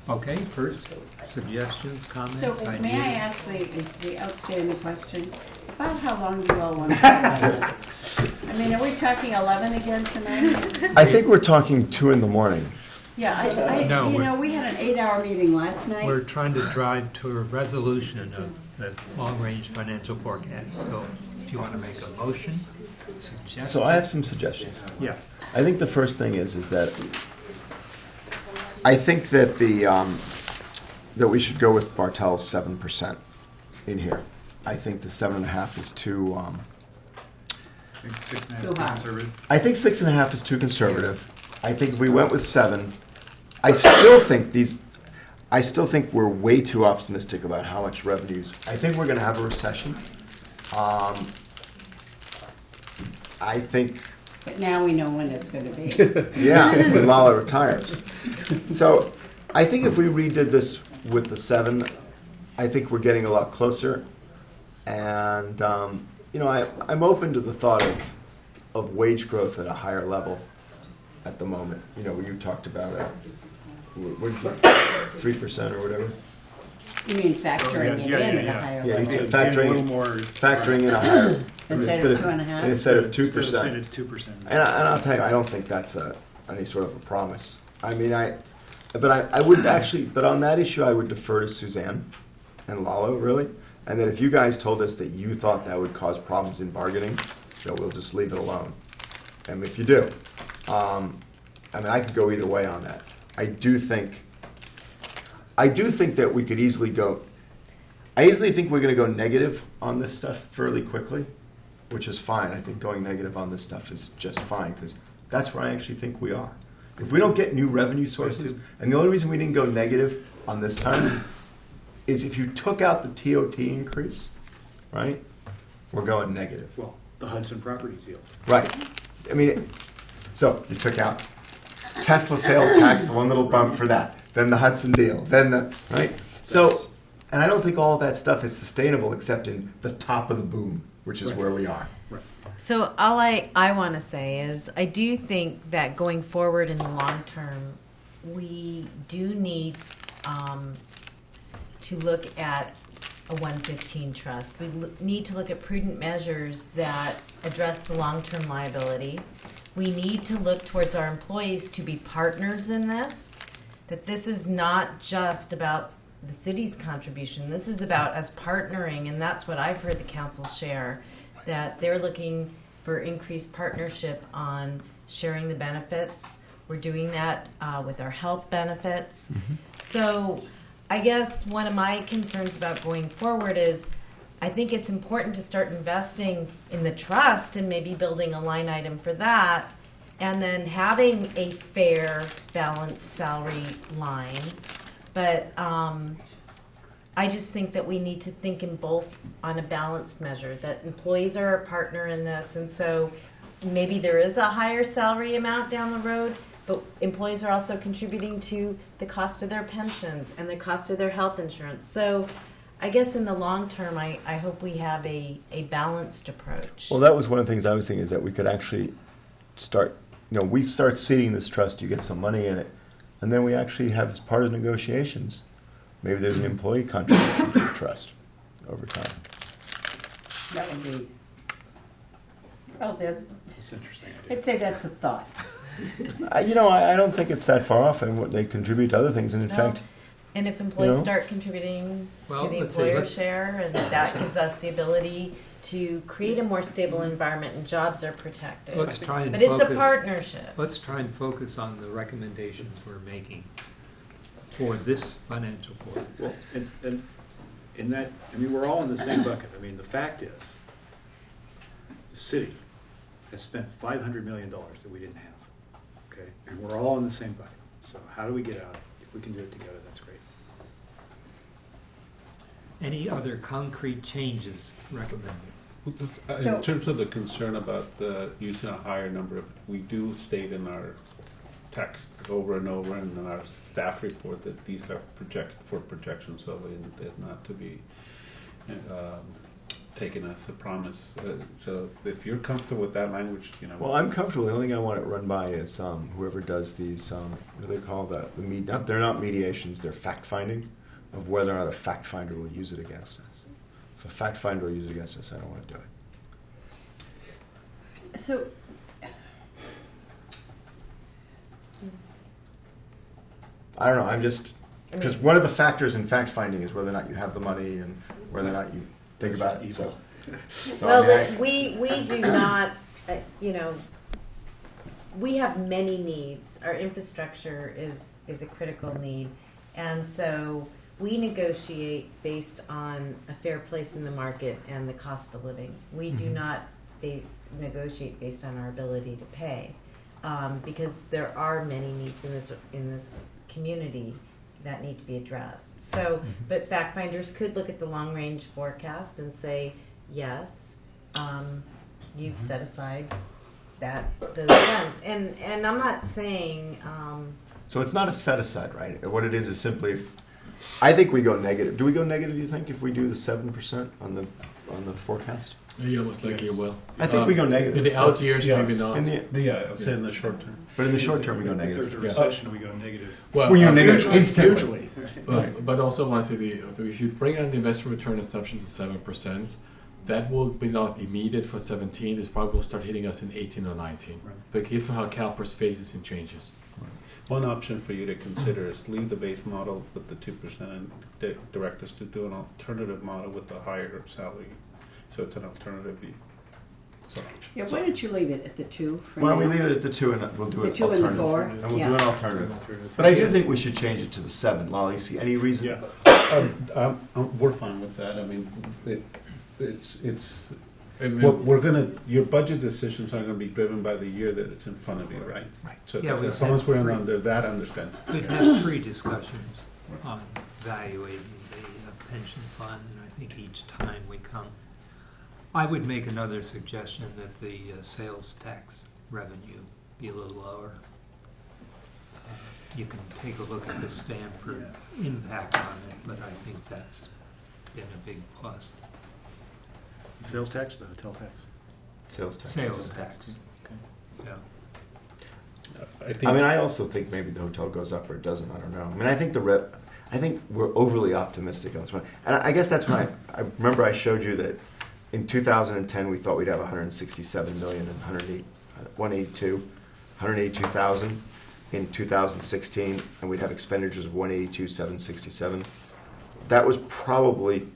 Okay, first, suggestions, comments, So ideas? may I ask the outstanding question? About how long do you all want to talk about this? I mean, are we talking 11 again tonight? I think we're talking 2 in the morning. Yeah, No, you know, we had an 8-hour meeting last night. We're trying to drive to a resolution of the long-range financial forecast. So if you want to make a motion, suggest. So I have some suggestions. Yeah. I think the first thing is that I think that that we should go with Bartel's 7% in here. I think the 7.5 is too. I think 6.5 is Too high. conservative. I think 6.5 is too conservative. I think if we went with 7, I still think we're way too optimistic about how much revenues. I think we're going to have a recession. I think. But now we know when it's going to be. Yeah, when Lala retires. So I think if we redid this with the 7, I think we're getting a lot closer. And, you know, I'm open to the thought of wage growth at a higher level at the moment. You know, you talked about 3% or whatever. You mean factoring it in at a higher Yeah, level? you did factoring in a higher. Instead of 2.5? Instead of 2%. Instead of saying it's 2%. And I'll tell you, I don't think that's any sort of a promise. I mean, I would actually, but on that issue, I would defer to Suzanne and Lalo, really. And then if you guys told us that you thought that would cause problems in bargaining, then we'll just leave it alone. And if you do, I mean, I could go either way on that. I do think that we could easily go. I easily think we're going to go negative on this stuff fairly quickly, which is fine. I think going negative on this stuff is just fine because that's where I actually think we are. If we don't get new revenue sources, and the only reason we didn't go negative on this time is if you took out the TOT increase, right? We're going negative. Well, the Hudson property deal. Right. I mean, so you took out Tesla sales tax, the one little bump for that, then the Hudson deal, then right? So, and I don't think all of that stuff is sustainable except in the top of the boom, which is where we are. Right. So all I want to say is I do think that going forward in the long term, we do need to look at a 115 trust. We need to look at prudent measures that address the long-term liability. We need to look towards our employees to be partners in this, that this is not just about the city's contribution. This is about us partnering, and that's what I've heard the council share, that they're looking for increased partnership on sharing the benefits. We're doing that with our health benefits. Mm-hmm. So I guess one of my concerns about going forward is I think it's important to start investing in the trust and maybe building a line item for that, and then having a fair, balanced salary line. But I just think that we need to think in both on a balanced measure, that employees are a partner in this, and so maybe there is a higher salary amount down the road, but employees are also contributing to the cost of their pensions and the cost of their health insurance. So I guess in the long term, I hope we have a balanced approach. Well, that was one of the things I was thinking is that we could actually start, we start seeding this trust, you get some money in it, and then we actually have as part of negotiations, maybe there's an employee contribution to the trust over time. That would be, well, that's interesting. I'd say that's a thought. I don't think it's that far off, and what they contribute to other things, and in fact. And if employees start contributing to the employer share, and that gives us the ability to create a more stable environment and jobs are protected. Let's try and but it's a partnership. Let's try and focus on the recommendations we're making for this financial board. Well, and in that, I mean, we're all in the same bucket. I mean, the fact is, the city has spent $500 million that we didn't have, okay? And we're all in the same bucket. So how do we get out? If we can do it together, that's great. Any other concrete changes recommended? In terms of the concern about the using a higher number, we do state in our text over and over and in our staff report that these are for projections only and not to be taken as a promise. So if you're comfortable with that language, you know. Well, I'm comfortable. The only thing I want it run by is whoever does these, what do they call that? They're not mediations, they're fact-finding of whether or not a fact-finder will use it against us. If a fact-finder will use it against us, I don't want to do it. So, I don't know, I'm just, because one of the factors in fact-finding is whether or not you have the money and whether or not you think about it, so. Well, we do not, we have many needs. Our infrastructure is a critical need. And so we negotiate based on a fair place in the market and the cost of living. We do not negotiate based on our ability to pay, because there are many needs in this community that need to be addressed. So, but fact finders could look at the long range forecast and say, yes, you've set aside those funds. And I'm not saying. So it's not a set aside, right? What it is simply, I think we go negative. Do we go negative, do you think, if we do the 7% on the forecast? Yeah, most likely it will. I think we go negative. In the out years, Yeah. maybe not. I'll say in the short term. But in the short term, we go negative. If there's a recession, we go negative. Well, we go negative instantly. But also, want to say if you bring down the investment return assumption to 7%, that will be not immediate for 17. It's probably will start hitting us in 18 or 19. Right. But given how CalPERS phases and changes. One option for you to consider is leave the base model with the 2% and direct us to do an alternative model with a higher salary. So it's an alternative view. So. Yeah, why don't you leave it at the 2 for Why don't we now? leave it at the 2 and we'll do The an 2 and alternative. the 4. And we'll Yeah. do an alternative. But I do think we should change it to the 7. Lolly, see any reason? Yeah. We're fine with that. I mean, we're gonna. Your budget decisions are gonna be driven by the year that it's in front of you, right? Right. So Yeah, as long as we're under that understanding. We've had 3 discussions on evaluating the pension fund, and I think each time we come, I would make another suggestion that the sales tax revenue be a little lower. You can take a look at the Stanford impact on it, but I think that's been a big plus. The sales tax, the hotel tax? Sales tax. Sales tax. Okay. Yeah. I mean, I also think maybe the hotel goes up or it doesn't. I don't know. I mean, I think we're overly optimistic on this one. And I guess that's why I remember I showed you that in 2010 we thought we'd have 167 million and 182,000 in 2016, and we'd have expenditures of 182,767. That was probably.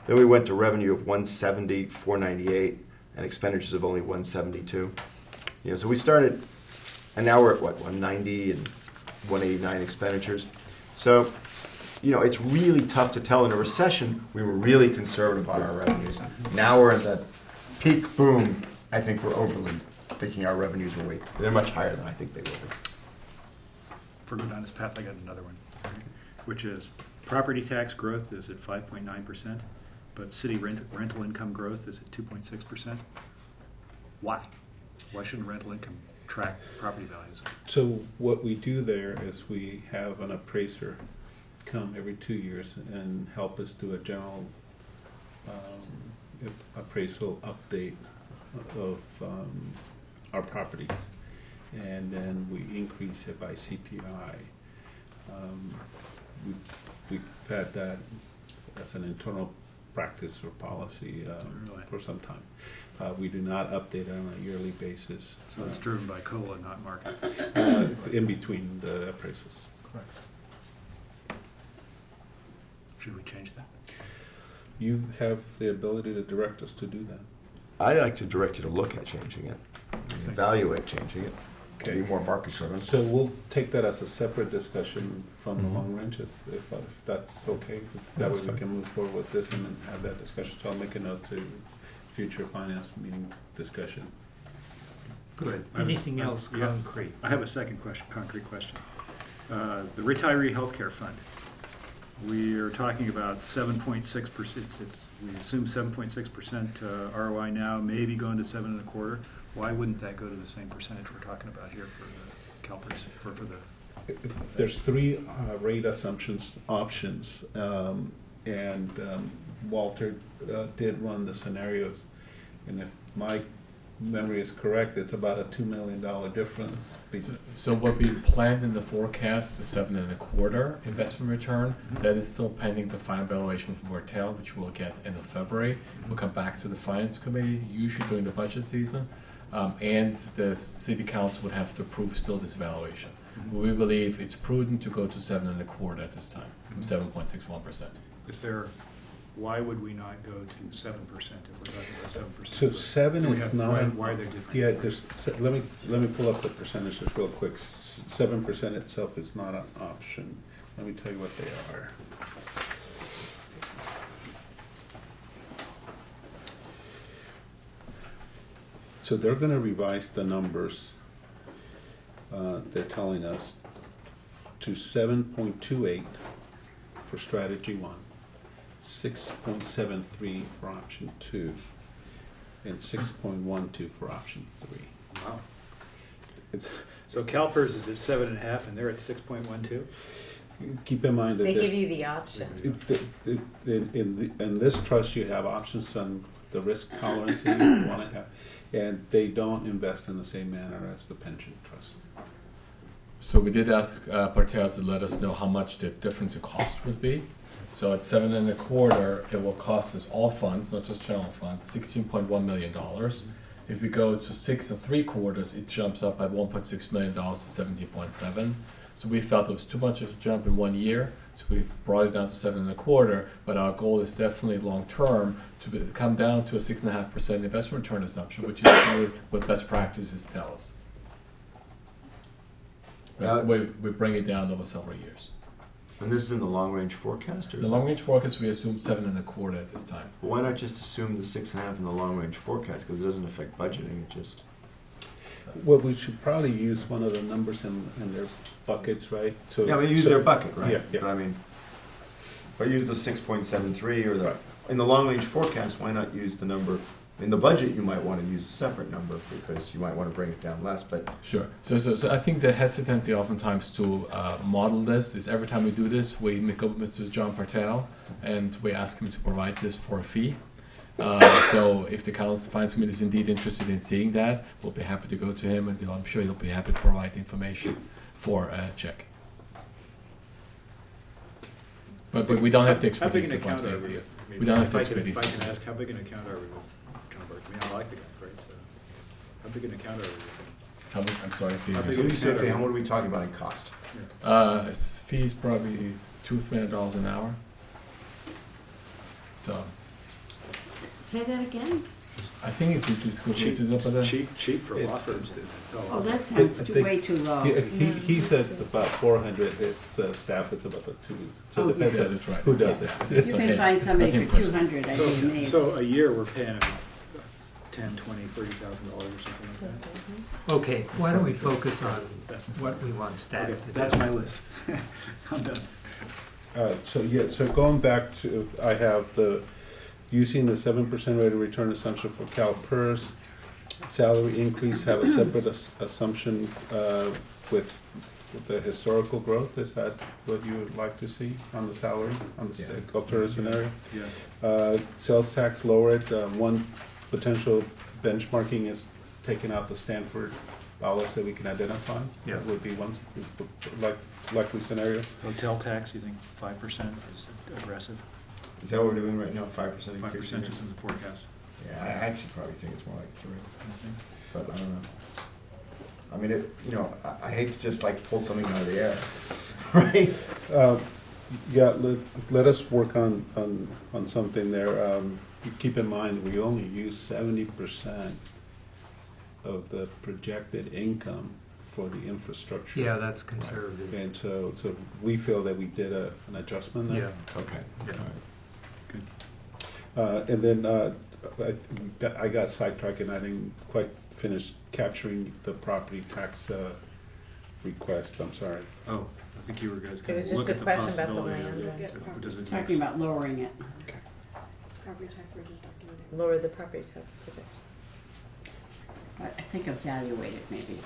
Then we went to revenue of 170, 498, and expenditures of only 172. So we started, and now we're at what, 190 and 189 expenditures. So, it's really tough to tell. In a recession, we were really conservative on our revenues. Now we're in the peak boom. I think we're overly thinking our revenues are they're much higher than I think they will be. For going down this path, I got another one, which is property tax growth is at 5.9%. But city rental income growth is at 2.6%. Why? Why shouldn't rental income track property values? So what we do there is we have an appraiser come every 2 years and help us do a general appraisal update of our properties, and then we increase it by CPI. We've had that as an internal practice or policy for some time. We do not update it on a yearly basis. So it's driven by COLA, not market. In between the appraisals. Correct. Should we change that? You have the ability to direct us to do that. I'd like to direct you to look at changing it, evaluate changing it. Okay. Be more market driven. So we'll take that as a separate discussion from the long range, if that's okay. That way we can move forward with this and then have that discussion. So I'll make a note to future finance meeting discussion. Good. I was- Anything else yeah. concrete? I have a second question, concrete question. The retiree healthcare fund. We are talking about 7.6%. We assume 7.6% ROI now, maybe going to 7.25%. Why wouldn't that go to the same percentage we're talking about here for the CalPERS, for the? There's three rate assumptions options, and Walter did run the scenarios, and if my memory is correct, it's about a $2 million difference. So what we planned in the forecast is 7.25% investment return. That is still pending the final valuation from Martel, which we'll get end of February. We'll come back to the finance committee, usually during the budget season, and the city council would have to approve still this valuation. We believe it's prudent to go to 7.25% at this time, from 7.61%. Is there? Why would we not go to 7% if we're talking about 7%? So 7 is not. Why are they different? Yeah, let me pull up the percentages real quick. 7% itself is not an option. Let me tell you what they are. So they're going to revise the numbers. They're telling us to 7.28 for strategy 1. 6.73 for option 2, and 6.12 for option 3. Wow. So CalPERS is at 7.5, and they're at 6.12. Keep in mind that They give you the option. in this trust you have options on the risk tolerance that you want to have, and they don't invest in the same manner as the pension trust. So we did ask Martel to let us know how much the difference in cost would be. So at 7.25%, it will cost us all funds, not just general funds, $16.1 million. If we go to 6.75%, it jumps up by $1.6 million to 17.7. So we felt it was too much of a jump in 1 year, so we brought it down to 7.25%. But our goal is definitely long term to come down to a 6.5% investment return assumption, which is really what best practices tell us. We bring it down over several years. And this is in the long-range forecast? Or The long-range forecast, we assume 7.25% at this time. But why not just assume the 6.5 in the long-range forecast? Because it doesn't affect budgeting. It just. Well, we should probably use one of the numbers in their buckets, right? So Yeah, we use their bucket, right? Yeah, yeah. But I mean, if I use the 6.73 or the in the long-range forecast, why not use the number? In the budget, you might want to use a separate number because you might want to bring it down less. But sure. So I think the hesitancy oftentimes to model this is every time we do this, we make up with Mr. John Martel and we ask him to provide this for a fee. So if the Council Finance Committee is indeed interested in seeing that, we'll be happy to go to him, and I'm sure he'll be happy to provide the information for a check. But we don't have the expertise. How big an account are we? We don't have the If expertise. I can ask, how big an account are we with John Burke? I mean, I like the guy, right? So, how big an account are we with? I'm sorry. when you say fee, what are we talking about in cost? His fee's probably $200-300 an hour. So. Say that again? I think it's good. Cheap for law firms. Oh, that sounds way too low. He said about 400. His staff is about the 2. So Oh, it depends yeah. on That's right. who does it. If you can find somebody for 200, I'd be amazed. So a year we're paying about $10,000, $20,000, $30,000 or something like that. Okay, why don't we focus on what we want staff to do? That's my list. I'm done. So going back to, I have using the 7% rate of return assumption for CalPERS, salary increase, have a separate assumption with the historical growth. Is that what you would like to see on the salary, on the CalPERS scenario? Yeah. Sales tax lower it. One potential benchmarking is taking out the Stanford dollars that we can identify. Yeah. That would be one likely scenario. Hotel tax, you think 5% is aggressive? Is that what we're doing right now? 5% increase? 5% is in the forecast. Yeah, I actually probably think it's more like 3. But I don't know. I mean, I hate to just like pull something out of the air, right? Let us work on something there. Keep in mind, we only use 70% of the projected income for the infrastructure. Yeah, that's conservative. And so we feel that we did an adjustment there. Yeah. Okay. Yeah. All right. And then I got sidetracked and I didn't quite finish capturing the property tax request. I'm sorry. Oh, I think you were guys It going was to look just at a the question about the possibilities. land. Does it make Talking about lowering it. Property tax, we're just documenting. Lower the property tax. I think evaluate it maybe.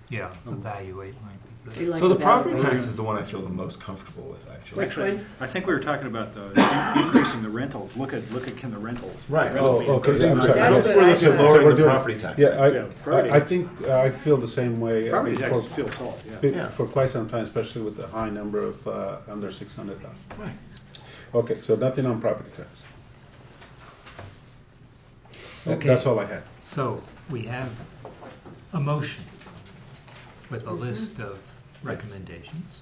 Yeah, evaluate might be We good. like So the property evaluate. tax is the one I feel the most comfortable with, actually. Which one? I think we were talking about increasing the rental. Look at can the rentals. Right. Okay. I'm sorry. That's what I We're thought. Lowering the doing- property tax. Yeah, property I tax. think I feel the same way. Property for- taxes feel solid, yeah. Yeah. For quite some time, especially with the high number of under 600,000. Right. Okay, so nothing on property tax. Okay. That's all I had. So we have a motion with a list of recommendations.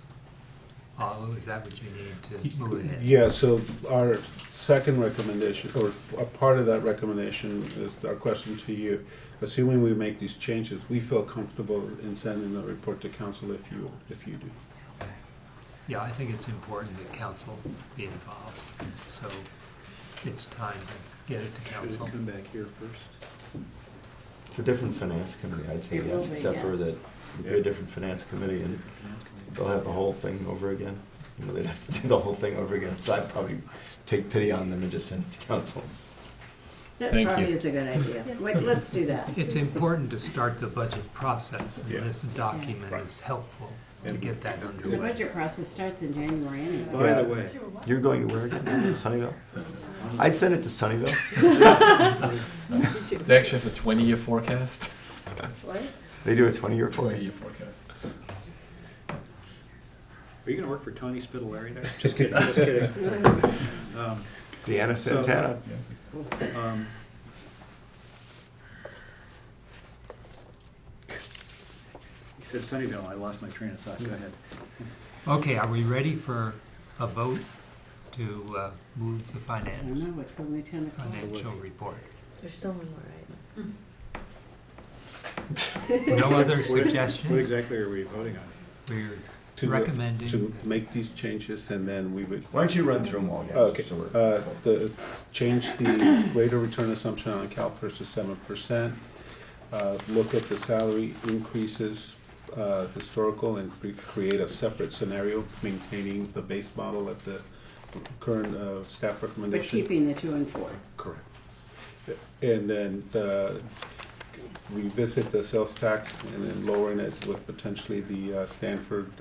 Palo, is that what you need to move ahead? Yeah, so our second recommendation, or a part of that recommendation is our question to you. Assuming we make these changes, we feel comfortable in sending the report to council if you do. Yeah, I think it's important that council be involved. So it's time to get it to Should council. it come back here first? It's a different finance committee, I'd say It will yes, be, except yeah. for that it'd be a different finance committee and they'll have the whole thing over again. You know, they'd have to do the whole thing over again, so I'd probably take pity on them and just send it to council. That Thank probably you. is a good idea. Wait, let's do that. It's important to start the budget process, and Yeah. this document is helpful to get that The underway. budget process starts in January anyway. By the way, You're going to where again? Sunnyvale? I'd send it to Sunnyvale. They actually have a 20-year forecast. What? They do a 20-year forecast. 20-year forecast. are you going to work for Tony Spitaleri there? Just kidding, just kidding. Deanna So, Santana. You said Sunnyvale, I lost my train of thought. Go ahead. Okay, are we ready for a vote to move the I finance, don't know, it's only 10 o'clock. financial report? There's still one more item. No other What suggestions? exactly are we voting on? We're To recommending, make these changes, and then we would. Why don't you run through them all again? Okay, just so we're- change the rate of return assumption on CalPERS to 7%. Look at the salary increases, historical, and create a separate scenario, maintaining the base model at the current staff But recommendation. keeping the 2 and 4. Correct. And then revisit the sales tax and then lowering it with potentially the Stanford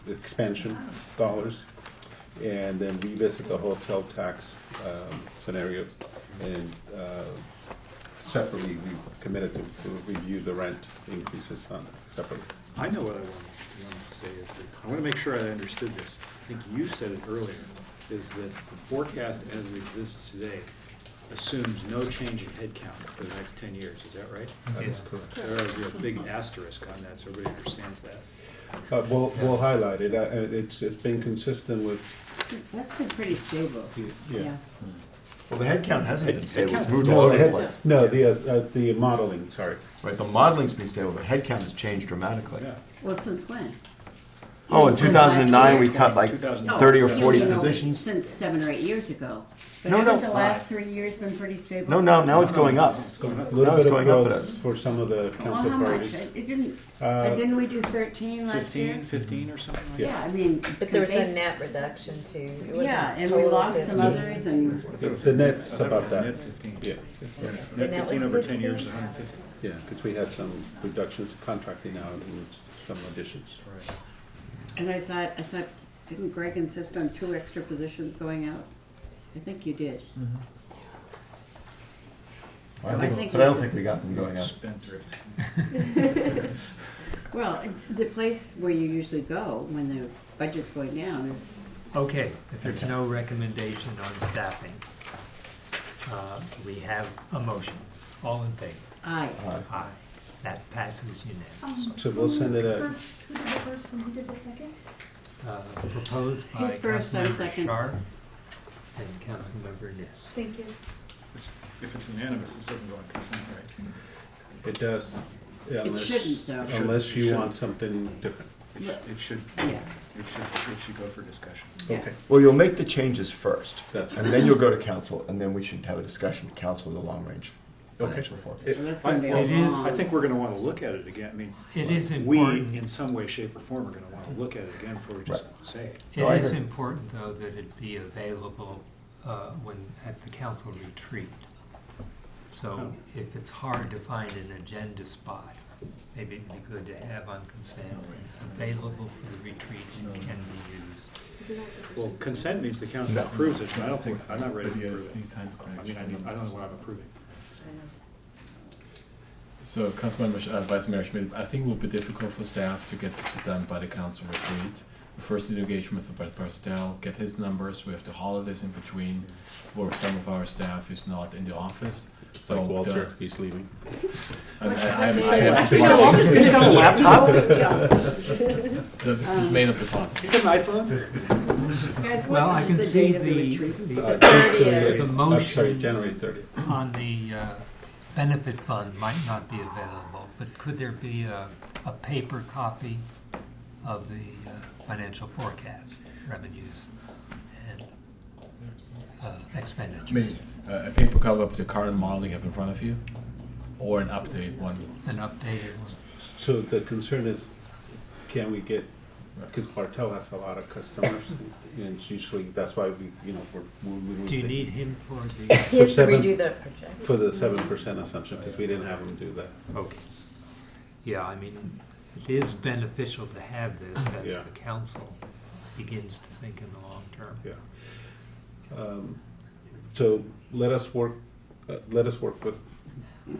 expansion dollars. And then revisit the hotel tax scenarios. And separately, we committed to review the rent increases on separately. I know what I wanted to say is that, I want to make sure I understood this. I think you said it earlier, is that the forecast as it exists today assumes no change in headcount for the next 10 years. Is that right? That is correct. There ought to be a big asterisk on that so everybody understands that. We'll highlight it. It's been consistent with. That's been pretty stable. Yeah. Well, the headcount hasn't been stable. It's Headcount- moved all over the place. No, the modeling, sorry. Right, the modeling's been stable, but headcount has changed dramatically. Yeah. Well, since when? Oh, in Since 2009, we last cut year? like 2009. 30 or You 40 know, positions. Since 7 or 8 years ago. But No, haven't no. the last 3 years been pretty stable? No, now it's going up. A Now little it's bit of going up. growth for some of the Well, council how much? priorities. It didn't, didn't we do 13 last year? 15 or something like Yeah, I mean. But there was a base- net reduction too. It wasn't Yeah, and we total lost some 15. others and, The net's about that. Net 15. Yeah, that? And Net that 15 was over 10 15? years is 150. yeah, because we had some reductions contracting out and some additions. Right. and I thought, didn't Greg insist on 2 extra positions going out? I think you did. I So think- I think but I don't it's- think we got them going up. Spendthrift. Well, the place where you usually go when the budget's going down is, okay, if there's no recommendation on staffing, we have a motion. All in favor? aye. Aye. That passes unanimously. So we'll send it Who did the first and who did the second? Proposed by His first, I'm Councilmember second. Sharp and Councilmember Niss. Thank you. If it's unanimous, this doesn't go on consent, right? It does. Yeah, It shouldn't, though. Unless you Should. want something different. It should, Yeah. it should go for discussion. Okay. Well, you'll make the changes first, That's and then you'll go to council, and then we should have a discussion with council of the long-range financial forecast. So that's gonna be a It is- long. I think we're going to want to look at it again. I mean, It is we, important. in some way, shape, or form, are going to want to look at it again before we just say it. It No, I is agree. important, though, that it be available when at the council retreat. So if it's hard to find an agenda spot, maybe it'd be good to have on consent available for the retreat and can be used. Well, consent means the council approves it, but I don't think, I'm not ready to approve it. I don't know what I'm approving. So, Councilmember, Vice Mayor Schmidt, I think it will be difficult for staff to get this done by the council retreat. We first need to engage with Bartel, get his numbers. We have the holidays in between, where some of our staff is not in the office. So Like Walter, he's leaving. And I have He's got a laptop? So this is made up the process. He's got an iPhone? Guys, Well, what I is can the see date of the retreat? Uh, the I'm motion sorry, January 30th. on the benefit fund might not be available, but could there be a paper copy of the financial forecast, revenues, and expenditures? A paper copy of the current model you have in front of you, or an updated one. An updated one. So the concern is, can we get, because Bartel has a lot of customers, and it's usually, that's why we. Do you need him for the? He has to seven- redo the project. For the 7% assumption, because we didn't have him do that. Okay. Yeah, I mean, it is beneficial to have this as Yeah. the council begins to think in the long term. Yeah. So let us work with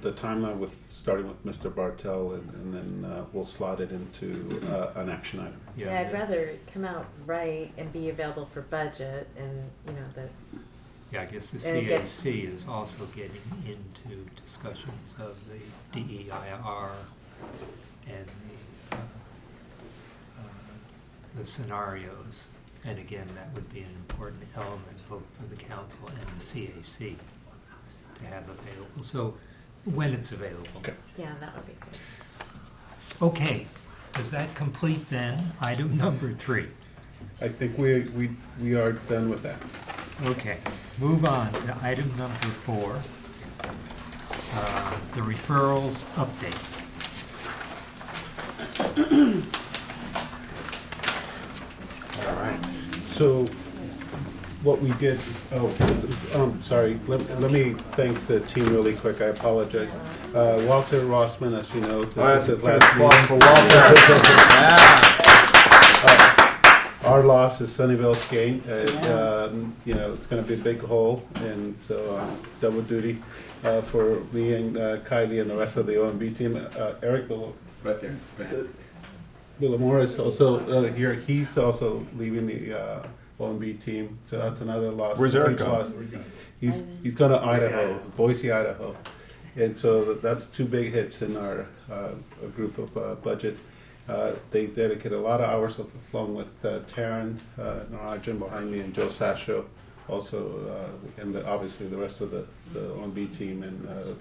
the timeline starting with Mr. Bartel, and then we'll slot it into an action item. Yeah, I'd rather it come out right and be available for budget and, the. Yeah, I guess the And it gets- CAC is also getting into discussions of the DEIR and the scenarios. And again, that would be an important element both for the council and the CAC to have available. So when it's available. Okay. Yeah, that would be good. Okay, does that complete then item number 3? I think we are done with that. Okay, move on to item number 4, the referrals update. All right. So what we did, sorry, let me thank the team really quick. I apologize. Walter Rossman, as you know, this Well, is his that's a last applause meeting. for Walter. Our loss is Sunnyvale's gain. It's going to be a big hole, and so double duty for me and Kylie and the rest of the OMB team. Eric Bill, Right there. Villamora is also here. He's also leaving the OMB team, so that's another loss. Where's Eric huge going? loss. He's going to Idaho, Boise, Idaho, and so that's 2 big hits in our group of budget. They dedicate a lot of hours along with Taryn Narajan behind me and Joe Sasho, also, and obviously the rest of the OMB team, and a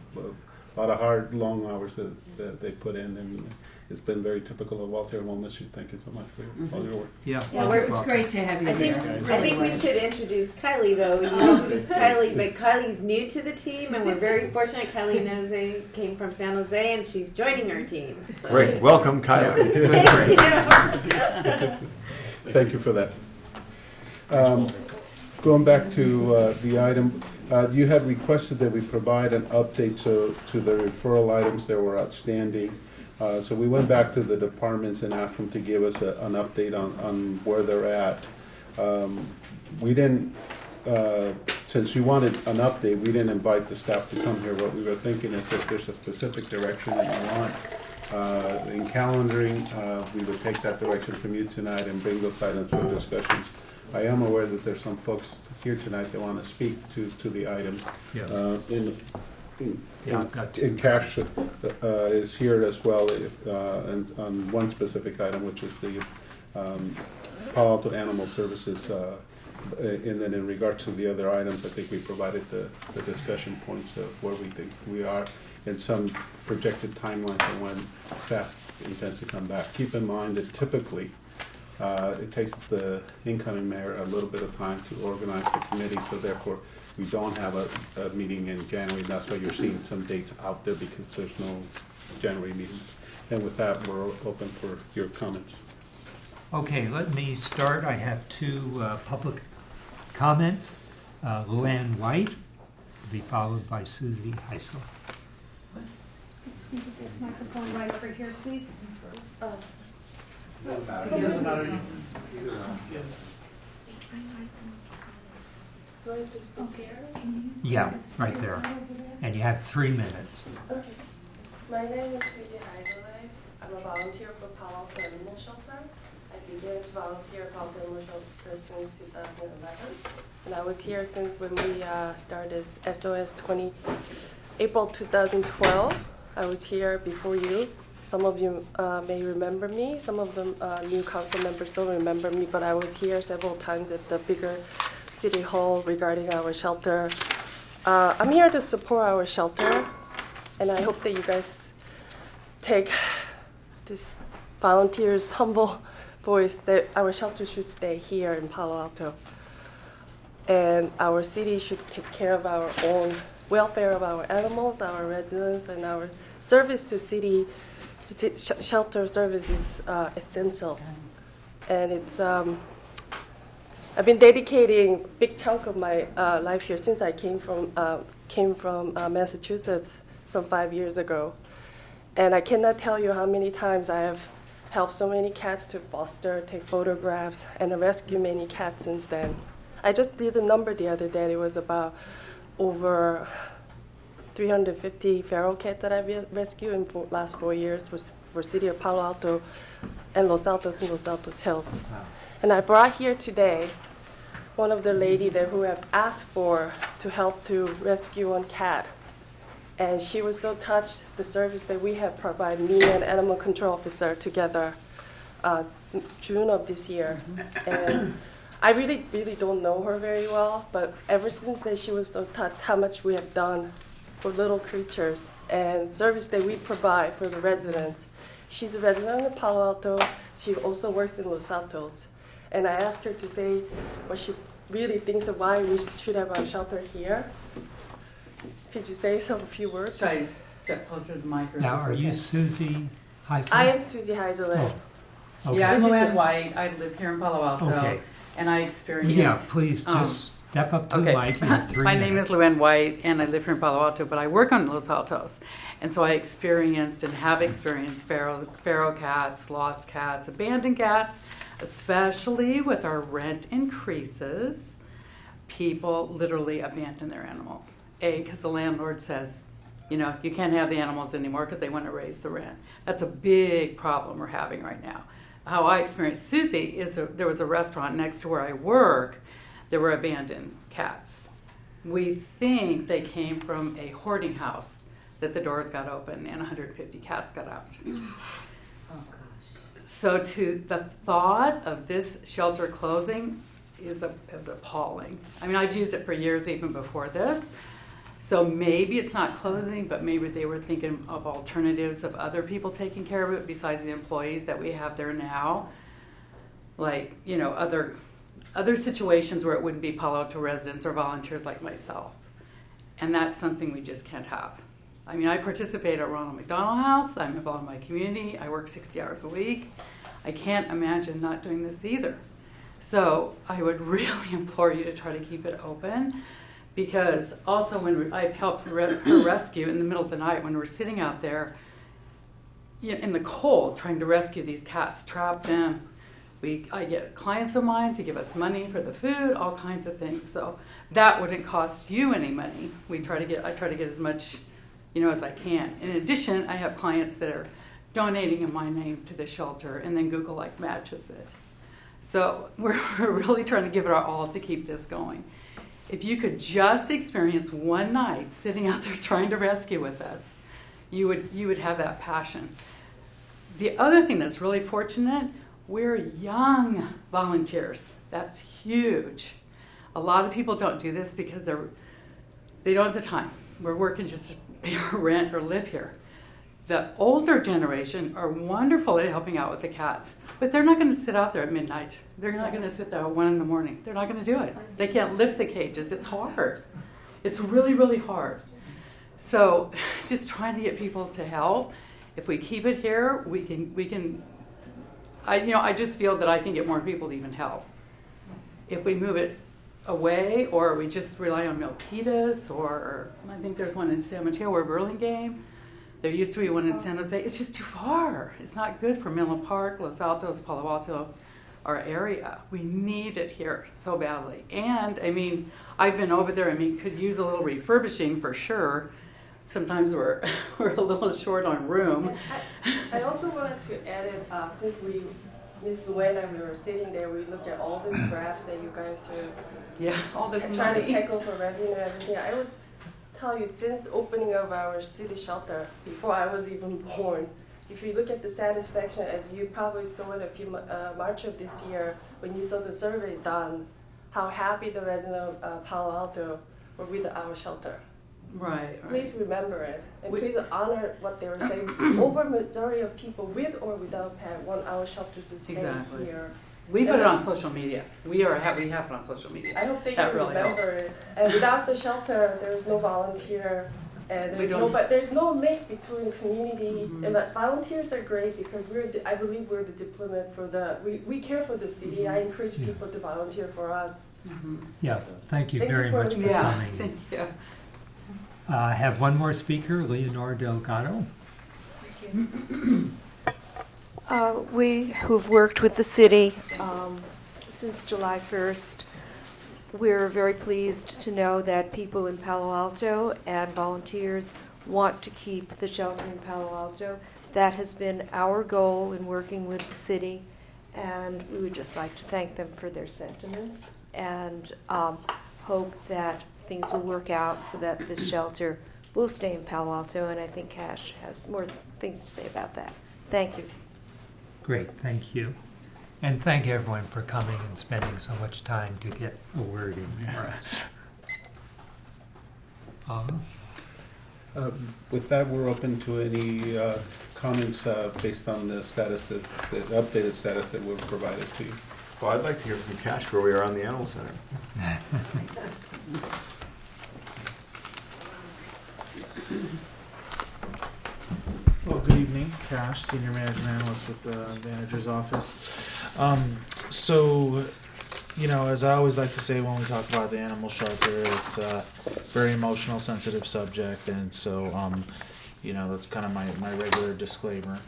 lot of hard, long hours that they put in, and it's been very typical of Walter, and we'll miss you. Thank you so much for all your work. Yeah, Yeah, it was great to have you I here. think we should introduce Kylie, though. You introduced Kylie, but Kylie's new to the team, and we're very fortunate. Kylie came from San Jose, and she's joining our team. So. Great. Welcome, Kylie. Thank you for that. Going back to the item, you had requested that we provide an update to the referral items that were outstanding. So we went back to the departments and asked them to give us an update on where they're at. We didn't, since you wanted an update, we didn't invite the staff to come here. What we were thinking is if there's a specific direction that you want in calendaring, we would take that direction from you tonight and bring those items for discussions. I am aware that there's some folks here tonight that want to speak to the items. Yeah. I've got And Cash is here as well, and on one specific item, which is the Palo Alto Animal Services. And then in regard to the other items, I think we provided the discussion points of where we think we are. and some projected timelines on when staff intends to come back. Keep in mind that typically it takes the incoming mayor a little bit of time to organize the committee, so therefore we don't have a meeting in January. That's why you're seeing some dates out there, because there's no January meetings. And with that, we're open for your comments. Okay, let me start. I have two public comments. Luann White will be followed by Susie Heisel. Excuse me, this microphone right over here, please. Yeah, right there. And you have 3 minutes. Okay. My name is Susie Heisele. I'm a volunteer for Palo Animal Shelter. I began to volunteer at Palo Animal Shelter since 2011. And I was here since when we started SOS April 2012. I was here before you. Some of you may remember me. Some of the new council members don't remember me, but I was here several times at the bigger City Hall regarding our shelter. I'm here to support our shelter, and I hope that you guys take this volunteers' humble voice that our shelter should stay here in Palo Alto. And our city should take care of our own welfare of our animals, our residents, and our service to city. Shelter service is essential. And it's I've been dedicating a big chunk of my life here since I came from Massachusetts some 5 years ago. And I cannot tell you how many times I have helped so many cats to foster, take photographs, and rescue many cats since then. I just did the number the other day. It was about over 350 feral cats that I've rescued in the last 4 years for City of Palo Alto and Los Altos and Los Altos Hills. Wow. And I brought here today one of the ladies there who have asked for to help to rescue one cat. And she was so touched the service that we have provided, me and animal control officer together, June of this year. And I really, really don't know her very well, but ever since then she was so touched how much we have done for little creatures and service that we provide for the residents. She's a resident of Palo Alto. She also works in Los Altos. And I asked her to say what she really thinks of why we should have our shelter here. Could you say a few words? Should I step closer to the mic? Now, are you Susie Heisel? I am Susie Heisele. Oh. Okay. Yeah, I'm Luann White. I live here in Palo Alto. Okay. And I experience... Yeah, please, just step up to the mic. You have 3 My minutes. name is Luann White, and I live here in Palo Alto, but I work on Los Altos. And so I experienced and have experienced feral cats, lost cats, abandoned cats, especially with our rent increases. People literally abandon their animals. Because the landlord says, you know, you can't have the animals anymore because they want to raise the rent. That's a big problem we're having right now. How I experienced Susie is there was a restaurant next to where I work. There were abandoned cats. We think they came from a hoarding house that the doors got open and 150 cats got out. Oh, gosh. So to the thought of this shelter closing is appalling. I mean, I've used it for years even before this. So maybe it's not closing, but maybe they were thinking of alternatives of other people taking care of it besides the employees that we have there now. Like, you know, other situations where it wouldn't be Palo Alto residents or volunteers like myself. And that's something we just can't have. I mean, I participate at Ronald McDonald House. I'm involved in my community. I work 60 hours a week. I can't imagine not doing this either. So I would really implore you to try to keep it open. Because also when I've helped her rescue in the middle of the night when we're sitting out there in the cold trying to rescue these cats, trap them. I get clients of mine to give us money for the food, all kinds of things. So that wouldn't cost you any money. I try to get as much, as I can. In addition, I have clients that are donating in my name to the shelter, and then Google matches it. So we're really trying to give it our all to keep this going. If you could just experience one night sitting out there trying to rescue with us, you would have that passion. The other thing that's really fortunate, we're young volunteers. That's huge. A lot of people don't do this because they don't have the time. We're working just pay our rent or live here. The older generation are wonderful at helping out with the cats, but they're not going to sit out there at midnight. They're not going to sit there at 1 a.m. They're not going to do it. They can't lift the cages. It's hard. It's really, really hard. So just trying to get people to help. If we keep it here, we can. I just feel that I can get more people to even help. If we move it away, or we just rely on Milpitas, or I think there's one in San Mateo or Burlingame. There used to be one in San Jose. It's just too far. It's not good for Menlo Park, Los Altos, Palo Alto, our area. We need it here so badly. And I mean, I've been over there. I mean, could use a little refurbishing for sure. Sometimes we're a little short on room. I also wanted to add it, since Ms. Luann and we were sitting there, we looked at all these graphs that you guys are all this trying money. to tackle for revenue and everything. I would tell you, since opening of our city shelter, before I was even born, if you look at the satisfaction, as you probably saw it March of this year, when you saw the survey done, how happy the residents of Palo Alto were with our shelter. Right. Please remember it, and please honor what they were saying. Over majority of people with or without pet want our shelters to stay Exactly. here. We put it on social media. We have it on social media. I don't think that you really remember helps. it. And without the shelter, there's no volunteer, and there's no link between community. And but volunteers are great because I believe we're the diplomat for we care for the city. I encourage people to volunteer for us. Yeah, thank you very much for coming. Thank you. I have one more speaker, Leonor Delgado. We who've worked with the city since July 1st, we're very pleased to know that people in Palo Alto and volunteers want to keep the shelter in Palo Alto. That has been our goal in working with the city, and we would just like to thank them for their sentiments and hope that things will work out so that this shelter will stay in Palo Alto, and I think Cash has more things to say about that. Thank you. Great, thank you. And thank everyone for coming and spending so much time to get a word in for us. With that, we're open to any comments based on the status, the updated status that we've provided to you. Well, I'd like to hear from Cash where we are on the Animal Center. Well, good evening. Cash, Senior Management Analyst with the Manager's Office. So, as I always like to say when we talk about the animal shelter, it's a very emotional, sensitive subject, and so, that's kind of my regular disclaimer.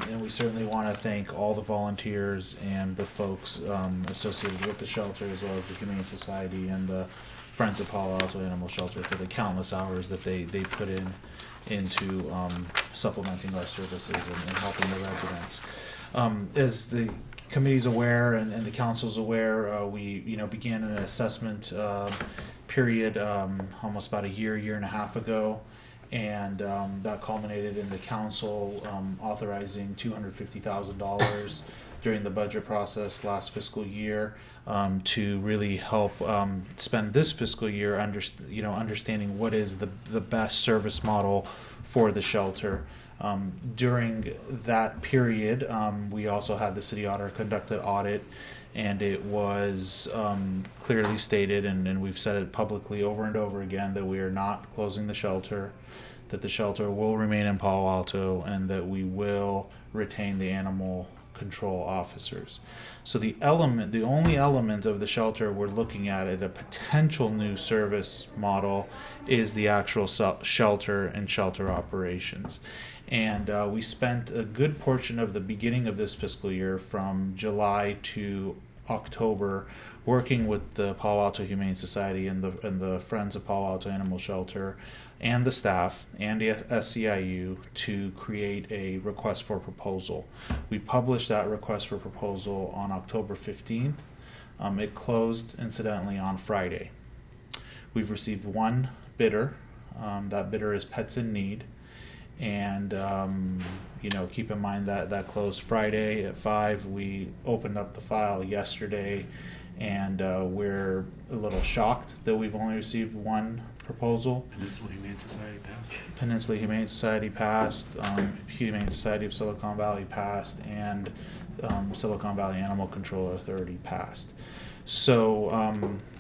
And we certainly want to thank all the volunteers and the folks associated with the shelter, as well as the Humane Society and the Friends of Palo Alto Animal Shelter for the countless hours that they put into supplementing our services and helping the residents. As the committee's aware and the council's aware, we began an assessment period almost about a year and a half ago. And that culminated in the council authorizing $250,000 during the budget process last fiscal year to really help spend this fiscal year understanding what is the best service model for the shelter. During that period, we also had the city auditor conduct an audit, and it was clearly stated, and we've said it publicly over and over again, that we are not closing the shelter, that the shelter will remain in Palo Alto, and that we will retain the animal control officers. So the only element of the shelter we're looking at a potential new service model is the actual shelter and shelter operations. And we spent a good portion of the beginning of this fiscal year, from July to October, working with the Palo Alto Humane Society and the Friends of Palo Alto Animal Shelter and the staff and the SCIU to create a request for proposal. We published that request for proposal on October 15th. It closed, incidentally, on Friday. We've received one bidder. That bidder is Pets in Need. And, keep in mind that closed Friday at 5. We opened up the file yesterday, and we're a little shocked that we've only received one proposal. Peninsula Humane Society passed. Peninsula Humane Society passed, Humane Society of Silicon Valley passed, and Silicon Valley Animal Control Authority passed. So,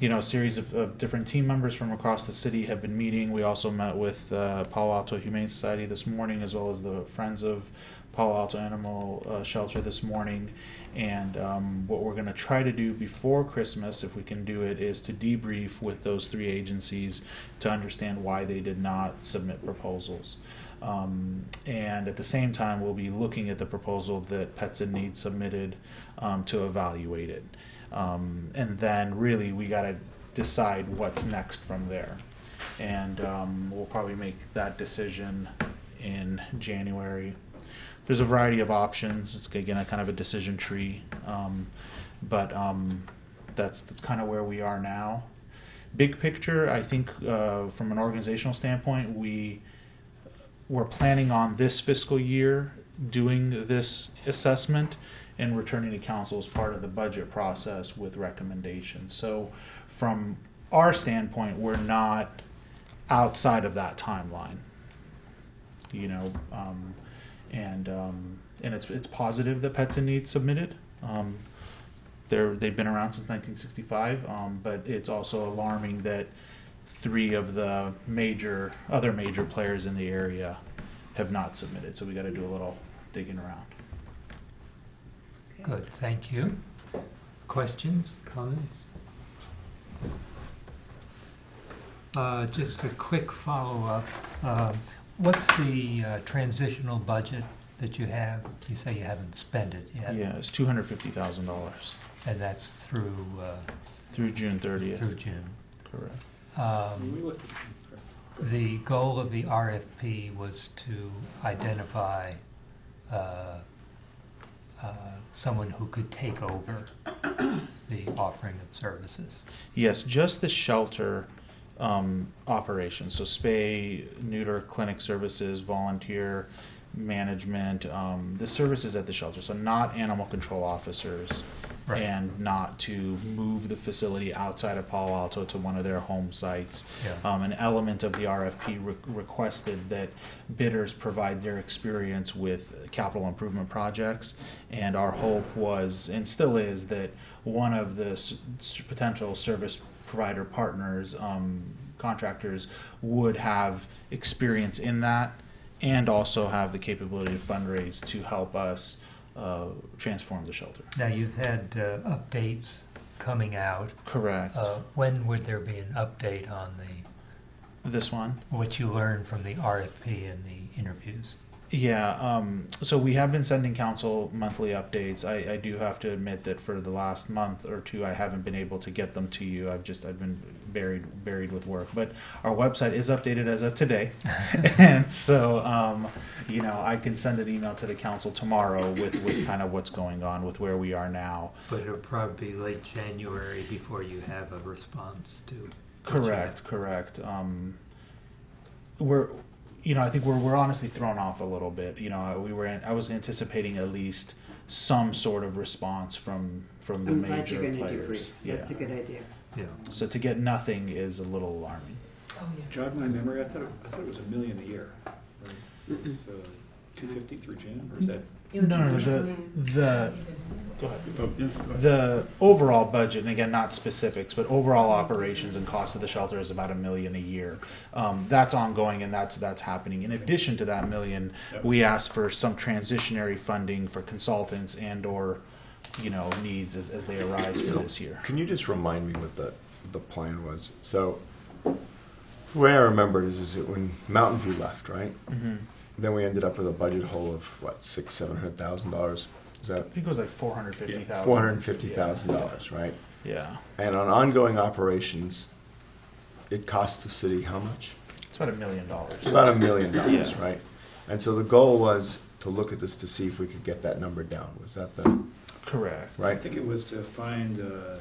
a series of different team members from across the city have been meeting. We also met with Palo Alto Humane Society this morning, as well as the Friends of Palo Alto Animal Shelter this morning. And what we're going to try to do before Christmas, if we can do it, is to debrief with those three agencies to understand why they did not submit proposals. And at the same time, we'll be looking at the proposal that Pets in Need submitted to evaluate it. And then really we got to decide what's next from there. And we'll probably make that decision in January. There's a variety of options. It's again a kind of a decision tree, but that's kind of where we are now. Big picture, I think from an organizational standpoint, we're planning on this fiscal year doing this assessment and returning to council as part of the budget process with recommendations. So from our standpoint, we're not outside of that timeline, and it's positive that Pets in Need submitted. They've been around since 1965, but it's also alarming that three of the other major players in the area have not submitted. So we got to do a little digging around. Good, thank you. Questions, comments? Just a quick follow-up. What's the transitional budget that you have? You say you haven't spent it yet. Yeah, it's $250,000. And that's through June 30th. Through June. Correct. The goal of the RFP was to identify someone who could take over the offering of services. Yes, just the shelter operations. So spay, neuter, clinic services, volunteer management, the services at the shelter. So not animal control officers, right, and not to move the facility outside of Palo Alto to one of their home sites. Yeah. An element of the RFP requested that bidders provide their experience with capital improvement projects, and our hope was, and still is, that one of the potential service provider partners, contractors, would have experience in that and also have the capability to fundraise to help us transform the shelter. Now, you've had updates coming out. Correct. When would there be an update on this one? What you learned from the RFP and the interviews? Yeah, so we have been sending council monthly updates. I do have to admit that for the last month or two, I haven't been able to get them to you. I've been buried with work. But our website is updated as of today, and so I can send an email to the council tomorrow with kind of what's going on with where we are now. But it'll probably be late January before you have a response to. Correct. I think we're honestly thrown off a little bit. I was anticipating at least some sort of response from the major players. Yeah. That's a good idea. Yeah. So to get nothing is a little alarming. Oh, yeah. Jog my memory. I thought it was $1 million a year. Right? So 250 through June, or is that? No. Go ahead. The overall budget, and again, not specifics, but overall operations and cost of the shelter is about $1 million a year. That's ongoing, and that's happening. In addition to that $1 million, we asked for some transitionary funding for consultants and/or needs as they arise for this year. Can you just remind me what the plan was? So the way I remember it is that when Mountain View left, right? Mm-hmm. Then we ended up with a budget hole of what, $700,000? I think it was like $450,000. $450,000, right? Yeah. And on ongoing operations, it costs the city how much? It's about $1 million. It's about $1 million, yeah. Right? And so the goal was to look at this to see if we could get that number down. Was that the... Correct. Right? I think it was to find a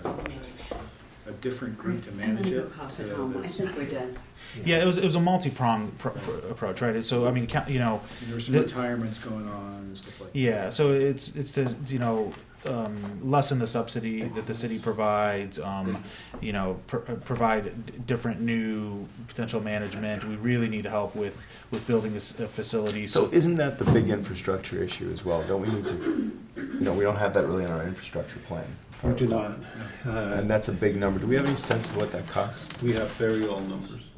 different group to manage it. I think we did. Yeah, it was a multi-pronged approach, right? So I mean, there were some retirements going on and stuff like that. Yeah, so it's to lessen the subsidy that the city provides, provide different new potential management. We really need help with building this facility. So isn't that the big infrastructure issue as well? Don't we need to, we don't have that really in our infrastructure plan. We do not. And that's a big number. Do we have any sense of what that costs? We have very old numbers.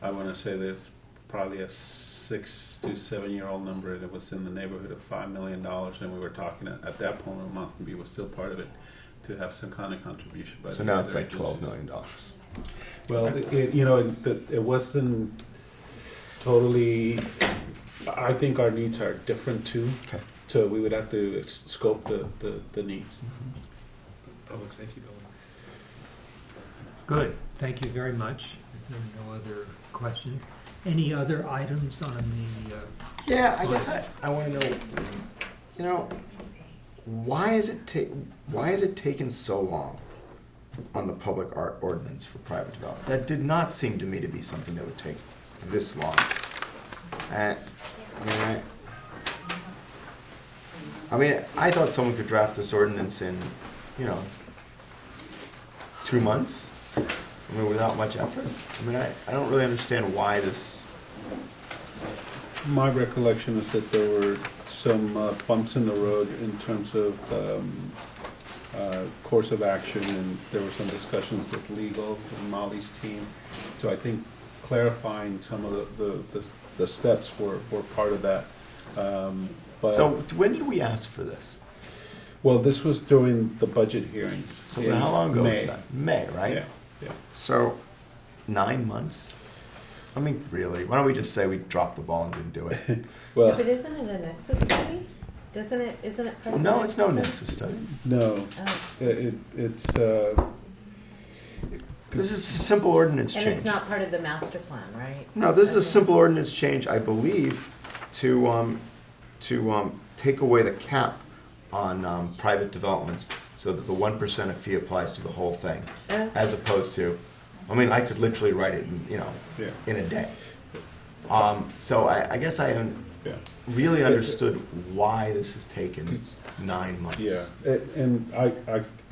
I want to say there's probably a 6 to 7 year old number that was in the neighborhood of $5 million, and we were talking at that point when Mountain View was still part of it to have some kind of contribution. By So now it's like $12 million. Well, it wasn't totally. I think our needs are different too. Okay. So we would have to scope the needs. Public safety building. Good. Thank you very much. If there are no other questions. Any other items on the... Yeah, I guess I want to know, why is it taken so long on the public art ordinance for private development? That did not seem to me to be something that would take this long. I thought someone could draft this ordinance in, 2 months. Without much effort. I don't really understand why this. My recollection is that there were some bumps in the road in terms of course of action, and there were some discussions with legal and Molly's team. So I think clarifying some of the steps were part of that. So when did we ask for this? Well, this was during the budget hearings. So how long ago was May. that? May, right? Yeah. Yeah. So 9 months? Really? Why don't we just say we dropped the ball and didn't do it? But isn't it a nexus study? Isn't it part of No, the it's no nexus study. No. Oh. It's. This is a simple ordinance And change. it's not part of the master plan, right? No, this is a simple ordinance change, I believe, to take away the cap on private developments so that the 1% fee applies to the whole thing, as opposed to, I could literally write it in a day. So I guess I haven't really understood why this has taken 9 months. Yeah, and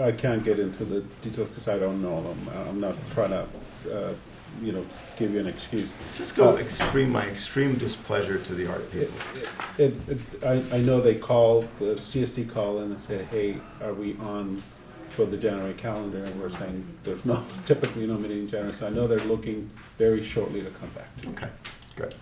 I can't get into the details because I don't know them. I'm not trying to, give you an excuse. Just go my extreme displeasure to the art people. I know they called, the CSD called in and said, hey, are we on for the January calendar? And we're saying there's typically no meeting in January. So I know they're looking very shortly to come back. Okay, good.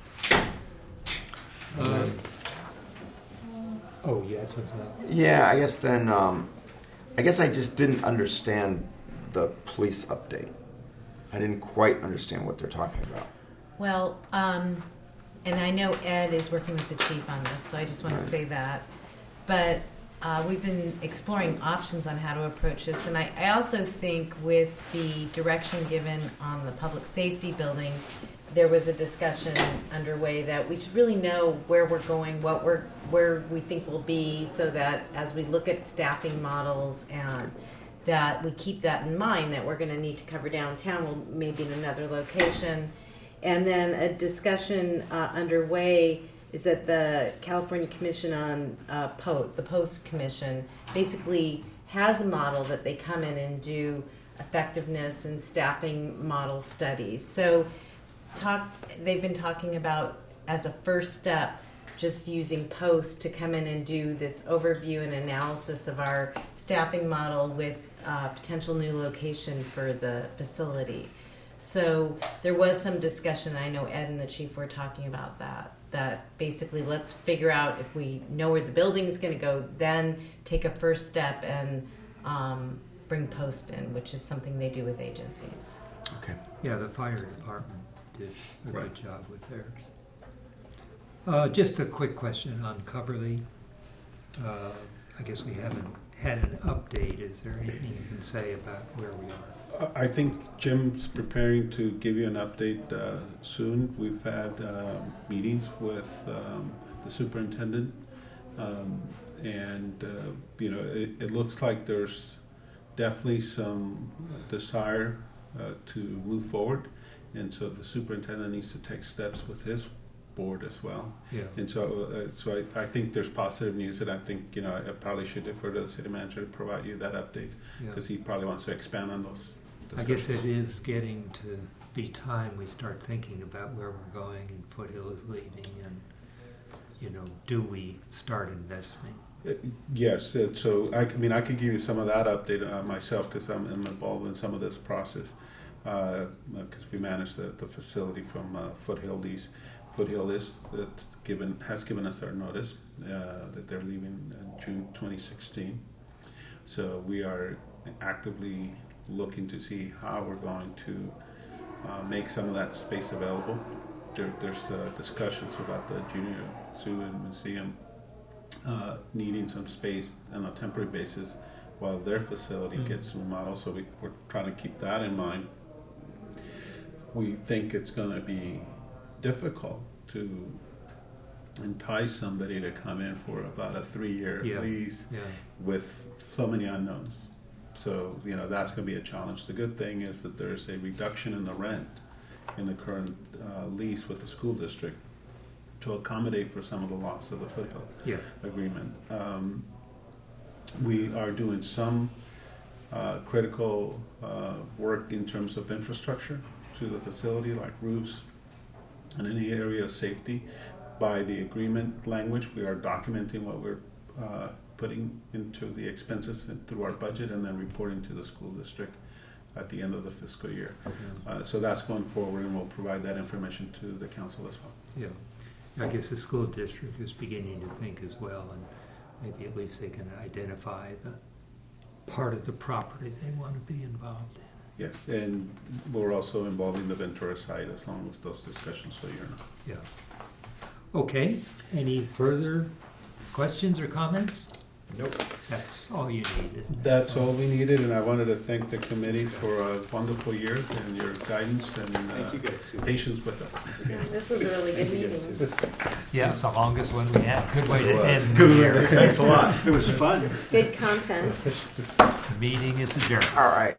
you had something else? Yeah, I guess then, I just didn't understand the police update. I didn't quite understand what they're talking about. Well, and I know Ed is working with the chief on this, so I just want to say that. But we've been exploring options on how to approach this, and I also think with the direction given on the public safety building, there was a discussion underway that we should really know where we're going, where we think we'll be, so that as we look at staffing models and that we keep that in mind, that we're going to need to cover downtown, well, maybe in another location. And then a discussion underway is that the California Commission on the Post Commission basically has a model that they come in and do effectiveness and staffing model studies. So they've been talking about, as a first step, just using Post to come in and do this overview and analysis of our staffing model with potential new location for the facility. So there was some discussion, I know Ed and the chief were talking about that basically let's figure out if we know where the building is going to go, then take a first step and bring Post in, which is something they do with agencies. Okay. Yeah, the fire department did a good job with theirs. Just a quick question on Coverly. I guess we haven't had an update. Is there anything you can say about where we are? I think Jim's preparing to give you an update soon. We've had meetings with the superintendent, and it looks like there's definitely some desire to move forward, and so the superintendent needs to take steps with his board as well. Yeah. And so I think there's positive news, and I think, I probably should defer to the city manager to provide you that update, Yeah. because he probably wants to expand on those I guess discussions. it is getting to be time we start thinking about where we're going and Foothill is leaving and, do we start investing? Yes, so I could give you some of that update myself, because I'm involved in some of this process, because we manage the facility from Foothill lease. Foothill has given us our notice that they're leaving in June 2016. So we are actively looking to see how we're going to make some of that space available. There's discussions about the Junior Zoo and Museum needing some space on a temporary basis while their facility gets remodeled, so we're trying to keep that in mind. We think it's going to be difficult to entice somebody to come in for about a 3-year lease with so many unknowns. So, that's going to be a challenge. The good thing is that there's a reduction in the rent in the current lease with the school district to accommodate for some of the loss of the Foothill agreement. We are doing some critical work in terms of infrastructure to the facility, like roofs and any area of safety. By the agreement language, we are documenting what we're putting into the expenses through our budget and then reporting to the school district at the end of the fiscal year. So that's going forward, and we'll provide that information to the council as well. Yeah, I guess the school district is beginning to think as well, and maybe at least they can identify the part of the property they want to be involved in. Yes, and we're also involving the Ventura side as long as those discussions, so you're not. Yeah. Okay, any further questions or comments? Nope. That's all you need, isn't it? That's all we needed, and I wanted to thank the committee for a wonderful year and your guidance and Thank you guys too. patience with us. This was a really good meeting. Yeah, it's the longest one we had. Good way to end. Good the year. Thanks a lot. It was fun. Good content. The meeting is adjourned. All right.